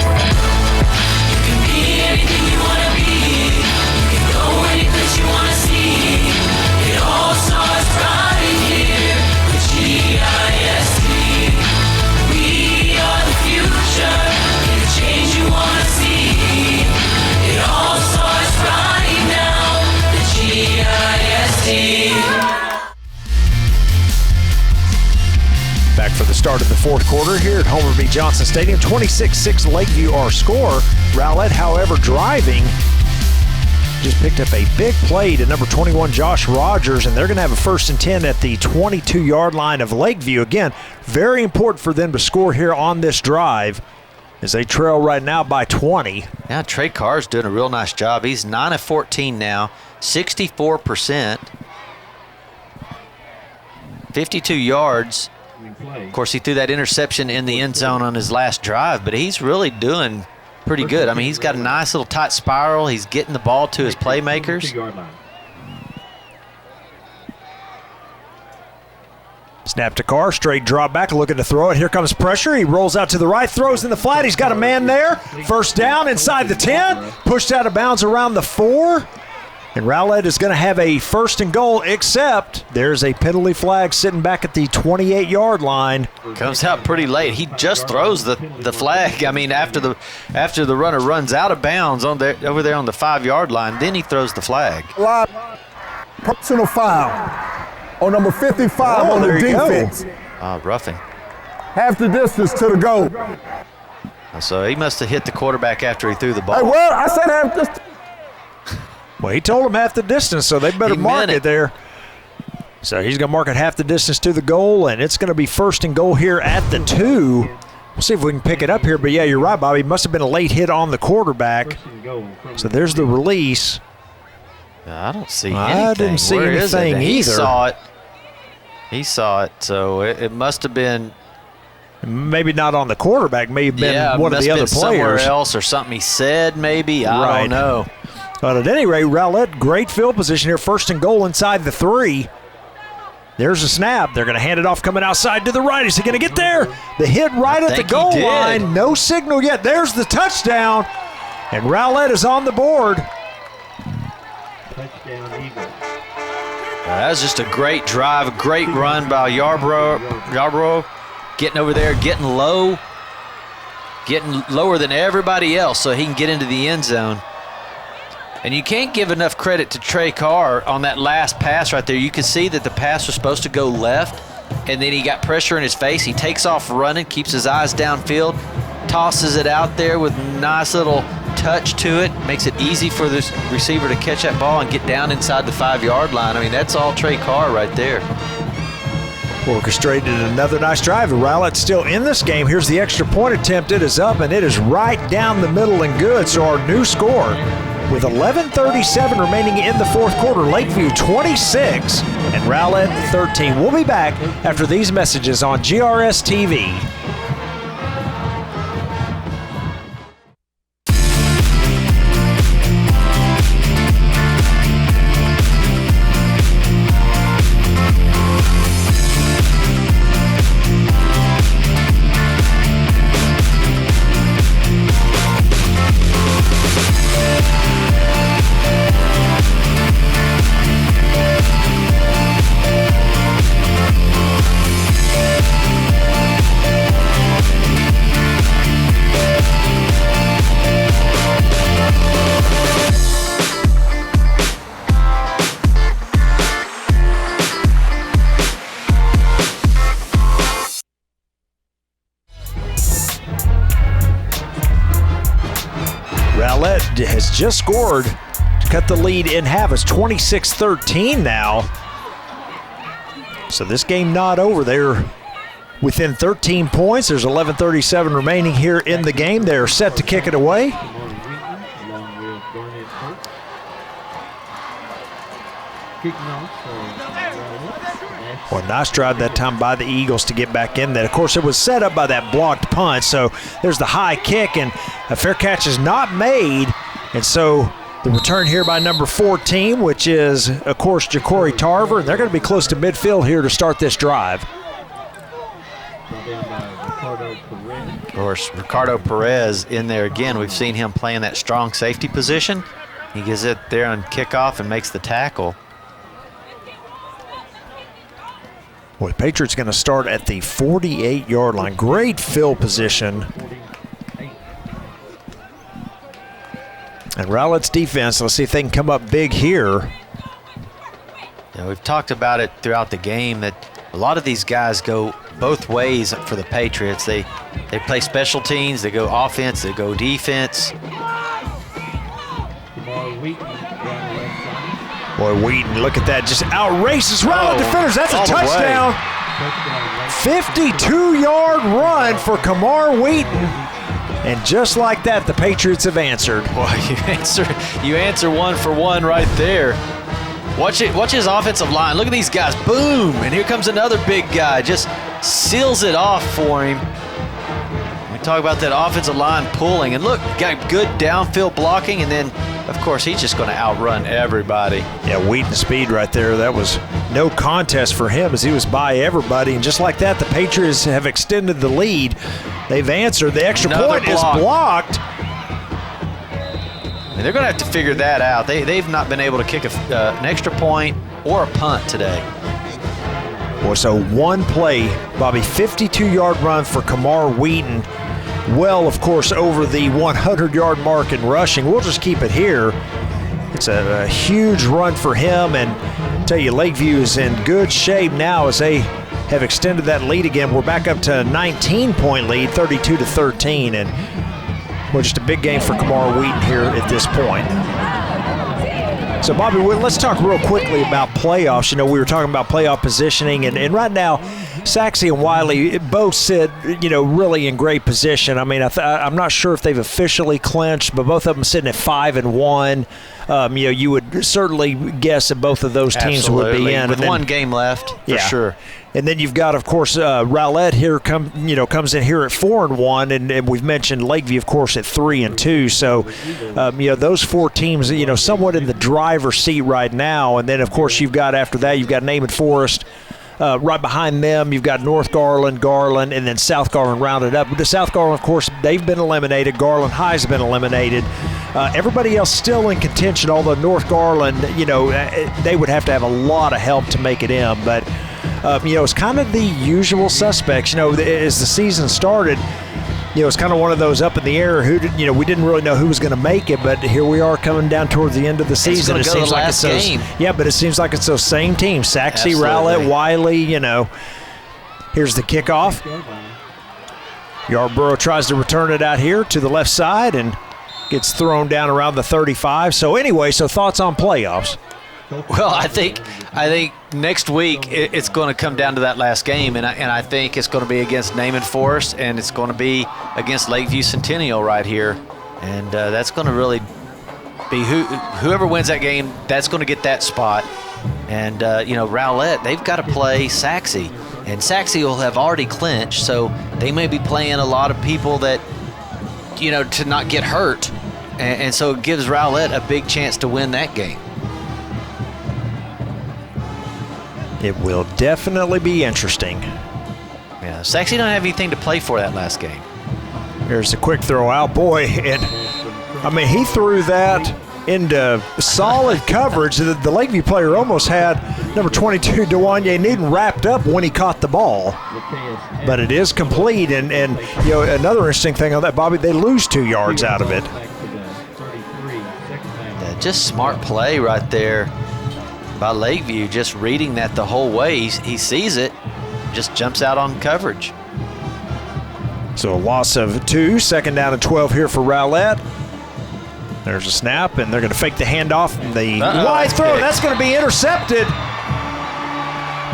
can be anything you want to be. You can go any place you want to see. It all starts right here with GISD. We are the future. Be the change you want to see. It all starts right now with GISD. Back for the start of the 4th quarter here at Homer B. Johnson Stadium. 26-6 Lakeview our score. Rowlett, however, driving. Just picked up a big play to number 21, Josh Rogers, and they're going to have a 1st and 10 at the 22-yard line of Lakeview. Again, very important for them to score here on this drive as they trail right now by 20. Now Trey Carr's doing a real nice job. He's 9 of 14 now, 64%, 52 yards. Of course, he threw that interception in the end zone on his last drive, but he's really doing pretty good. I mean, he's got a nice little tight spiral. He's getting the ball to his playmakers. Snap to Carr, straight drop back, looking to throw it. Here comes pressure. He rolls out to the right, throws in the flat. He's got a man there. First down inside the 10, pushed out of bounds around the 4. And Rowlett is going to have a 1st and goal, except there's a penalty flag sitting back at the 28-yard line. Comes out pretty late. He just throws the flag. I mean, after the runner runs out of bounds over there on the 5-yard line, then he throws the flag. Personal foul on number 55 on the defense. Roughing. Half the distance to the goal. So he must have hit the quarterback after he threw the ball. Hey, well, I said half distance. Well, he told him half the distance, so they better mark it there. So he's going to mark it half the distance to the goal, and it's going to be 1st and goal here at the 2. We'll see if we can pick it up here. But, yeah, you're right, Bobby. Must have been a late hit on the quarterback. So there's the release. I don't see anything. I didn't see anything either. He saw it, so it must have been. Maybe not on the quarterback. May have been one of the other players. Somewhere else or something he said maybe. I don't know. But at any rate, Rowlett, great field position here. 1st and goal inside the 3. There's a snap. They're going to hand it off coming outside to the right. Is he going to get there? The hit right at the goal line. No signal yet. There's the touchdown. And Rowlett is on the board. Touchdown Eagles. That was just a great drive, a great run by Yarbrough. Getting over there, getting low, getting lower than everybody else so he can get into the end zone. And you can't give enough credit to Trey Carr on that last pass right there. You can see that the pass was supposed to go left, and then he got pressure in his face. He takes off running, keeps his eyes downfield, tosses it out there with nice little touch to it, makes it easy for this receiver to catch that ball and get down inside the 5-yard line. I mean, that's all Trey Carr right there. Orchestrated another nice drive. Rowlett's still in this game. Here's the extra point attempt. It is up, and it is right down the middle and good. So our new score, with 11:37 remaining in the 4th quarter, Lakeview 26 and Rowlett 13. We'll be back after these messages on GRS TV. Rowlett has just scored to cut the lead in half. It's 26-13 now. So this game not over. They're within 13 points. There's 11:37 remaining here in the game. They're set to kick it away. Well, nice drive that time by the Eagles to get back in there. Of course, it was set up by that blocked punt, so there's the high kick, and a fair catch is not made. And so the return here by number 14, which is, of course, Ja'Cory Tarver, and they're going to be close to midfield here to start this drive. Of course, Ricardo Perez in there again. We've seen him playing that strong safety position. He gets it there on kickoff and makes the tackle. Boy, Patriots going to start at the 48-yard line. Great field position. And Rowlett's defense, let's see if they can come up big here. Yeah, we've talked about it throughout the game that a lot of these guys go both ways for the Patriots. They play special teams, they go offense, they go defense. Boy, Wheaton, look at that, just outraces Rowlett defenders. That's a touchdown. 52-yard run for Kamar Wheaton. And just like that, the Patriots have answered. Boy, you answer one for one right there. Watch his offensive line. Look at these guys. Boom! And here comes another big guy. Just seals it off for him. talk about that offensive line pulling. And look, got good downfield blocking, and then, of course, he's just going to outrun everybody. Yeah, Wheaton speed right there. That was no contest for him as he was by everybody. And just like that, the Patriots have extended the lead. They've answered. The extra point is blocked. And they're going to have to figure that out. They've not been able to kick an extra point or a punt today. Boy, so one play, Bobby, 52-yard run for Kamar Wheaton. Well, of course, over the 100-yard mark in rushing. We'll just keep it here. It's a huge run for him, and I tell you, Lakeview is in good shape now as they have extended that lead again. We're back up to a 19-point lead, 32-13, and well, just a big game for Kamar Wheaton here at this point. So, Bobby, let's talk real quickly about playoffs. You know, we were talking about playoff positioning, and right now, Saxe and Wiley both sit, you know, really in great position. I mean, I'm not sure if they've officially clinched, but both of them sitting at 5-1. You know, you would certainly guess that both of those teams would be in. With one game left, for sure. And then you've got, of course, Rowlett here comes in here at 4-1, and we've mentioned Lakeview, of course, at 3-2. So, you know, those four teams, you know, somewhat in the driver's seat right now. And then, of course, after that, you've got Naaman Forest. Right behind them, you've got North Garland, and then South Garland rounded up. But the South Garland, of course, they've been eliminated. Garland High's been eliminated. Everybody else still in contention, although North Garland, you know, they would have to have a lot of help to make it in. But, you know, it's kind of the usual suspects. You know, as the season started, you know, it's kind of one of those up in the air. You know, we didn't really know who was going to make it, but here we are coming down towards the end of the season. It seems like it's game. Yeah, but it seems like it's those same teams: Saxe, Rowlett, Wiley. You know, here's the kickoff. Yarborough tries to return it out here to the left side and gets thrown down around the 35. So anyway, thoughts on playoffs? Well, I think next week it's going to come down to that last game, and I think it's going to be against Naaman Forest, and it's going to be against Lakeview Centennial right here, and that's going to really be whoever wins that game. That's going to get that spot, and you know, Rowlett, they've got to play Saxe, and Saxe will have already clinched, so they may be playing a lot of people that, you know, to not get hurt, and so it gives Rowlett a big chance to win that game. It will definitely be interesting. Yeah, Saxe don't have anything to play for that last game. Here's a quick throw out. Boy, and I mean, he threw that into solid coverage. The Lakeview player almost had number 22, Dewanye Newton, wrapped up when he caught the ball. But it is complete, and you know, another interesting thing on that, Bobby, they lose 2 yards out of it. Yeah, just smart play right there by Lakeview, just reading that the whole way. He sees it, just jumps out on coverage. So a loss of 2, second down and 12 here for Rowlett. There's a snap, and they're going to fake the handoff. The wide throw, that's going to be intercepted.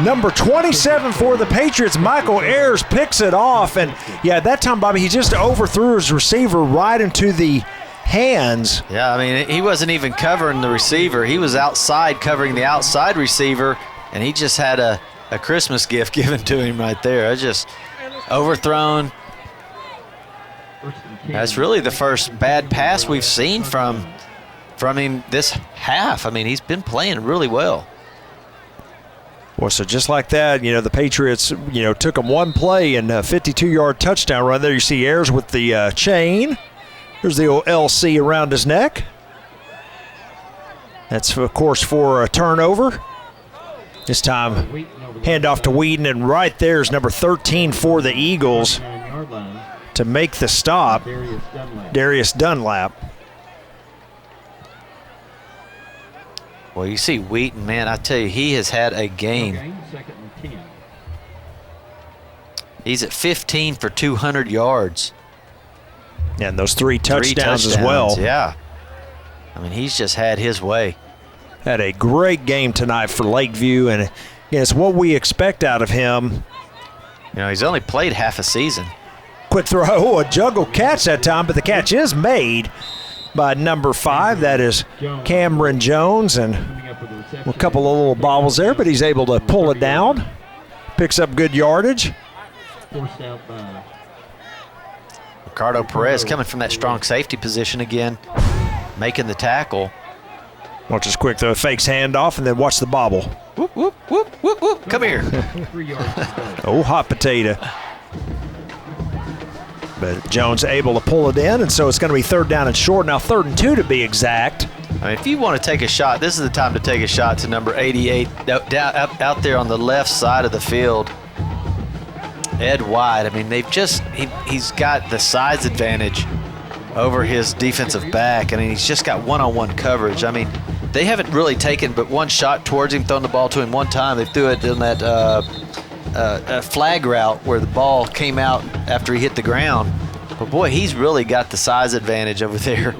Number 27 for the Patriots, Michael Ayers, picks it off. And, yeah, at that time, Bobby, he just overthrew his receiver right into the hands. Yeah, I mean, he wasn't even covering the receiver. He was outside covering the outside receiver, and he just had a Christmas gift given to him right there. I just overthrown. That's really the first bad pass we've seen from him this half. I mean, he's been playing really well. Well, so just like that, you know, the Patriots, you know, took them one play and a 52-yard touchdown run there. You see Ayers with the chain. There's the old LC around his neck. That's, of course, for a turnover. This time, handoff to Wheaton, and right there's number 13 for the Eagles to make the stop, Darius Dunlap. Well, you see Wheaton, man, I tell you, he has had a game. He's at 15 for 200 yards. And those three touchdowns as well. Yeah. I mean, he's just had his way. Had a great game tonight for Lakeview, and it's what we expect out of him. You know, he's only played half a season. Quick throw, a juggle catch that time, but the catch is made by number 5. That is Cameron Jones, and a couple of little bobbles there, but he's able to pull it down. Picks up good yardage. Ricardo Perez coming from that strong safety position again, making the tackle. Watch this quick throw, fakes handoff, and then watch the bobble. Whoop, whoop, whoop, whoop, whoop. Come here. Oh, hot potato. But Jones able to pull it in, and so it's going to be 3rd down and short. Now 3rd and 2 to be exact. I mean, if you want to take a shot, this is the time to take a shot to number 88 out there on the left side of the field. Ed White. I mean, he's got the size advantage over his defensive back. I mean, he's just got one-on-one coverage. I mean, they haven't really taken but one shot towards him, thrown the ball to him one time. They threw it in that flag route where the ball came out after he hit the ground. But boy, he's really got the size advantage over there.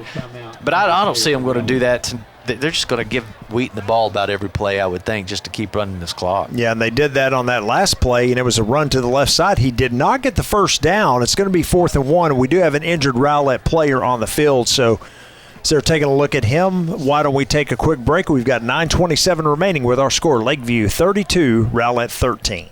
But I don't see him going to do that. They're just going to give Wheaton the ball about every play, I would think, just to keep running this clock. Yeah, and they did that on that last play, and it was a run to the left side. He did not get the first down. It's going to be 4th and 1. We do have an injured Rowlett player on the field, so they're taking a look at him. Why don't we take a quick break? We've got 9:27 remaining with our score. Lakeview 32, Rowlett 13.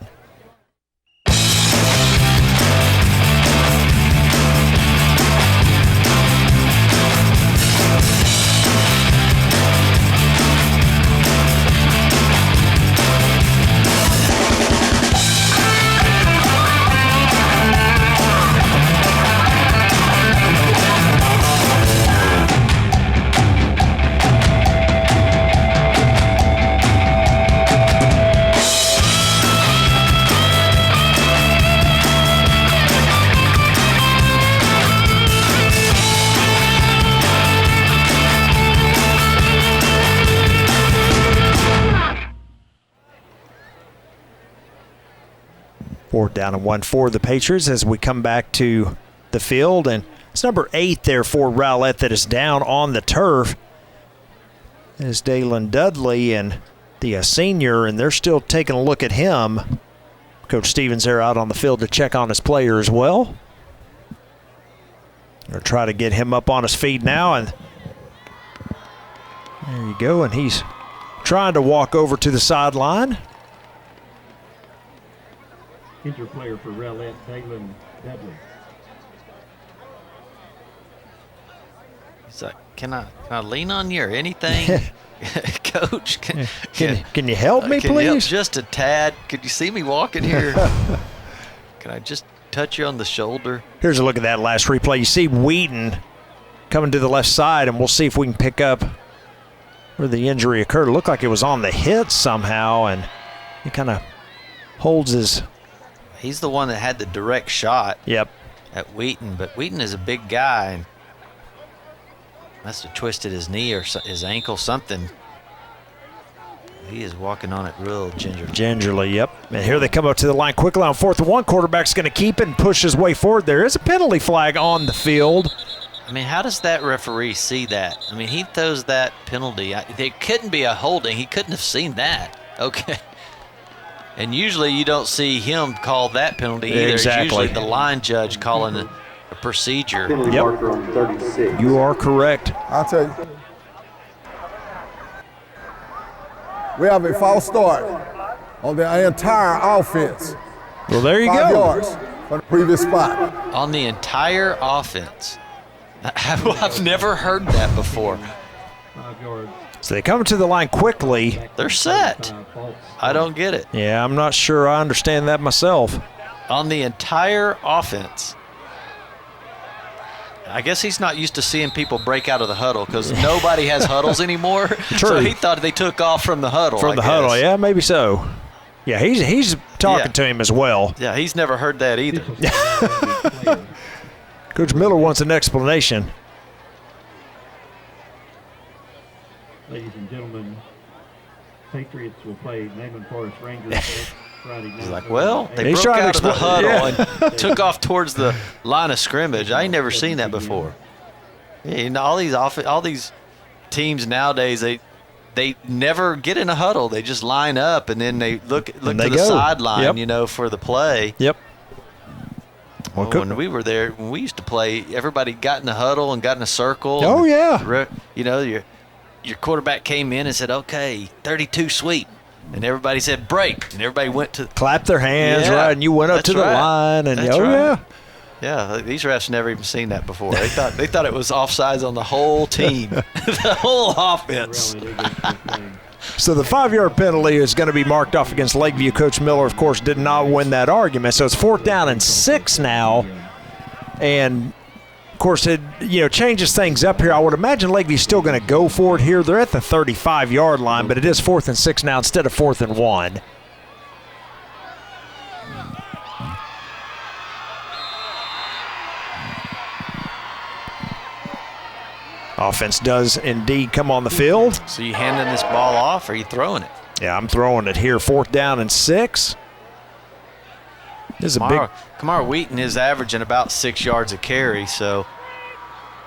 Fourth down and 1 for the Patriots as we come back to the field. And it's number 8 there for Rowlett that is down on the turf. Is Dalen Dudley and the senior, and they're still taking a look at him. Coach Stevens there out on the field to check on his player as well. They'll try to get him up on his feet now, and there you go. And he's trying to walk over to the sideline. Injured player for Rowlett, Dalen Dudley. He's like, can I lean on you or anything? Coach, can you help me, can you help please? just a tad? Could you see me walking here? Can I just touch you on the shoulder? Here's a look at that last replay. You see Wheaton coming to the left side, and we'll see if we can pick up where the injury occurred. It looked like it was on the hit somehow, and he kind of holds his... He's the one that had the direct shot Yep. at Wheaton, but Wheaton is a big guy, and must have twisted his knee or his ankle, something. He is walking on it real gingerly. Gingerly, yep. And here they come up to the line quickly on 4th and 1. Quarterback's going to keep it and push his way forward. There is a penalty flag on the field. I mean, how does that referee see that? I mean, he throws that penalty. There couldn't be a holding. He couldn't have seen that. Okay. And usually you don't see him call that penalty either. Exactly. It's usually the line judge calling a procedure. Yep. You are correct. I'll tell you. We have a false start on the entire offense. Well, there you 5 go. yards from the previous spot. On the entire offense. I've never heard that before. 5 yards. So they come to the line quickly. They're set. I don't get it. Yeah, I'm not sure I understand that myself. On the entire offense. I guess he's not used to seeing people break out of the huddle because nobody has huddles anymore. True. So he thought they took off from the huddle. From the huddle, yeah, maybe so. Yeah, he's talking to him as well. Yeah, he's never heard that either. Coach Miller wants an explanation. Ladies and gentlemen, Patriots will play Naaman Forest Rangers Friday night. He's like, well, they He's broke trying to out of the explain- huddle and took off towards the line of scrimmage. I ain't never seen that before. Yeah, you know, all these teams nowadays, they never get in a huddle. They just line up and then they look to the go. sideline, Yep. you know, for the play. Yep. Well, when we were there, when we used to play, everybody got in a huddle and got in a circle. Oh, and, yeah. You know, your quarterback came in and said, okay, 32 sweep. And everybody said break. And everybody went to Clap their hands, Yeah, right? And you went up that's to the right. line. And That's oh, right. yeah. Yeah, these refs never even seen that before. They thought it was offsides on the whole team, the whole offense. So the 5-yard penalty is going to be marked off against Lakeview. Coach Miller, of course, did not win that argument. So it's 4th down and 6 now. And, of course, it changes things up here. I would imagine Lakeview's still going to go for it here. They're at the 35-yard line, but it is 4th and 6 now instead of 4th and 1. Offense does indeed come on the field. So you handing this ball off or are you throwing it? Yeah, I'm throwing it here. 4th down and 6. This is a big. Kamar Wheaton is averaging about 6 yards a carry, so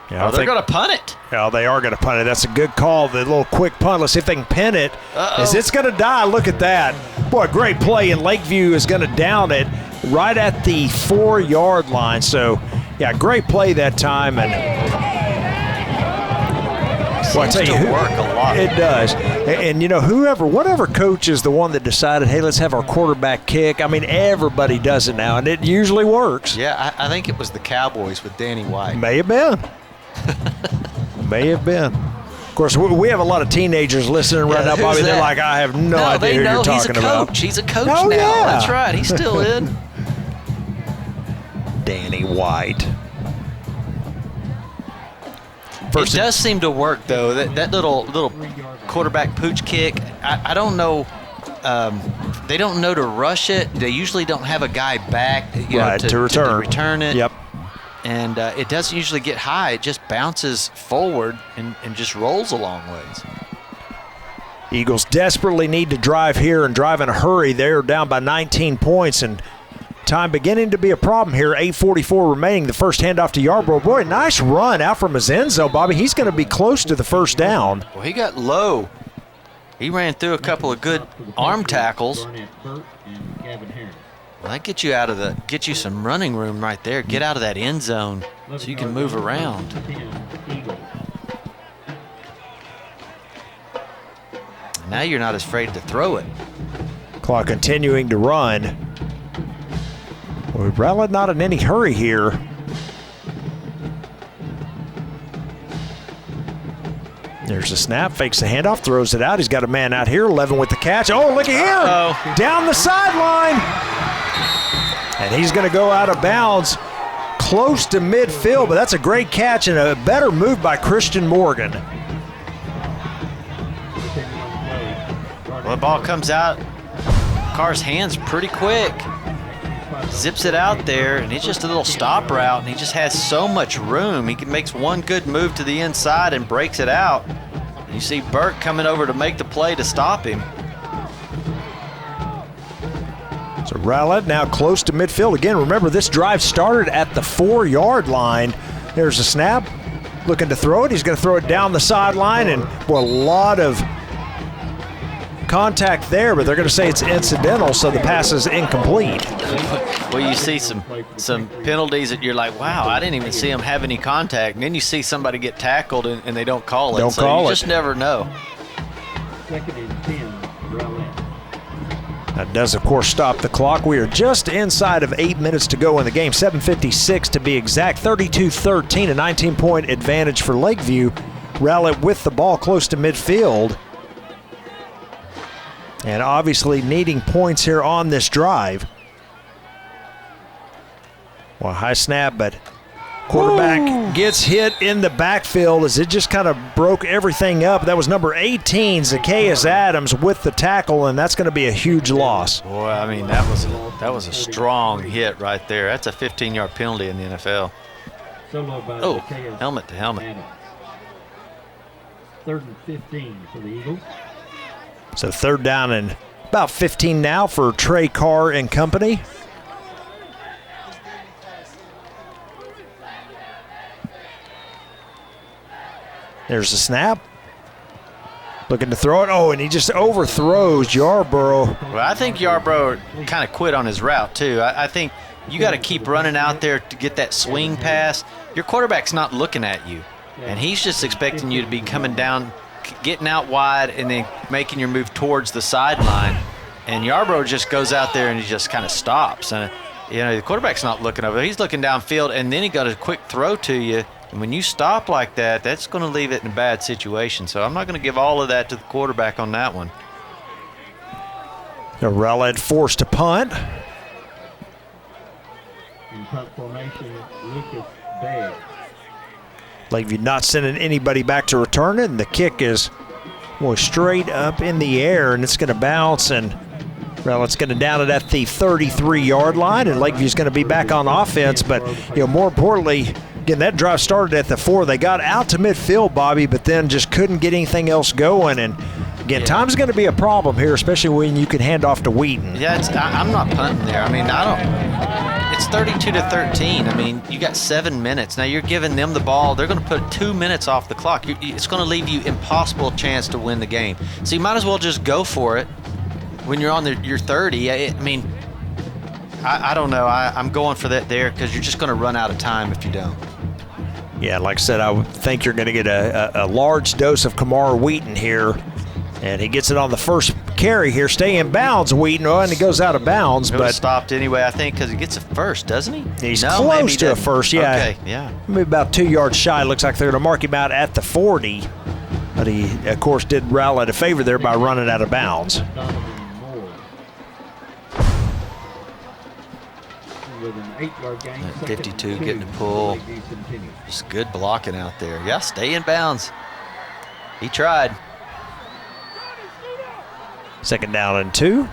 they're going to punt it. Yeah, they are going to punt it. That's a good call. The little quick punt. Let's see if they can pin it. As it's going to die. Look at that. Boy, great play, and Lakeview is going to down it right at the 4-yard line. So, yeah, great play that time. And well, I tell you, work a lot. It does. And whatever coach is the one that decided, hey, let's have our quarterback kick. I mean, everybody does it now, and it usually works. Yeah, I think it was the Cowboys with Danny White. May have been. May have been. Of course, we have a lot of teenagers listening right now, Bobby. They're like, I have no idea who you're talking about. He's a coach now. Yeah. That's right. He's still in. Danny White. It does seem to work, though. That little quarterback pooch kick, I don't know. They don't know to rush it. They usually don't have a guy back to return it. Yep. And it doesn't usually get high. It just bounces forward and just rolls a long ways. Eagles desperately need to drive here and drive in a hurry. They're down by 19 points, and time beginning to be a problem here. 8:44 remaining. The first handoff to Yarbrough. Boy, nice run out from his end zone, Bobby. He's going to be close to the first down. Well, he got low. He ran through a couple of good arm tackles. Well, that get you some running room right there. Get out of that end zone so you can move around. Now you're not as afraid to throw it. Clock continuing to run. Well, Rowlett not in any hurry here. There's a snap, fakes the handoff, throws it out. He's got a man out here, 11 with the catch. Oh, look at here. Down the sideline. And he's going to go out of bounds close to midfield, but that's a great catch and a better move by Christian Morgan. Well, the ball comes out. Carr's hands pretty quick. Zips it out there, and it's just a little stop route, and he just has so much room. He makes one good move to the inside and breaks it out. And you see Burke coming over to make the play to stop him. So Rowlett now close to midfield. Again, remember this drive started at the 4-yard line. There's a snap. Looking to throw it. He's going to throw it down the sideline, and a lot of contact there, but they're going to say it's incidental, so the pass is incomplete. Well, you see some penalties that you're like, wow, I didn't even see him have any contact. And then you see somebody get tackled and they don't call it. You just never know. 2nd and 10, Rowlett. That does, of course, stop the clock. We are just inside of 8 minutes to go in the game, 7:56 to be exact. 32-13, a 19-point advantage for Lakeview. Rowlett with the ball close to midfield. And obviously needing points here on this drive. Well, high snap, but quarterback gets hit in the backfield as it just kind of broke everything up. That was number 18, Zacchaeus Adams, with the tackle, and that's going to be a huge loss. Boy, I mean, that was a strong hit right there. That's a 15-yard penalty in the NFL. Oh, helmet to helmet. 3rd and 15 for the Eagles. So 3rd down and about 15 now for Trey Carr and company. There's the snap. Looking to throw it. Oh, and he just overthrows Yarbrough. Well, I think Yarbrough kind of quit on his route, too. I think you got to keep running out there to get that swing pass. Your quarterback's not looking at you, and he's just expecting you to be coming down, getting out wide, and then making your move towards the sideline. And Yarbrough just goes out there and he just kind of stops. And You know, the quarterback's not looking over. He's looking downfield, and then he got a quick throw to you. And when you stop like that, that's going to leave it in a bad situation. So I'm not going to give all of that to the quarterback on that one. Rowlett forced to punt. In punt formation, Lucas Bay. Lakeview not sending anybody back to return it, and the kick is straight up in the air, and it's going to bounce, and Rowlett's going to down it at the 33-yard line, and Lakeview's going to be back on offense. But, more importantly, again, that drive started at the 4. They got out to midfield, Bobby, but then just couldn't get anything else going. And, again, time's going to be a problem here, especially when you can hand off to Wheaton. Yeah, I'm not punting there. I mean, it's 32-13. I mean, you got 7 minutes. Now you're giving them the ball. They're going to put 2 minutes off the clock. It's going to leave you impossible chance to win the game. So you might as well just go for it when you're on your 30. I don't know. I'm going for that there because you're just going to run out of time if you don't. Yeah, like I said, I would think you're going to get a large dose of Kamar Wheaton here. And he gets it on the first carry here. Stay in bounds, Wheaton, and he goes out of bounds. But stopped anyway, I think, because he gets a first, doesn't he? He's close to a first, yeah. Okay, yeah. Maybe about 2 yards shy. Looks like they're going to mark him out at the 40. But he, of course, did Rowlett a favor there by running out of bounds. With an 8-yard gain. 52 getting a pull. Just good blocking out there. Yeah, stay in bounds. He tried. 2nd down and 2.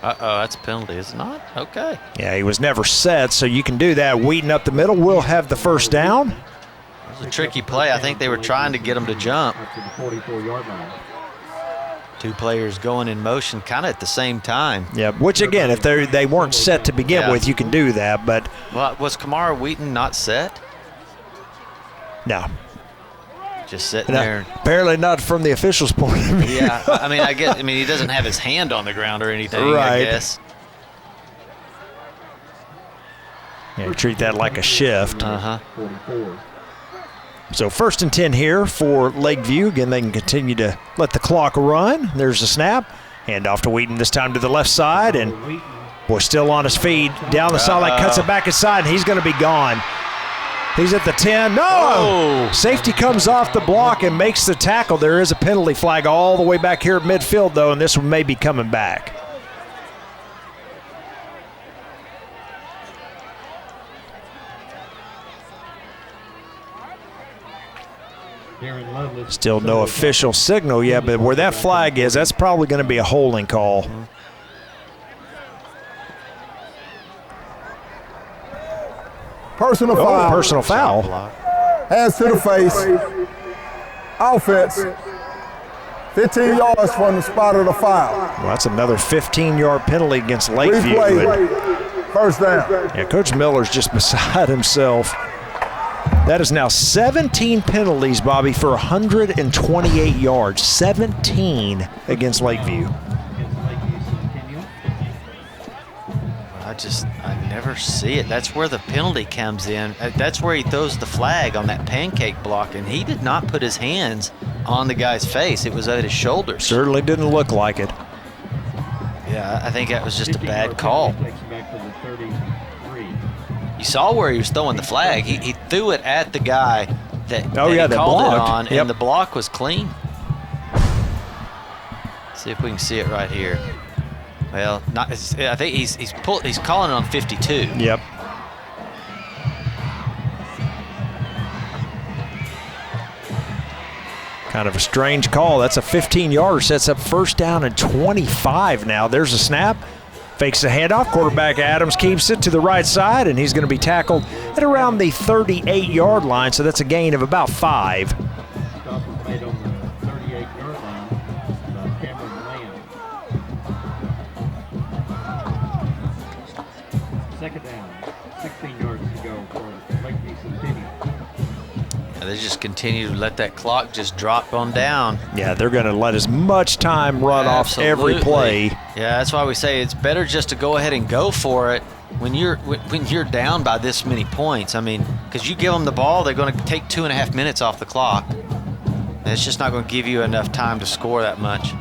That's a penalty, is it not? Okay. Yeah, he was never set, so you can do that. Wheaton up the middle will have the first down. It was a tricky play. I think they were trying to get him to jump. Up to the 44-yard line. 2 players going in motion kind of at the same time. Yeah, which again, if they weren't set to begin with, you can do that. But was Kamara Wheaton not set? No. Just sitting there. Apparently not from the officials' point of view. Yeah, I mean, he doesn't have his hand on the ground or anything, right. I guess. Yeah, treat that like a shift. 44. So 1st and 10 here for Lakeview. Again, they can continue to let the clock run. There's the snap. Hand off to Wheaton, this time to the left side. And, boy, still on his feet. Down the sideline, cuts it back inside, and he's going to be gone. He's at the 10. No! Oh. Safety comes off the block and makes the tackle. There is a penalty flag all the way back here at midfield, though, and this one may be coming back. Still no official signal yet, but where that flag is, that's probably going to be a holding call. Personal foul. Personal foul. Hands to the face. Offense. 15 yards from the spot of the foul. Well, that's another 15-yard penalty against Lakeview. Replay. First down. Yeah, Coach Miller's just beside himself. That is now 17 penalties, Bobby, for 128 yards. 17 against Lakeview. I never see it. That's where the penalty comes in. That's where he throws the flag on that pancake block, and he did not put his hands on the guy's face. It was at his shoulders. Certainly didn't look like it. Yeah, I think that was just a bad call. You saw where he was throwing the flag. He threw it at the guy that he called it on, and the block was clean. See if we can see it right here. Well, I think he's calling it on 52. Yep. Kind of a strange call. That's a 15-yarder. Sets up 1st down and 25 now. There's a snap. Fakes the handoff. Quarterback Adams keeps it to the right side, and he's going to be tackled at around the 38-yard line, so that's a gain of about 5. Stop was made on the 38-yard line by Cameron Land. 2nd down, 16 yards to go for Lakeview Centennial. They just continue to let that clock just drop on down. Yeah, they're going to let as much time run off every play. Yeah, that's why we say it's better just to go ahead and go for it when you're down by this many points. I mean, because you give them the ball, they're going to take 2.5 minutes off the clock. And it's just not going to give you enough time to score that much.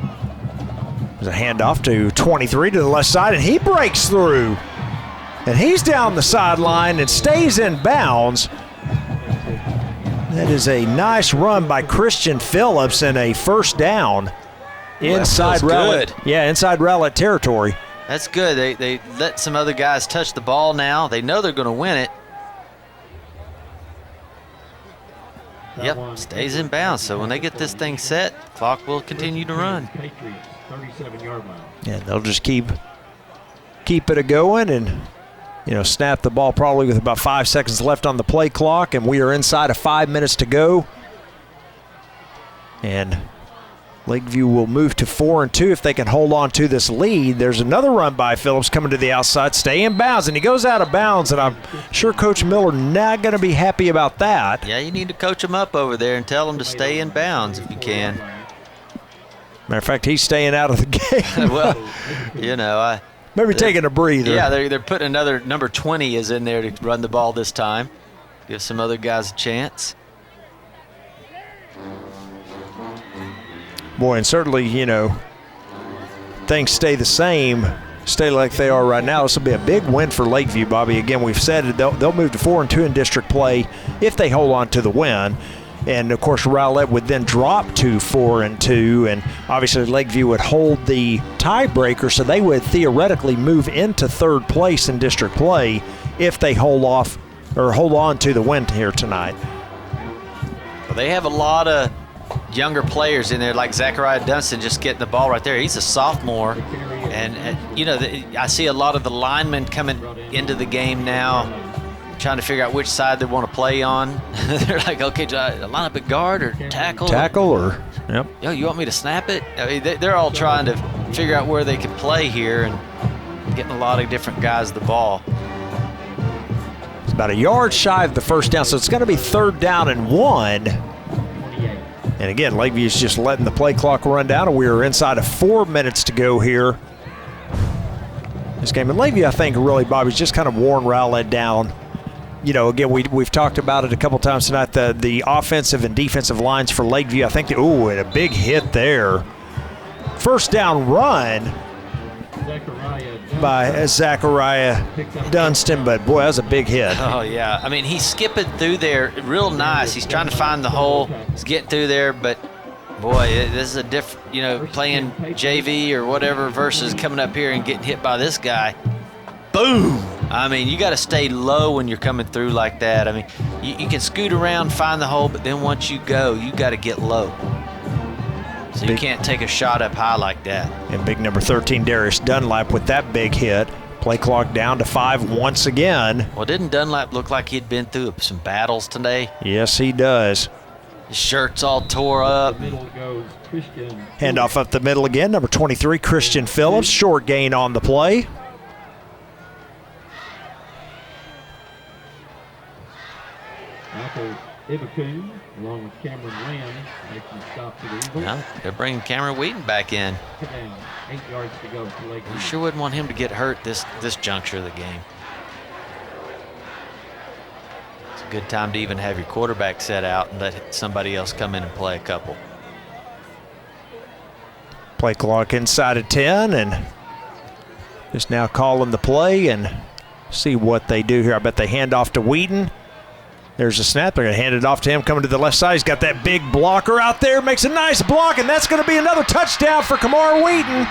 There's a handoff to 23 to the left side, and he breaks through. And he's down the sideline and stays in bounds. That is a nice run by Christian Phillips and a first down inside Rowlett. Yeah, inside Rowlett territory. That's good. They let some other guys touch the ball now. They know they're going to win it. Yep, stays in bounds. So when they get this thing set, clock will continue to run. Patriots, 37-yard line. Yeah, they'll just keep it a-going and, snap the ball probably with about 5 seconds left on the play clock, and we are inside of 5 minutes to go. And Lakeview will move to 4-2 if they can hold on to this lead. There's another run by Phillips coming to the outside, stay in bounds, and he goes out of bounds, and I'm sure Coach Miller not going to be happy about that. Yeah, you need to coach him up over there and tell him to stay in bounds if you can. Matter of fact, he's staying out of the game. Well, maybe taking a breather. Yeah, they're putting another number 20 is in there to run the ball this time. Give some other guys a chance. Boy, and certainly, things stay the same, stay like they are right now. This will be a big win for Lakeview, Bobby. Again, we've said they'll move to 4-2 in district play if they hold on to the win. And, of course, Rowlett would then drop to 4-2, and obviously Lakeview would hold the tiebreaker, so they would theoretically move into third place in district play if they hold on to the win here tonight. Well, they have a lot of younger players in there, like Zachariah Dunston just getting the ball right there. He's a sophomore, and I see a lot of the linemen coming into the game now, trying to figure out which side they want to play on. They're like, okay, do I line up at guard or tackle? Yep. Yo, you want me to snap it? I mean, they're all trying to figure out where they can play here and getting a lot of different guys the ball. It's about a yard shy of the first down, so it's going to be 3rd down and 1. And again, Lakeview's just letting the play clock run down, and we are inside of 4 minutes to go here. This game. And Lakeview, I think, really, Bobby's just kind of worn Rowlett down. Again, we've talked about it a couple times tonight, the offensive and defensive lines for Lakeview. I think, and a big hit there. First down run by Zachariah Dunston, but boy, that was a big hit. Oh, yeah. I mean, he's skipping through there real nice. He's trying to find the hole. He's getting through there, but boy, this is a different, playing JV or whatever versus coming up here and getting hit by this guy. Boom! I mean, you got to stay low when you're coming through like that. I mean, you can scoot around, find the hole, but then once you go, you got to get low. So you can't take a shot up high like that. And big number 13, Darius Dunlap, with that big hit. Play clock down to 5 once again. Well, didn't Dunlap look like he'd been through some battles today? Yes, he does. His shirt's all tore up. Handoff up the middle again. Number 23, Christian Phillips. Short gain on the play. Michael Ibacoon, along with Cameron Lamb, making the stop for the Eagles. Yeah, they're bringing Cameron Wheaton back in. 8 yards to go for Lakeview. You sure wouldn't want him to get hurt this juncture of the game. It's a good time to even have your quarterback set out and let somebody else come in and play a couple. Play clock inside of 10, and just now calling the play and see what they do here. I bet they hand off to Wheaton. There's a snap. They're going to hand it off to him coming to the left side. He's got that big blocker out there. Makes a nice block, and that's going to be another touchdown for Kamar Wheaton.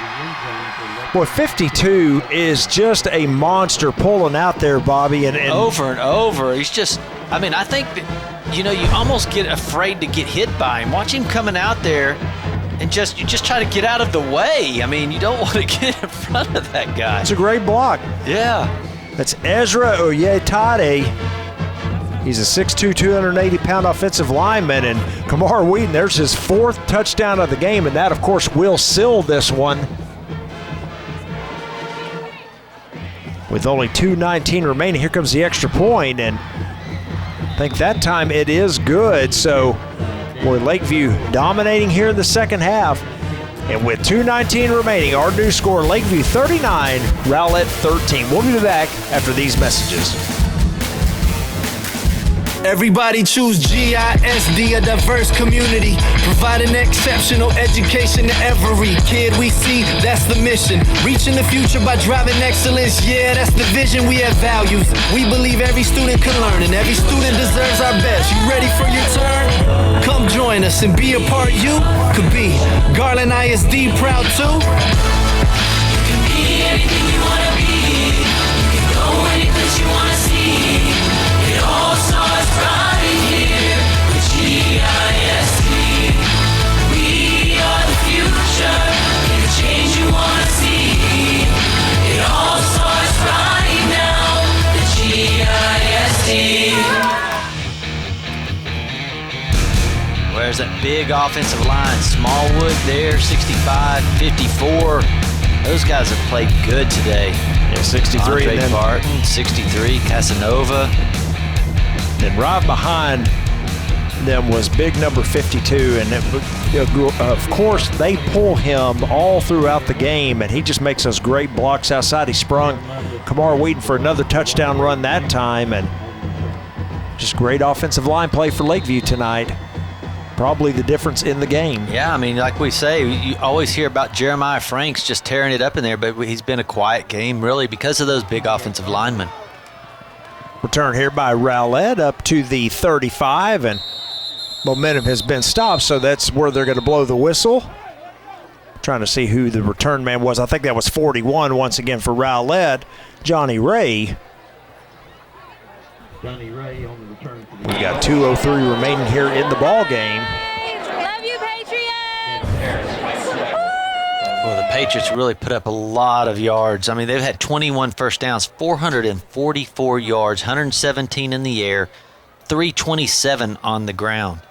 Boy, 52 is just a monster pulling out there, Bobby. And over and over. He's just, I think that, you almost get afraid to get hit by him. Watch him coming out there and you just try to get out of the way. I mean, you don't want to get in front of that guy. It's a great block. Yeah. That's Ezra Oyetade. He's a 6'2", 280-pound offensive lineman, and Kamar Wheaton, there's his 4th touchdown of the game, and that, of course, will seal this one. With only 2:19 remaining, here comes the extra point, and I think that time it is good. So, boy, Lakeview dominating here in the second half. And with 2:19 remaining, our new score, Lakeview 39, Rowlett 13. We'll be back after these messages. Everybody choose GISD, a diverse community, providing exceptional education to every kid we see. That's the mission. Reaching the future by driving excellence. Yeah, that's the vision. We have values. We believe every student can learn, and every student deserves our best. You ready for your turn? Come join us and be a part. You could be Garland ISD, proud too. You can be anything you want to be. You can go any place you want to see. It all starts right here with GISD. We are the future. Be the change you want to see. It all starts right now with GISD. Where's that big offensive line? Smallwood there, 65, 54. Those guys have played good today. Yeah, 63. Andre And then, Barton, 63, Casanova. then right behind them was big number 52. And of course, they pull him all throughout the game, and he just makes those great blocks outside. He sprung Kamar Wheaton for another touchdown run that time. And just great offensive line play for Lakeview tonight. Probably the difference in the game. Yeah, I mean, like we say, you always hear about Jeremiah Franks just tearing it up in there, but he's been a quiet game, really, because of those big offensive linemen. Return here by Rowlett up to the 35, and momentum has been stopped, so that's where they're going to blow the whistle. Trying to see who the return man was. I think that was 41 once again for Rowlett, Johnny Ray. Johnny Ray on the return. We've got 2:03 remaining here in the ball game. Love you, Patriots! Well, the Patriots really put up a lot of yards. I mean, they've had 21 first downs, 444 yards, 117 in the air, 327 on the ground.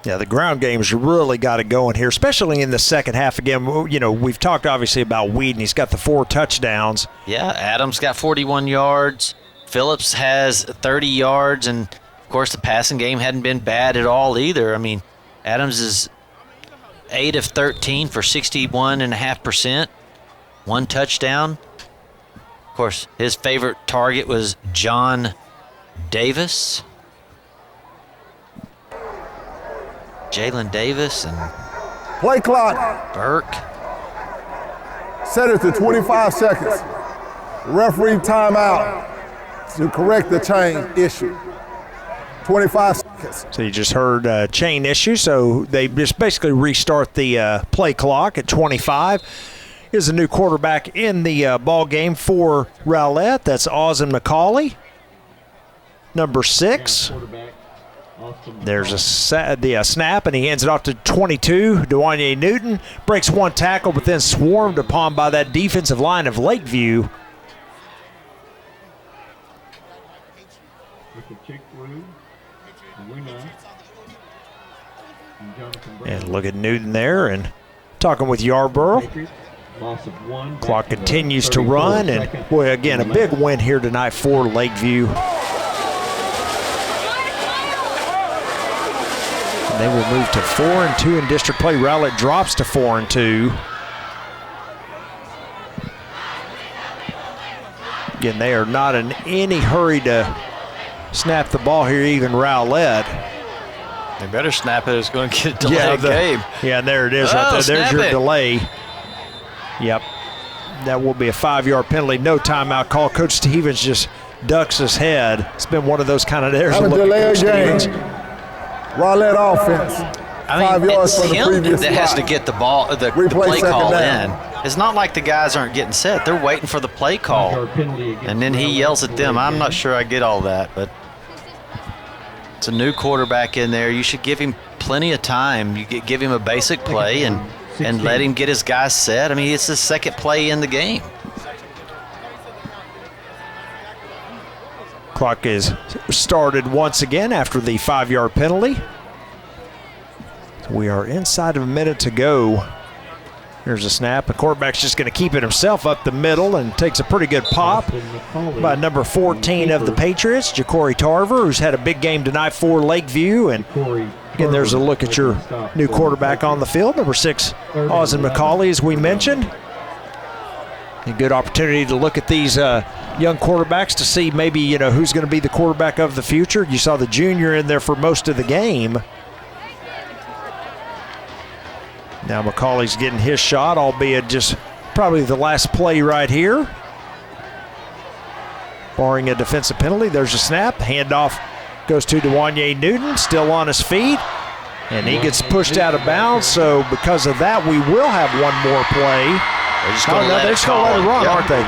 Yeah, the ground game's really got it going here, especially in the second half. Again, you know, we've talked obviously about Whedon. He's got the 4 touchdowns. Yeah, Adams got 41 yards. Phillips has 30 yards. And, of course, the passing game hadn't been bad at all either. I mean, Adams is 8 of 13 for 61.5%. 1 touchdown. Of course, his favorite target was John Davis. Jalen Davis and Play clock. Burke. Set it to 25 seconds. Referee timeout to correct the chain issue. 25 seconds. So you just heard chain issue, so they just basically restart the play clock at 25. Here's a new quarterback in the ball game for Rowlett. That's Austin McCauley, number 6. There's the snap, and he hands it off to 22. Dewanye Newton breaks 1 tackle, but then swarmed upon by that defensive line of Lakeview. And look at Newton there, and talking with Yarborough. Clock continues to run, and boy, again, a big win here tonight for Lakeview. They will move to 4-2 in district play. Rowlett drops to 4-2. Again, they are not in any hurry to snap the ball here, even Rowlett. They better snap it. It's going to get a delayed game. Yeah, there it is right there. There's your delay. Yep. That will be a 5-yard penalty. No timeout call. Coach Stevens just ducks his head. It's been one of those kind of days. Have a delay game. Rowlett offense. 5 yards from the previous that has to get the ball, the play call in. It's not like the guys aren't getting set. They're waiting for the play call. And then he yells at them. I'm not sure I get all that, but it's a new quarterback in there. You should give him plenty of time. You give him a basic play and let him get his guys set. I mean, it's the second play in the game. Clock is started once again after the 5-yard penalty. We are inside of a minute to go. Here's a snap. The quarterback's just going to keep it himself up the middle and takes a pretty good pop by number 14 of the Patriots, Ja'Cory Tarver, who's had a big game tonight for Lakeview. And again, there's a look at your new quarterback on the field, number 6, Austin McCauley, as we mentioned. A good opportunity to look at these young quarterbacks to see maybe, who's going to be the quarterback of the future. You saw the junior in there for most of the game. Now McCauley's getting his shot, albeit just probably the last play right here. Barring a defensive penalty, there's a snap. Handoff goes to DeWanye Newton, still on his feet. And he gets pushed out of bounds, so because of that, we will have one more play. They're just going to let it run, aren't they?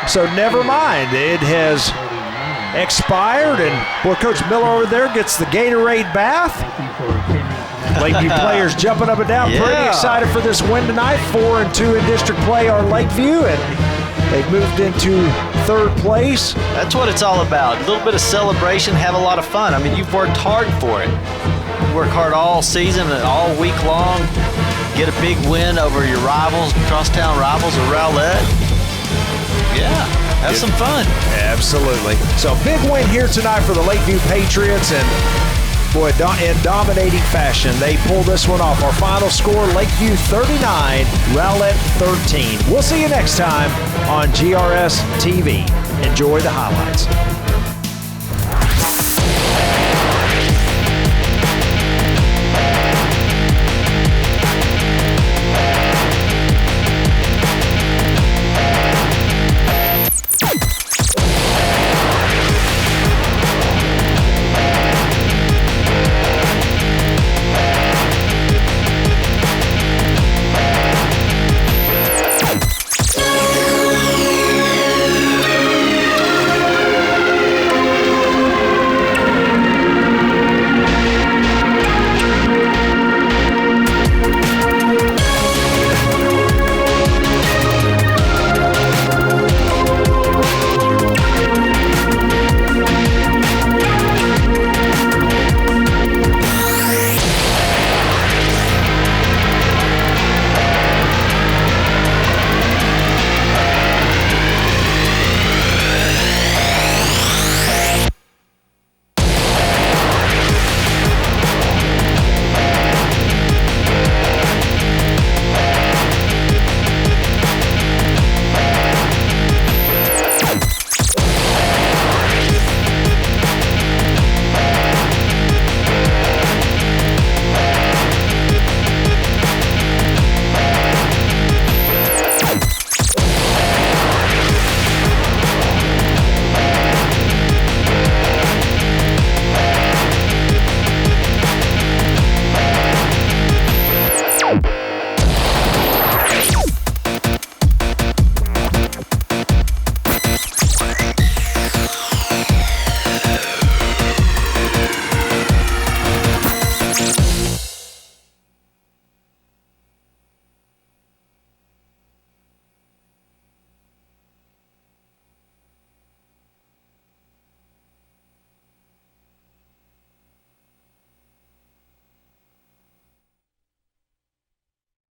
So never mind. It has expired, and Coach Miller over there gets the Gatorade bath. Lakeview players jumping up and down, pretty excited for this win tonight. 4-2 in district play on Lakeview, and they've moved into third place. That's what it's all about. A little bit of celebration, have a lot of fun. I mean, you've worked hard for it. You work hard all season and all week long. Get a big win over your rivals, crosstown rivals of Rowlett. Yeah, have some fun. Absolutely. So big win here tonight for the Lakeview Patriots, and boy, in dominating fashion, they pull this one off. Our final score, Lakeview 39, Rowlett 13. We'll see you next time on GRS TV. Enjoy the highlights.